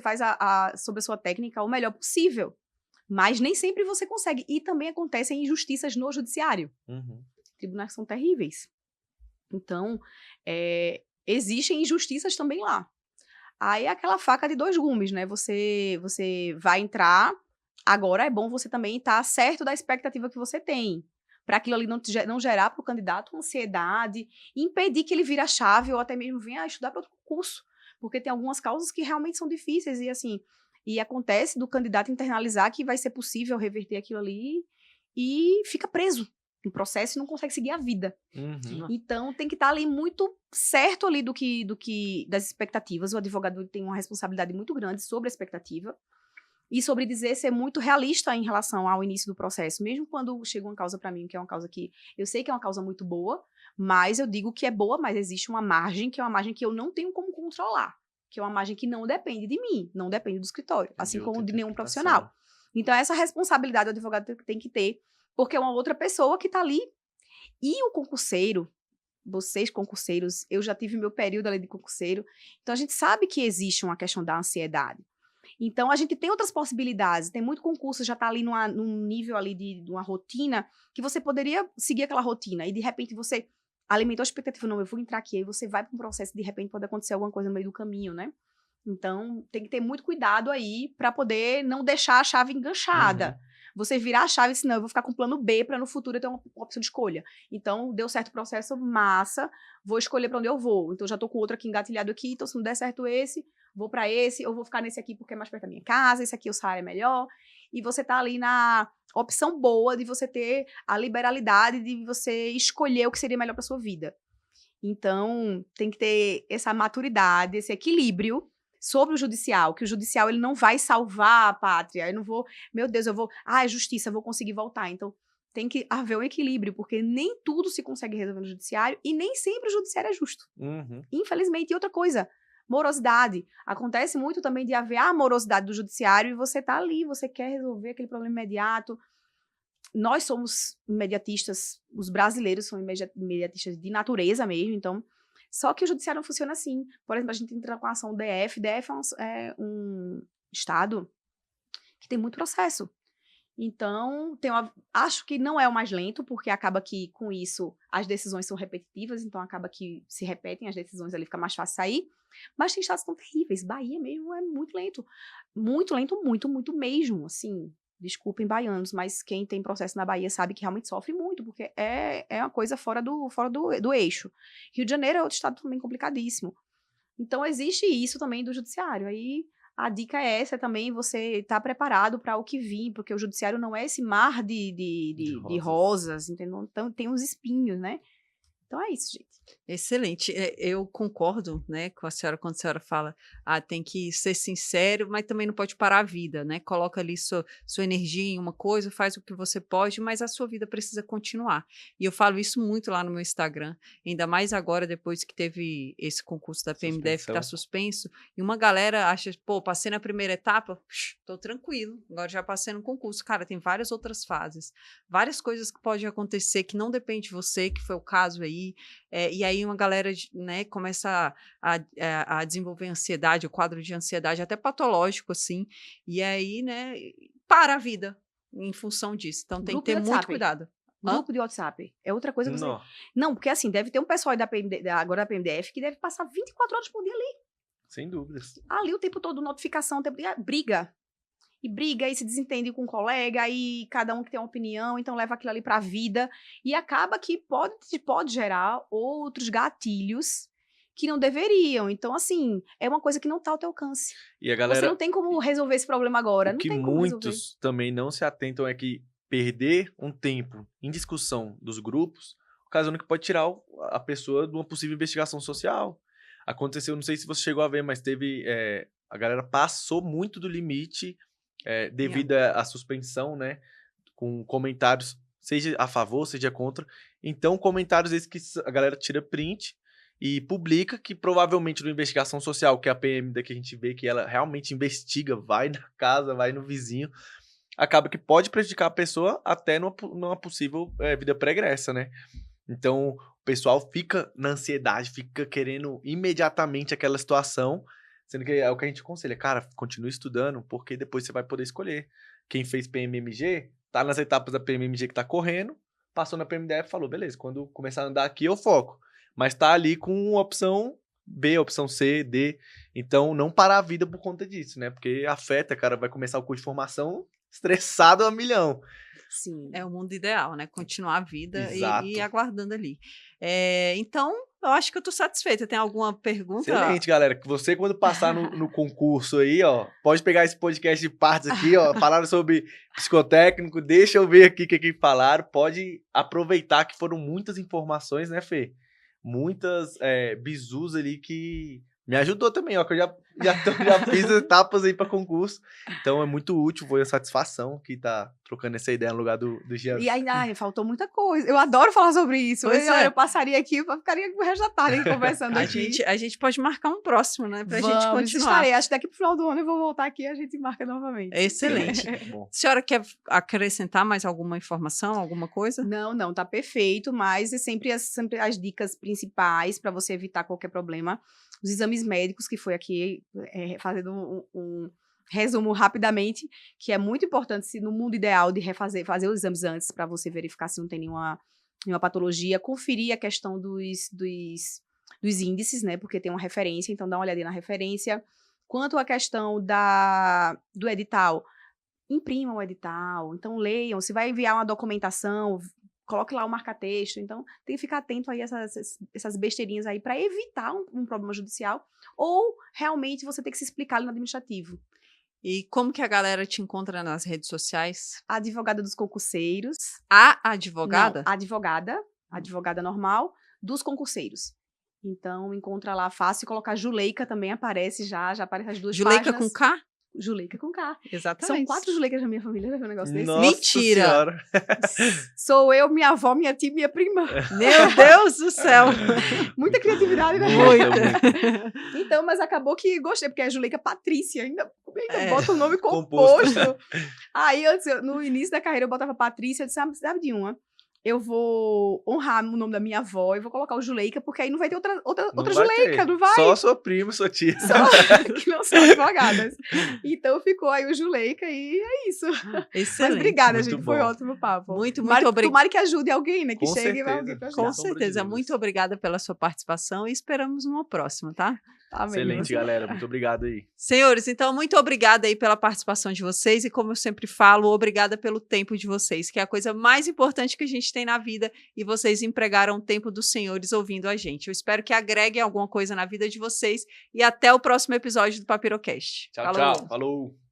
sobre a sua técnica o melhor possível. Mas nem sempre você consegue. E também acontecem injustiças no judiciário. Uhum. Tribunais são terríveis. Então, existem injustiças também lá. Aí é aquela faca de dois gumes, né? Você vai entrar, agora é bom você também estar certo da expectativa que você tem. Para aquilo ali não gerar para o candidato ansiedade, impedir que ele vire a chave ou até mesmo venha estudar para outro concurso. Porque tem algumas causas que realmente são difíceis e assim, e acontece do candidato internalizar que vai ser possível reverter aquilo ali e fica preso no processo e não consegue seguir a vida. Uhum. Então, tem que estar ali muito certo ali das expectativas. O advogado tem uma responsabilidade muito grande sobre a expectativa e sobre ser muito realista em relação ao início do processo. Mesmo quando chega uma causa para mim, que é uma causa que eu sei que é uma causa muito boa, mas eu digo que é boa, mas existe uma margem, que é uma margem que eu não tenho como controlar, que é uma margem que não depende de mim, não depende do escritório, assim como de nenhum profissional. Então, essa responsabilidade o advogado tem que ter, porque é uma outra pessoa que está ali. E o concurseiro, vocês concurseiros, eu já tive meu período ali de concurseiro, então a gente sabe que existe uma questão da ansiedade. Então, a gente tem outras possibilidades, tem muito concurso, já está ali num nível ali de uma rotina, que você poderia seguir aquela rotina, e de repente você alimentou a expectativa, não, eu vou entrar aqui, aí você vai para um processo, de repente pode acontecer alguma coisa no meio do caminho, né? Então, tem que ter muito cuidado aí para poder não deixar a chave enganchada. Uhum. Você virar a chave e dizer, não, eu vou ficar com plano B para no futuro eu ter uma opção de escolha. Então, deu certo o processo, massa, vou escolher para onde eu vou. Então, já tô com outro aqui engatilhado aqui, então se não der certo esse, vou para esse, eu vou ficar nesse aqui porque é mais perto da minha casa, esse aqui o salário é melhor. E você tá ali na opção boa de você ter a liberalidade de você escolher o que seria melhor para sua vida. Então, tem que ter essa maturidade, esse equilíbrio sobre o judicial, que o judicial ele não vai salvar a pátria, eu não vou, meu Deus, é justiça, eu vou conseguir voltar. Então, tem que haver um equilíbrio, porque nem tudo se consegue resolver no judiciário e nem sempre o judiciário é justo. Uhum. Infelizmente. E outra coisa, morosidade. Acontece muito também de haver a morosidade do judiciário e você tá ali, você quer resolver aquele problema imediato. Nós somos imediatistas, os brasileiros são imediatistas de natureza mesmo, então... Só que o judiciário não funciona assim. Por exemplo, a gente entra com a ação DF. DF é um estado que tem muito processo. Então, acho que não é o mais lento, porque acaba que, com isso, as decisões são repetitivas, então acaba que se repetem as decisões ali, fica mais fácil sair. Mas tem estados que são terríveis. Bahia mesmo é muito lento. Muito lento, muito, muito mesmo, assim... Desculpem, baianos, mas quem tem processo na Bahia sabe que realmente sofre muito, porque é uma coisa fora do eixo. Rio de Janeiro é outro estado também complicadíssimo. Então, existe isso também do judiciário. Aí, a dica é essa também, você estar preparado para o que vir, porque o judiciário não é esse mar de rosas, entendeu? Então, tem uns espinhos, né? Então, é isso, gente. Excelente. Eu concordo, né, com a senhora quando a senhora fala, tem que ser sincero, mas também não pode parar a vida, né? Coloca ali sua energia em uma coisa, faz o que você pode, mas a sua vida precisa continuar. E eu falo isso muito lá no meu Instagram, ainda mais agora, depois que teve esse concurso da PMDF que está suspenso, e uma galera acha, pô, passei na primeira etapa, tô tranquilo, agora já passei no concurso. Cara, tem várias outras fases, várias coisas que podem acontecer que não depende de você, que foi o caso aí. E aí uma galera, né, começa a desenvolver ansiedade, o quadro de ansiedade até patológico, assim, e aí, né, para a vida em função disso. Então tem que ter muito cuidado. Grupo de WhatsApp. É outra coisa que você... Não, porque assim, deve ter um pessoal aí agora da PMDF que deve passar 24 horas por dia ali. Sem dúvidas. Ali o tempo todo, notificação, briga. E briga, e se desentende com um colega, aí cada um que tem uma opinião, então leva aquilo ali pra vida. E acaba que pode gerar outros gatilhos que não deveriam. Então, assim, é uma coisa que não tá ao teu alcance. E a galera... Você não tem como resolver esse problema agora. O que muitos também não se atentam é que perder um tempo em discussão dos grupos ocasiona que pode tirar a pessoa de uma possível investigação social. Aconteceu, não sei se você chegou a ver, mas teve... a galera passou muito do limite devido à suspensão, né? Com comentários, seja a favor, seja contra. Então, comentários esses que a galera tira print e publica, que provavelmente na investigação social, que é a PM que a gente vê que ela realmente investiga, vai na casa, vai no vizinho, acaba que pode prejudicar a pessoa até numa possível vida pregressa, né? Então, o pessoal fica na ansiedade, fica querendo imediatamente aquela situação, sendo que é o que a gente aconselha. Cara, continue estudando, porque depois você vai poder escolher. Quem fez PMMG, tá nas etapas da PMMG que tá correndo, passou na PMDF e falou, beleza, quando começar a andar aqui eu foco. Mas tá ali com opção B, opção C, D. Então, não parar a vida por conta disso, né? Porque afeta, cara, vai começar o curso de formação estressado a milhão. Sim. É o mundo ideal, né? Continuar a vida e aguardando ali. Então, eu acho que eu tô satisfeita. Tem alguma pergunta? Excelente, galera. Você, quando passar no concurso aí, ó, pode pegar esse podcast de partes aqui, ó, falaram sobre psicotécnico, deixa eu ver aqui o que falaram. Pode aproveitar que foram muitas informações, né, Fê? Muitas bizus ali que me ajudou também, ó, que eu já fiz etapas aí para concurso. Então é muito útil, foi a satisfação que tá trocando essa ideia no lugar do Jean. E ainda faltou muita coisa. Eu adoro falar sobre isso. Eu passaria aqui, ficaria o resto da tarde conversando aqui. A gente pode marcar um próximo, né? Pra gente continuar. Estarei. Acho que daqui pro final do ano eu vou voltar aqui e a gente marca novamente. Excelente. A senhora quer acrescentar mais alguma informação, alguma coisa? Não, tá perfeito, mas é sempre as dicas principais para você evitar qualquer problema. Os exames médicos, que foi aqui fazendo um resumo rapidamente, que é muito importante, se no mundo ideal, de fazer os exames antes, para você verificar se não tem nenhuma patologia, conferir a questão dos índices, né, porque tem uma referência, então dá uma olhadinha na referência. Quanto à questão do edital, imprimam o edital, então leiam, se vai enviar uma documentação, coloque lá o marca-texto. Então, tem que ficar atento aí a essas besteirinhas aí para evitar um problema judicial, ou realmente você tem que se explicar ali no administrativo. E como que a galera te encontra nas redes sociais? A advogada dos concurseiros. A advogada? Não, advogada normal dos concurseiros. Então, encontra lá fácil, colocar Juleika também aparece já aparece as duas Juleika páginas. Com K? Juleika com K. Exatamente. São 4 Juleicas na minha família, já viu um negócio desse? Nossa Mentira! Senhora. Sou eu, minha avó, minha tia e minha prima. Meu Deus do céu! Muita criatividade, né? Muita. Então, mas acabou que gostei, porque é Juleika Patrícia, ainda bota o nome composto. Aí, no início da carreira, eu botava Patrícia, eu disse, sabe de uma? Eu vou honrar o nome da minha avó e vou colocar o Juleika, porque aí não vai ter outra Juleika, não vai? Só sua prima, sua tia. Que não são advogadas. Então ficou aí o Juleika e é isso. Excelente. Mas obrigada, muito gente, bom. foi ótimo o papo. Muito obrigada. Tomara que ajude alguém, né? Que Com chegue certeza. alguém pra ajudar. Com certeza. Muito obrigada pela sua participação e esperamos numa próxima, tá? Amém. Excelente, galera. Muito obrigado aí. Senhores, então, muito obrigada aí pela participação de vocês e, como eu sempre falo, obrigada pelo tempo de vocês, que é a coisa mais importante que a gente tem na vida, e vocês empregaram o tempo dos senhores ouvindo a gente. Eu espero que agregue alguma coisa na vida de vocês e até o próximo episódio do Papirocast. Tchau, tchau. Falou.